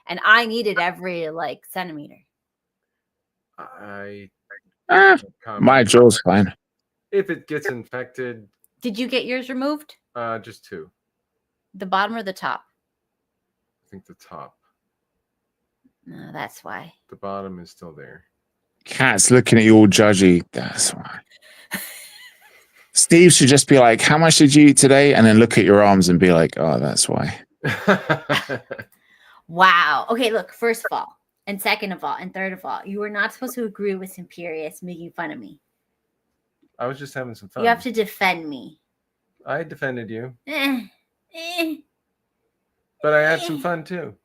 And I need it every centimeter. My jaw's fine. If it gets infected. Did you get yours removed? Just 2. The bottom or the top? I think the top. No, that's why. The bottom is still there. Cat's looking at you all judgy. That's why. Steve should just be like, how much did you eat today? And then look at your arms and be like, oh, that's why. Wow. Okay, look, first of all, and second of all, and third of all, you were not supposed to agree with Imperious making fun of me. I was just having some fun. You have to defend me. I defended you. But I had some fun too.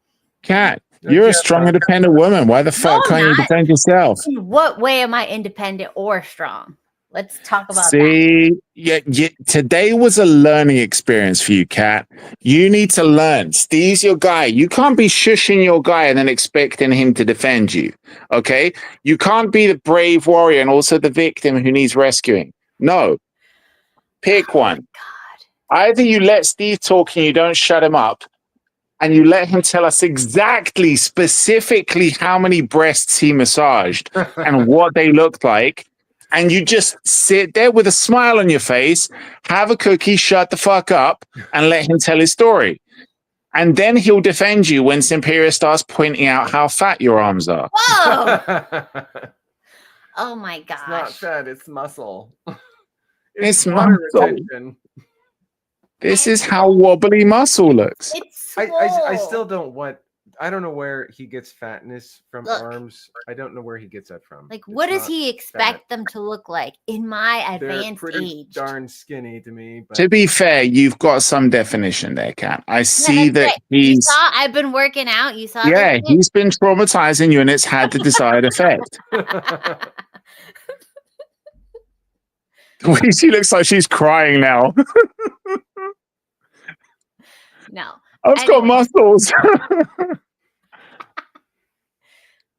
Cat, you're a strong, independent woman. Why the fuck can't you defend yourself? In what way am I independent or strong? Let's talk about that. Yeah, today was a learning experience for you, Cat. You need to learn. Steve's your guy. You can't be shushing your guy and then expecting him to defend you. Okay? You can't be the brave warrior and also the victim who needs rescuing. No. Pick one. Either you let Steve talk and you don't shut him up, and you let him tell us exactly, specifically how many breasts he massaged and what they looked like, and you just sit there with a smile on your face, have a cookie, shut the fuck up, and let him tell his story. And then he'll defend you when Simperia starts pointing out how fat your arms are. Whoa! Oh my It's not gosh. fat, it's muscle. It's water muscle. retention. This is how wobbly muscle looks. It's I swole. still don't want. I don't know where he gets fatness from Look. arms. I don't know where he gets that from. Like, It's what does not he expect them to look like in my They're advanced pretty age? darn skinny to me. But To be fair, you've got some definition there, Kat. I see that's that right. You he's. saw I've been working out. You saw Yeah, this he's been traumatizing you, and it's had the desired effect. The way she looks like she's crying now. No. I've got Anyway. muscles.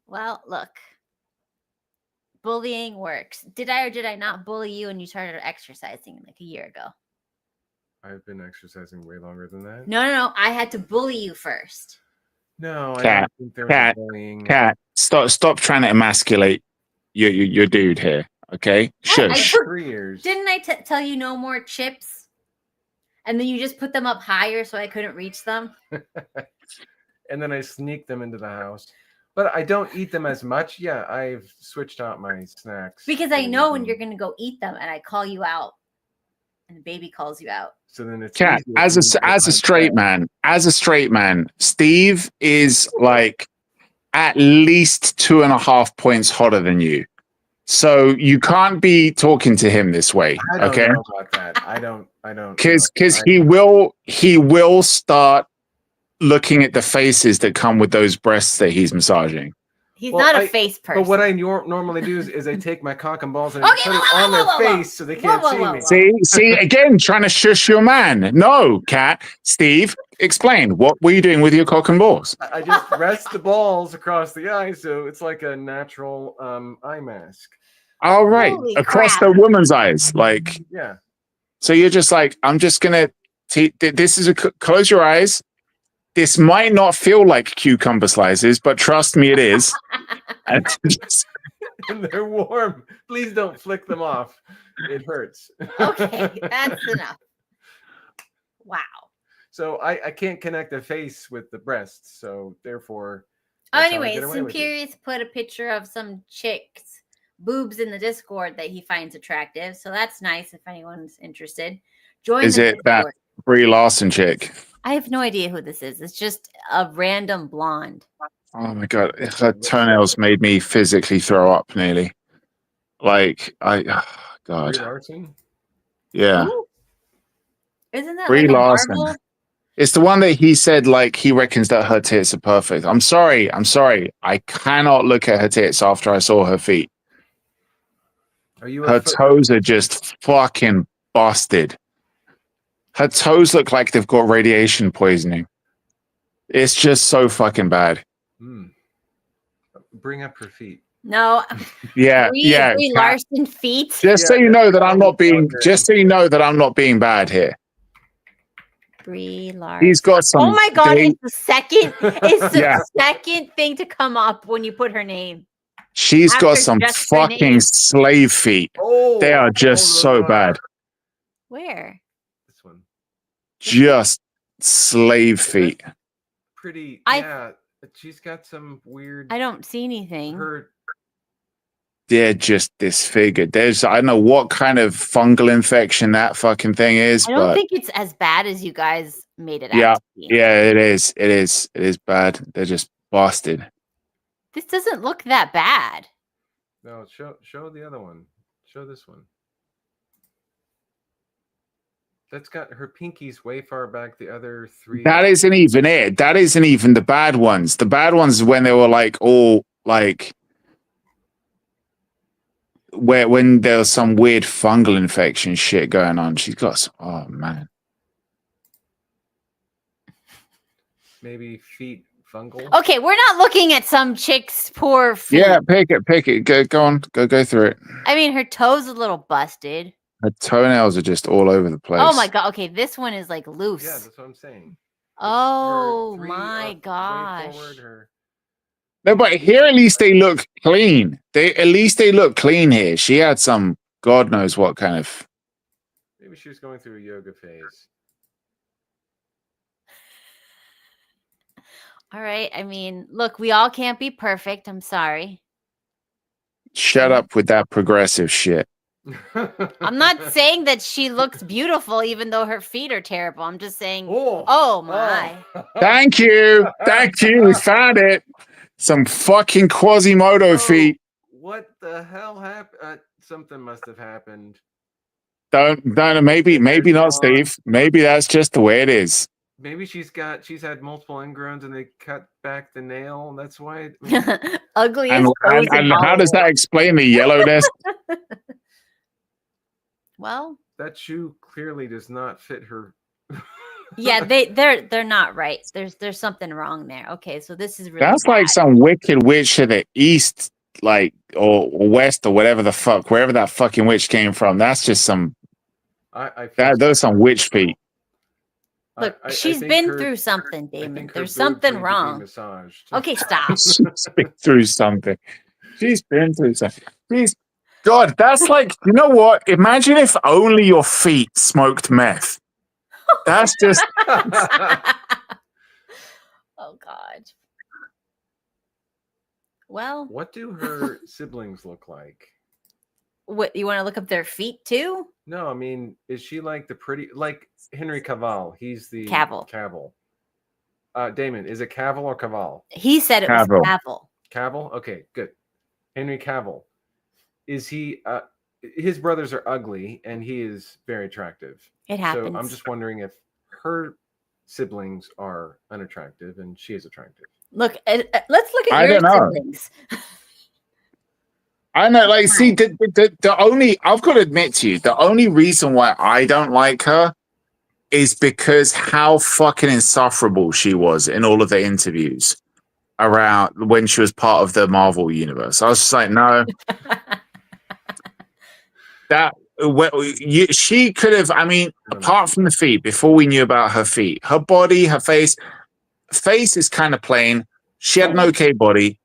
Well, look. Bullying works. Did I or did I not bully you and you started exercising like a year ago? I've been exercising way longer than that. No. I had to bully you first. No, I Kat, don't think there was bullying. Kat, stop trying to emasculate your dude here. Okay, shush. 3 years. Didn't I tell you no more chips? And then you just put them up higher so I couldn't reach them? And then I sneak them into the house. But I don't eat them as much. Yeah, I've switched out my snacks. Because I know when you're going to go eat them and I call you out. And the baby calls you out. So then it's Kat, easier as for me to a get straight man, Steve is like at least 2.5 points hotter than you. So you can't be talking to him this way. I don't Okay. know about that. I don't Because know. he will start looking at the faces that come with those breasts that he's massaging. He's not a face person. But what I normally do is I take my cock and balls and Okay, put it on their face so they can't see me. See, again, trying to shush your man. No, Kat, Steve, explain. What were you doing with your cock and balls? I just rest the balls across the eye, so it's like a natural eye mask. All right, Holy across crap. the woman's eyes, like. Yeah. So you're just like, I'm just gonna. This is close your eyes. This might not feel like cucumber slices, but trust me, it is. And And they're warm. Please don't flick them off. It hurts. Okay, that's enough. Wow. So I can't connect the face with the breasts, so therefore. that's how I Anyways, get away with it. Imperius put a picture of some chick's boobs in the Discord that he finds attractive. So that's nice if anyone's interested. Join is the it that Discord. Brie Larson chick? I have no idea who this is. It's just a random blonde. Oh my god, her toenails made me physically throw up nearly. Like Brie God, Larson? yeah, Who? Isn't that Brie like a Larson. Marvel? It's the one that he said like he reckons that her tits are perfect. I'm sorry. I cannot look at her tits after I saw her feet. Are you Her toes are just fucking busted. Her toes look like they've got radiation poisoning. It's just so fucking bad. Bring up her feet. No. Yeah, Brie Kat, Larson feet. just so you know that I'm not being. Just so you know that I'm not being bad here. Brie Larson. He's got some. Oh my god! big- It's the second. It's the Yeah. second thing to come up when you put her name. She's got After some just her fucking name. slave feet. Oh, They are just so bad. Where? This one. Just slave feet. Pretty. I- Yeah. She's got some weird. I don't see anything. Her. They're just disfigured. I don't know what kind of fungal infection that fucking thing is, I don't but think it's as bad as you guys made it yeah, out to be. yeah, it is. It is bad. They're just busted. This doesn't look that bad. No, show the other one. Show this one. That's got her pinkies way far back. The other three. That isn't even it. That isn't even the bad ones. The bad ones when they were like all like when there was some weird fungal infection shit going on. She's got some, oh man. Maybe feet fungal. Okay, we're not looking at some chick's poor feet. Yeah, pick it. Go on. Go through it. I mean, her toes a little busted. Her toenails are just all over the place. Oh my god. Okay, this one is like loose. Yeah, that's what I'm saying. Oh Her three my up, way gosh. forward, her No, but here at least they look clean. They look clean here. She had some God knows what kind of. Maybe she was going through a yoga phase. All right. I mean, look, we all can't be perfect. I'm sorry. Shut up with that progressive shit. I'm not saying that she looks beautiful, even though her feet are terrible. I'm just saying, oh my. Thank you. Thank you. We found it. Some fucking Quasimodo feet. What the hell happened? Something must have happened. Don't. Maybe not, Steve. Maybe that's just the way it is. Maybe she's had multiple ingrowns and they cut back the nail. That's why. Ugly And how does that explain the yellowness? Well, that shoe clearly does not fit her. Yeah, they're not right. There's something wrong there. Okay, so this is really that's bad. like some wicked witch of the east, like or west or whatever the fuck, wherever that fucking witch came from. That's just some. Those are some witch feet. Look, she's been through something, Damon. There's something wrong. Okay, stop. She's been through something. She's been through something. Please, God, that's like, you know what? Imagine if only your feet smoked meth. That's just. Oh God. Well, what do her siblings look like? What, you want to look up their feet too? No, I mean, is she like the pretty, like Henry Cavill? He's the Cavill. Damon, is it Cavill or Cavill? He said it was Cavill. Cavill? Okay, good. Henry Cavill. Is he? His brothers are ugly, and he is very attractive. It happens. So I'm just wondering if her siblings are unattractive and she is attractive. Look, let's look at your siblings. I know, like, see, the only, I've got to admit to you, the only reason why I don't like her is because how fucking insufferable she was in all of the interviews around when she was part of the Marvel universe. I was just like, no. She could have, I mean, apart from the feet, before we knew about her feet, her body, her face is kind of plain. She had an okay body,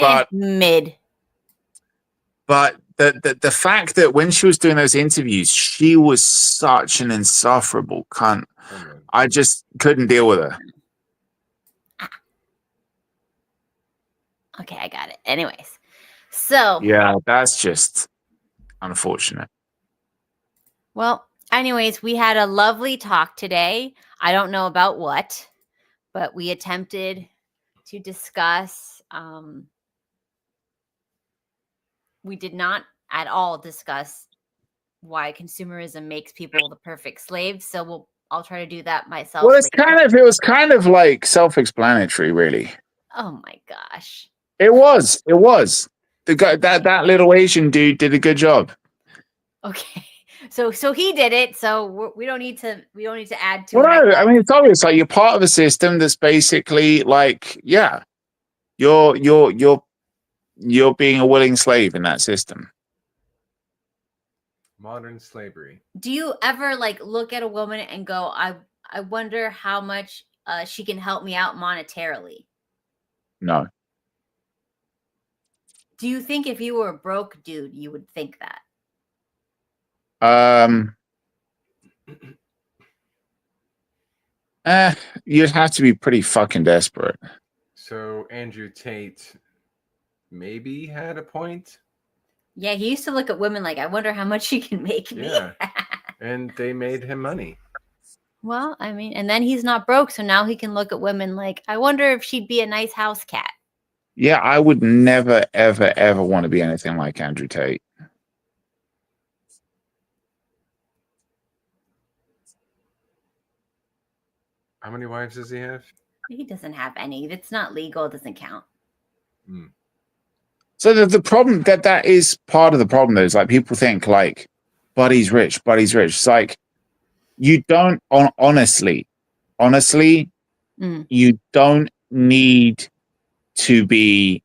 but mid. But the fact that when she was doing those interviews, she was such an insufferable cunt. I just couldn't deal with her. Okay, I got it. Anyways, so yeah, that's just unfortunate. Well, anyways, we had a lovely talk today. I don't know about what, but we attempted to discuss. We did not at all discuss why consumerism makes people the perfect slaves. So I'll try to do that myself. Well, it was kind of like self-explanatory, really. Oh my gosh. It was. The guy, that little Asian dude did a good job. Okay. So he did it. So we don't need to add to it. No, I mean, it's obvious. Like, you're part of a system that's basically like, yeah, you're being a willing slave in that system. Modern slavery. Do you ever like look at a woman and go, I wonder how much she can help me out monetarily? No. Do you think if you were a broke dude, you would think that? You'd have to be pretty fucking desperate. So Andrew Tate maybe had a point. Yeah, he used to look at women like, I wonder how much she can make me. Yeah. And they made him money. Well, I mean, and then he's not broke, so now he can look at women like, I wonder if she'd be a nice house cat. Yeah, I would never, ever, ever want to be anything like Andrew Tate. How many wives does he have? He doesn't have any. If it's not legal, it doesn't count. Hmm. So the problem that is part of the problem, though, is like people think like, Buddy's rich. It's like, you don't honestly, you don't need to be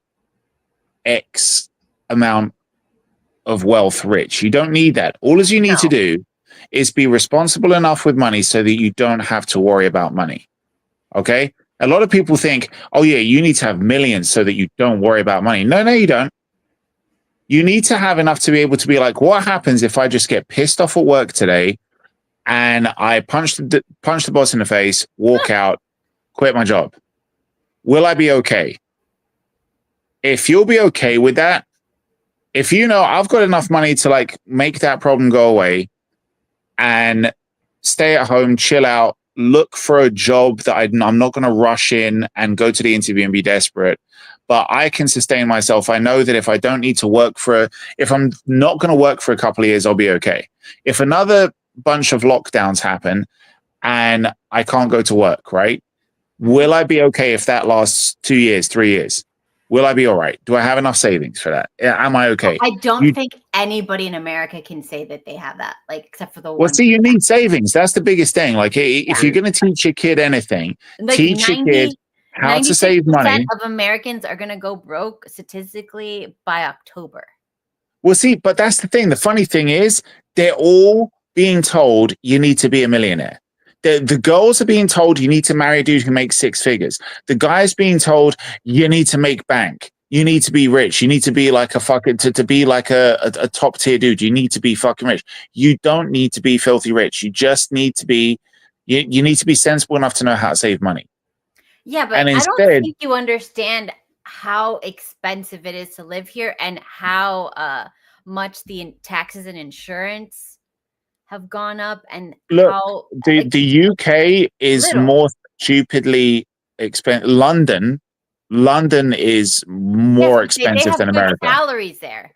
X amount of wealth rich. You don't need that. All you need to do is be responsible enough with money so that you don't have to worry about money. Okay? A lot of people think, oh yeah, you need to have millions so that you don't worry about money. No, you don't. You need to have enough to be able to be like, what happens if I just get pissed off at work today and I punch the boss in the face, walk out, quit my job? Will I be okay? If you'll be okay with that, if you know I've got enough money to like make that problem go away and stay at home, chill out, look for a job that I'm not going to rush in and go to the interview and be desperate, but I can sustain myself. I know that if I don't need to work if I'm not going to work for a couple of years, I'll be okay. If another bunch of lockdowns happen and I can't go to work, right? Will I be okay if that lasts 2 years, 3 years? Will I be all right? Do I have enough savings for that? Am I okay? I don't think anybody in America can say that they have that, like, except for the Well, one. see, you need savings. That's the biggest thing. Like, if you're going to teach your kid anything, like teach your kid how to save money. of Americans are going to go broke statistically by October. Well, see, but that's the thing. The funny thing is, they're all being told you need to be a millionaire. The girls are being told you need to marry a dude who makes 6 figures. The guys being told you need to make bank. You need to be rich. You need to be like a fucking to be like a top tier dude. You need to be fucking rich. You don't need to be filthy rich. You just need to be you need to be sensible enough to know how to save money. Yeah, but and instead, I don't think you understand how expensive it is to live here and how much the taxes and insurance have gone up, and look, how the UK is more stupidly expensive. London is more expensive than America. Salaries there.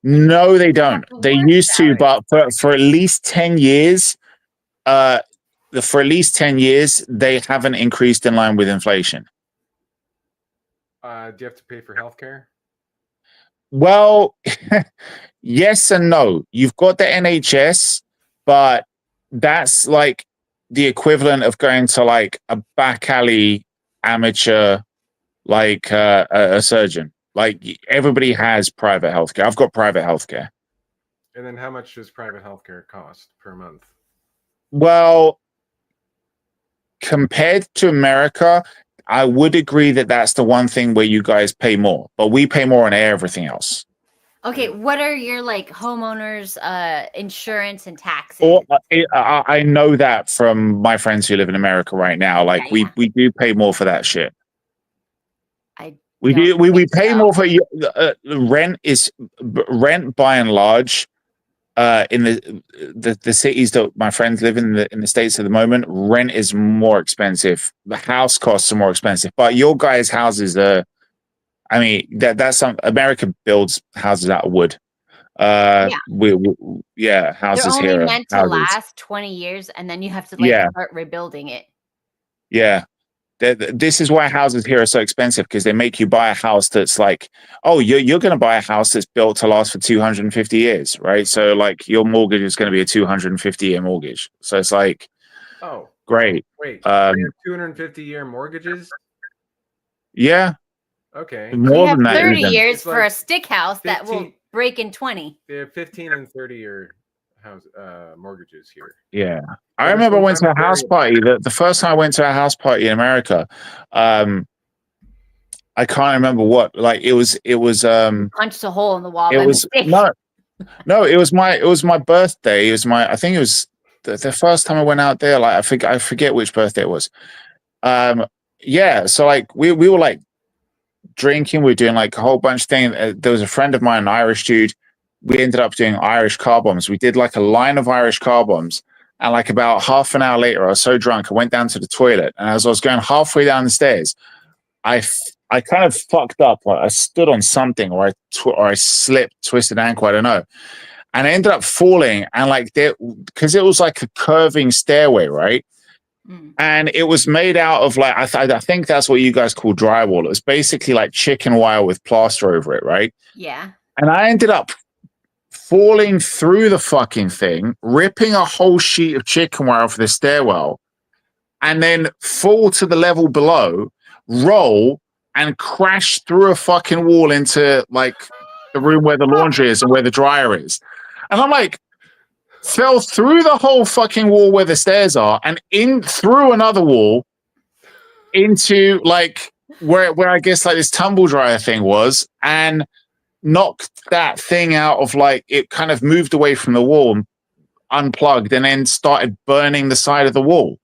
No, they don't. They used to, but for at least 10 years, they haven't increased in line with inflation. Do you have to pay for healthcare? Well, yes and no. You've got the NHS, but that's like the equivalent of going to like a back alley amateur, like a surgeon. Like everybody has private healthcare. I've got private healthcare. And then how much does private healthcare cost per month? Well, compared to America, I would agree that that's the one thing where you guys pay more, but we pay more on everything else. Okay, what are your like homeowners insurance and taxes? Or I know that from my friends who live in America right now. Like we do pay more for that shit. We pay more for rent by and large. In the cities that my friends live in the States at the moment, rent is more expensive. The house costs are more expensive, but your guys' houses are. I mean, that's some America builds houses out of wood. Houses They're only here. meant to last 20 years, and then you have to start rebuilding it. Yeah. This is why houses here are so expensive, because they make you buy a house that's like, oh, you're going to buy a house that's built to last for 250 years, right? So like your mortgage is going to be a 250-year mortgage. So it's like, oh, great. Wait, 250-year mortgages? Yeah. Okay. More than that. 30 years for a stick house 15, that will break in 20. They have 15 and 30-year house mortgages here. Yeah. I remember I went to a house party. The first time I went to a house party in America, I can't remember what. Like it was punched a hole in the wall. It was no. It was my birthday. I think it was the first time I went out there. Like I forget which birthday it was. Yeah. So like we were like drinking. We were doing like a whole bunch of things. There was a friend of mine, an Irish dude. We ended up doing Irish car bombs. We did like a line of Irish car bombs. And like about half an hour later, I was so drunk, I went down to the toilet. And as I was going halfway down the stairs, I kind of fucked up. Like I stood on something, or I slipped, twisted ankle, I don't know. And I ended up falling. And like because it was like a curving stairway, right? And it was made out of like, I think that's what you guys call drywall. It was basically like chicken wire with plaster over it, right? Yeah. And I ended up falling through the fucking thing, ripping a whole sheet of chicken wire off the stairwell, and then fall to the level below, roll, and crash through a fucking wall into like the room where the laundry is and where the dryer is. And I'm like, fell through the whole fucking wall where the stairs are and in through another wall into like where I guess like this tumble dryer thing was, and knocked that thing out of like it kind of moved away from the wall, unplugged, and then started burning the side of the wall.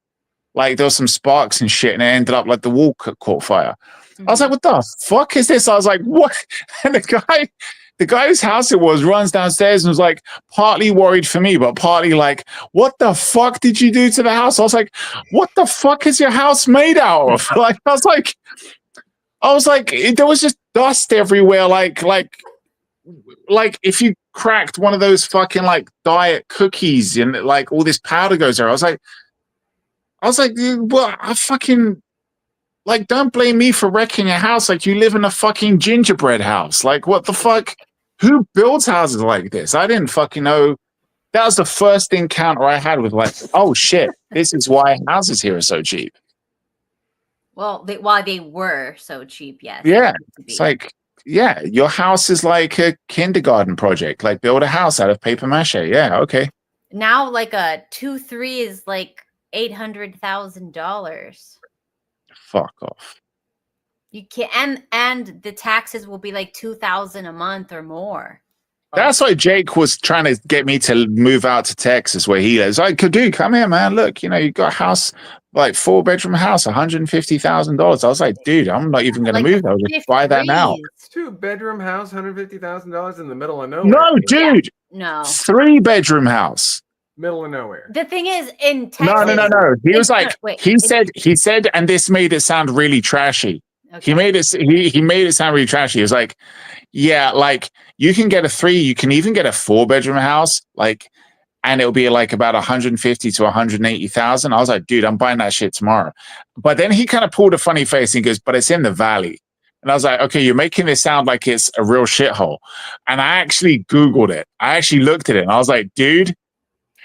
Like there was some sparks and shit, and it ended up like the wall caught fire. I was like, what the fuck is this? I was like, what? And the guy whose house it was runs downstairs and was like partly worried for me, but partly like, what the fuck did you do to the house? I was like, what the fuck is your house made out of? Like, I was like, there was just dust everywhere. Like if you cracked one of those fucking like diet cookies and like all this powder goes there. I was like, well, I fucking like, don't blame me for wrecking a house. Like, you live in a fucking gingerbread house. Like, what the fuck? Who builds houses like this? I didn't fucking know. That was the first encounter I had with like, oh shit, this is why houses here are so cheap. Well, why they were so cheap, yes. Yeah, it's like, yeah, your house is like a kindergarten project. Like, build a house out of paper mache. Yeah, okay. Now, like a 2-3 is like $800,000. Fuck off. You can't, and the taxes will be like $2,000 a month or more. That's why Jake was trying to get me to move out to Texas where he lives. Like, dude, come here, man. Look, you got a house, like 4-bedroom house, $150,000. I was like, dude, I'm not even going to move. I'll just buy that now. 2-bedroom house, $150,000 in the middle of nowhere. No, dude. Yeah, no. 3-bedroom house. Middle of nowhere. The thing is, in Texas. No. He was like, wait, he said, and this made it sound really trashy. Okay. He made it sound really trashy. He was like, yeah, like you can get you can even get a 4-bedroom house, like, and it'll be like about 150 to 180,000. I was like, dude, I'm buying that shit tomorrow. But then he kind of pulled a funny face and he goes, but it's in the valley. And I was like, okay, you're making this sound like it's a real shithole. And I actually Googled it. I actually looked at it and I was like, dude,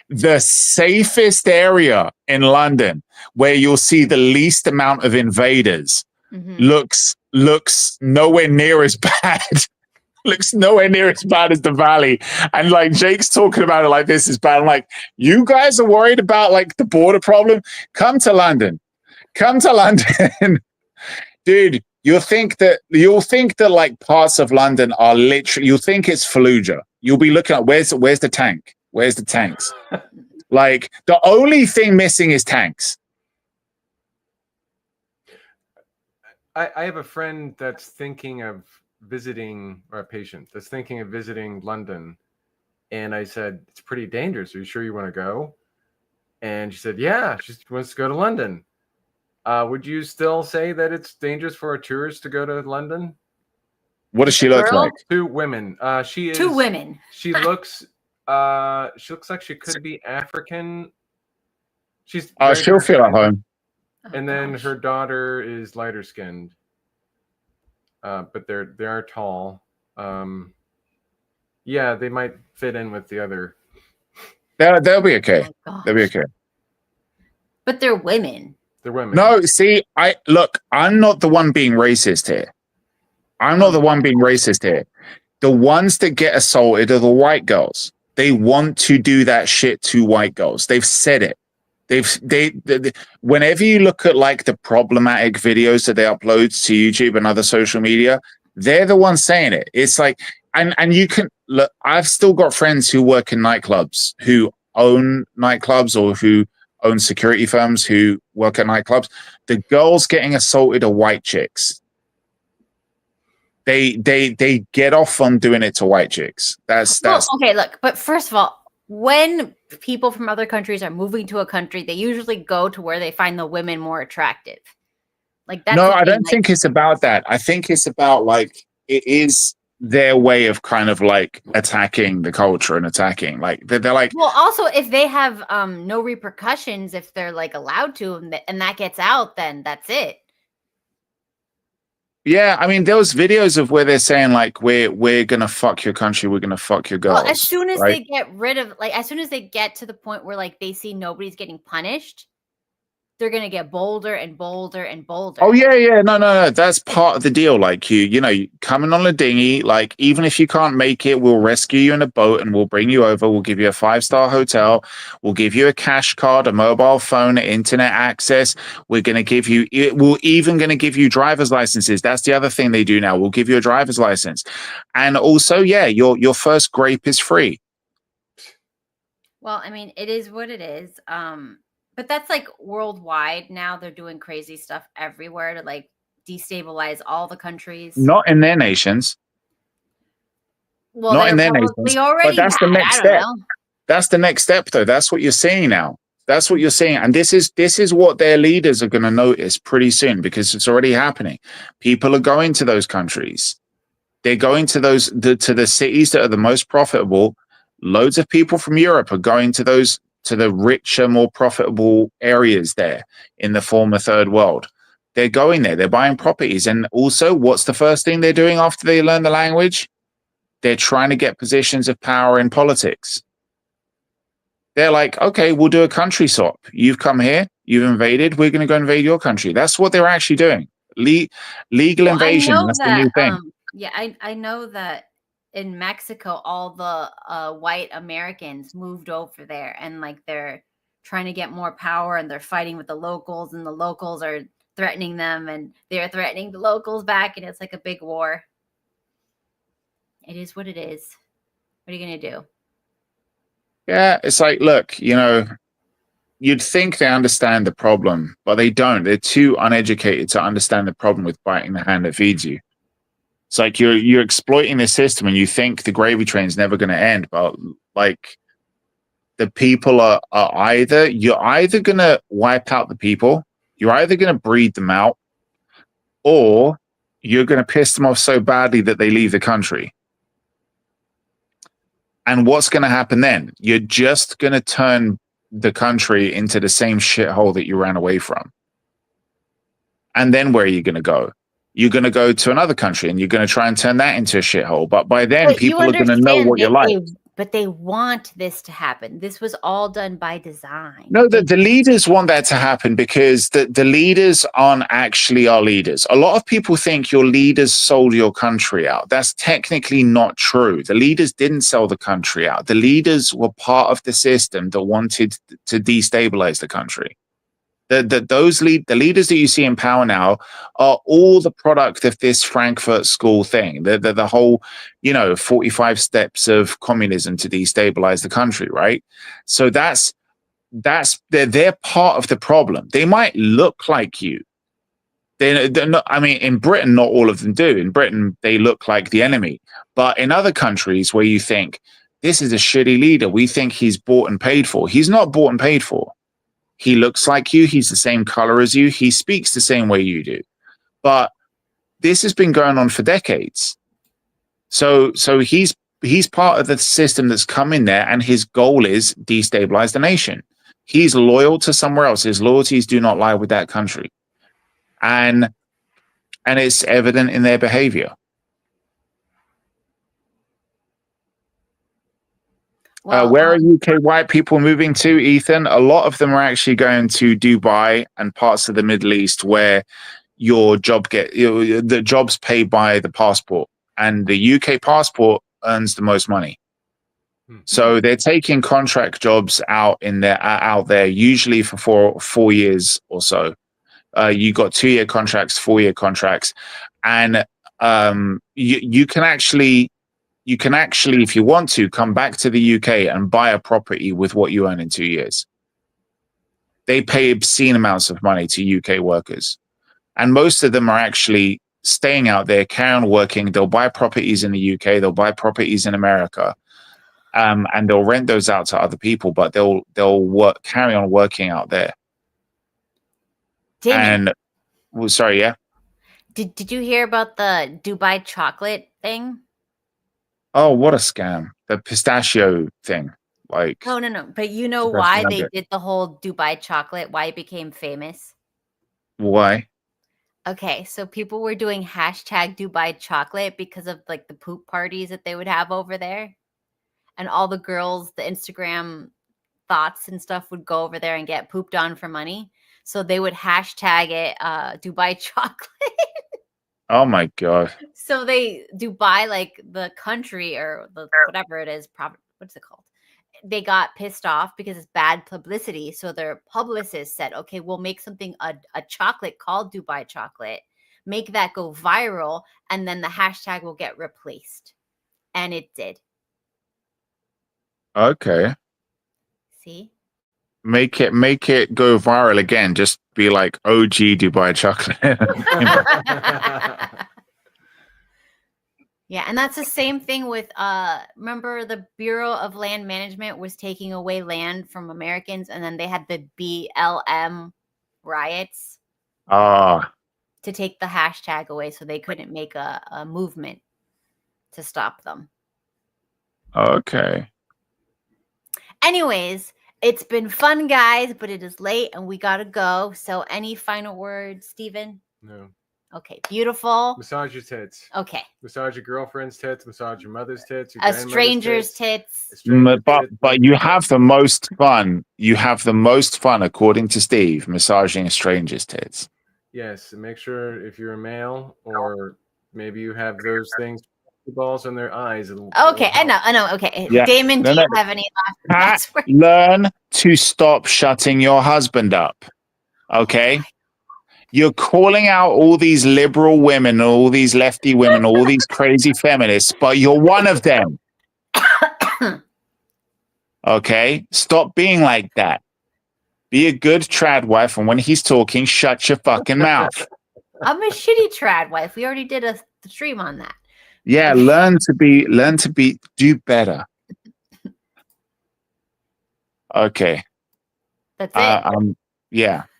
the safest area in London where you'll see the least amount of invaders looks nowhere near as bad. Looks nowhere near as bad as the valley. And like Jake's talking about it like this is bad. I'm like, you guys are worried about like the border problem? Come to London. Dude, you'll think that like parts of London are literally, you'll think it's Fallujah. You'll be looking at where's the tank? Where's the tanks? Like the only thing missing is tanks. I have a friend that's thinking of visiting, or a patient that's thinking of visiting London. And I said, it's pretty dangerous. Are you sure you want to go? And she said, yeah, she wants to go to London. Would you still say that it's dangerous for a tourist to go to London? What does she look like? 2 women. She is 2 women. She looks like she could be African. She's she'll feel at home. And then her daughter is lighter skinned. But they are tall. Yeah, they might fit in with the other. They'll be okay. They'll be okay. But they're women. They're women. No, see, I'm not the one being racist here. The ones that get assaulted are the white girls. They want to do that shit to white girls. They've said it. Whenever you look at like the problematic videos that they upload to YouTube and other social media, they're the ones saying it. It's like, and you can look, I've still got friends who work in nightclubs, who own nightclubs or who own security firms, who work at nightclubs. The girls getting assaulted are white chicks. They get off on doing it to white chicks. That's okay. Look, but first of all, when people from other countries are moving to a country, they usually go to where they find the women more attractive. Like that's I don't think it's about that. I think it's about like it is their way of kind of like attacking the culture and attacking like they're like. Well, also if they have no repercussions, if they're like allowed to, and that gets out, then that's it. Yeah, I mean, there was videos of where they're saying like we're gonna fuck your country, we're gonna fuck your girls. Well, as soon as right? they get rid of, like, as soon as they get to the point where like they see nobody's getting punished, they're going to get bolder and bolder and bolder. Oh yeah. No. That's part of the deal. Like you know, coming on a dinghy. Like even if you can't make it, we'll rescue you in a boat and we'll bring you over. We'll give you a 5-star hotel. We'll give you a cash card, a mobile phone, internet access. We're going to give you. We're even going to give you driver's licenses. That's the other thing they do now. We'll give you a driver's license, and also, yeah, your first grape is free. Well, I mean, it is what it is. But that's like worldwide now. They're doing crazy stuff everywhere to like destabilize all the countries. Not in their nations. Well, Not they in their probably nations. already But that's the had. next I step. don't know. That's the next step, though. That's what you're seeing now. That's what you're seeing, and this is what their leaders are going to notice pretty soon because it's already happening. People are going to those countries. They're going to to the cities that are the most profitable. Loads of people from Europe are going to the richer, more profitable areas there in the former third world. They're going there. They're buying properties, and also, what's the first thing they're doing after they learn the language? They're trying to get positions of power in politics. They're like, okay, we'll do a country swap. You've come here, you've invaded, we're going to go invade your country. That's what they're actually doing. Legal invasion. That's the new thing. Yeah, I know that in Mexico, all the white Americans moved over there, and like they're trying to get more power, and they're fighting with the locals, and the locals are threatening them, and they're threatening the locals back, and it's like a big war. It is what it is. What are you going to do? Yeah, it's like, look, you know, you'd think they understand the problem, but they don't. They're too uneducated to understand the problem with biting the hand that feeds you. It's like you're exploiting the system and you think the gravy train's never going to end, but like the people are you're either going to wipe out the people, you're either going to breed them out, or you're going to piss them off so badly that they leave the country. And what's going to happen then? You're just going to turn the country into the same shithole that you ran away from. And then where are you going to go? You're going to go to another country and you're going to try and turn that into a shithole. But by then, people are going to know what you're like. But they want this to happen. This was all done by design. No, the leaders want that to happen because the leaders aren't actually our leaders. A lot of people think your leaders sold your country out. That's technically not true. The leaders didn't sell the country out. The leaders were part of the system that wanted to destabilize the country. The leaders that you see in power now are all the product of this Frankfurt School thing. The whole, 45 steps of communism to destabilize the country, right? So they're part of the problem. They might look like you. They're not, I mean, in Britain, not all of them do. In Britain, they look like the enemy. But in other countries where you think this is a shitty leader, we think he's bought and paid for. He's not bought and paid for. He looks like you. He's the same color as you. He speaks the same way you do. But this has been going on for decades. So he's part of the system that's come in there, and his goal is destabilize the nation. He's loyal to somewhere else. His loyalties do not lie with that country. And it's evident in their behavior. Well, where are UK white people moving to, Ethan? A lot of them are actually going to Dubai and parts of the Middle East where your job the job's paid by the passport, and the UK passport earns the most money. So they're taking contract jobs out there, usually for 4 years or so. You got 2-year contracts, 4-year contracts, and you can actually, if you want to, come back to the UK and buy a property with what you earn in 2 years. They pay obscene amounts of money to UK workers. And most of them are actually staying out there, carry on working. They'll buy properties in the UK, they'll buy properties in America, and they'll rent those out to other people, but they'll carry on working out there. Sorry, yeah? Did you hear about the Dubai chocolate thing? Oh, what a scam. The pistachio thing. No. But you know why they did the whole Dubai chocolate, why it became famous? Why? Okay, so people were doing hashtag Dubai chocolate because of like the poop parties that they would have over there. And all the girls, the Instagram thoughts and stuff would go over there and get pooped on for money. So they would hashtag it Dubai chocolate. Oh my god. So they Dubai, like the country or the whatever it is, what's it called? They got pissed off because it's bad publicity. So their publicist said, okay, we'll make something, a chocolate called Dubai chocolate, make that go viral, and then the hashtag will get replaced. And it did. Okay. See? Make it go viral again. Just be like OG Dubai chocolate. Yeah, and that's the same thing with remember the Bureau of Land Management was taking away land from Americans, and then they had the BLM riots Ah, to take the hashtag away, so they couldn't make a movement to stop them. okay. Anyways, it's been fun, guys, but it is late and we gotta go. So any final words, Steven? No. Okay, beautiful. Massage your tits. Okay. Massage your girlfriend's tits. Massage your mother's tits. Your A grandmother's stranger's tits. tits. A stranger's tits. But you have the most fun. You have the most fun, according to Steve, massaging a stranger's tits. Yes, and make sure if you're a male or maybe you have those things, balls in their eyes. Okay, I know. Okay, Yeah. Damon, No, do no. you have any last words? Learn to stop shutting your husband up. Okay? You're calling out all these liberal women, all these lefty women, all these crazy feminists, but you're one of them. Okay? Stop being like that. Be a good trad wife, and when he's talking, shut your fucking mouth. I'm a shitty trad wife. We already did a stream on that. Yeah, do better. Okay. That's it.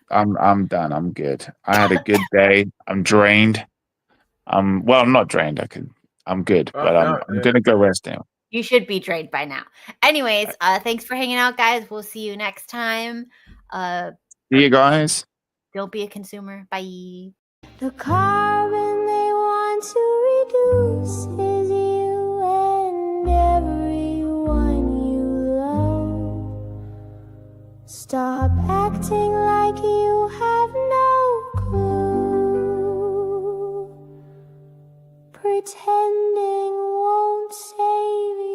I'm done. I'm good. I had a good day. I'm drained. I'm not drained. I'm good, but I'm gonna go rest now. You should be drained by now. Anyways, thanks for hanging out, guys. We'll see you next time. See you guys. Don't be a consumer. Bye. The carbon they want to reduce is you and everyone you love. Stop acting like you have no clue. Pretending won't save you.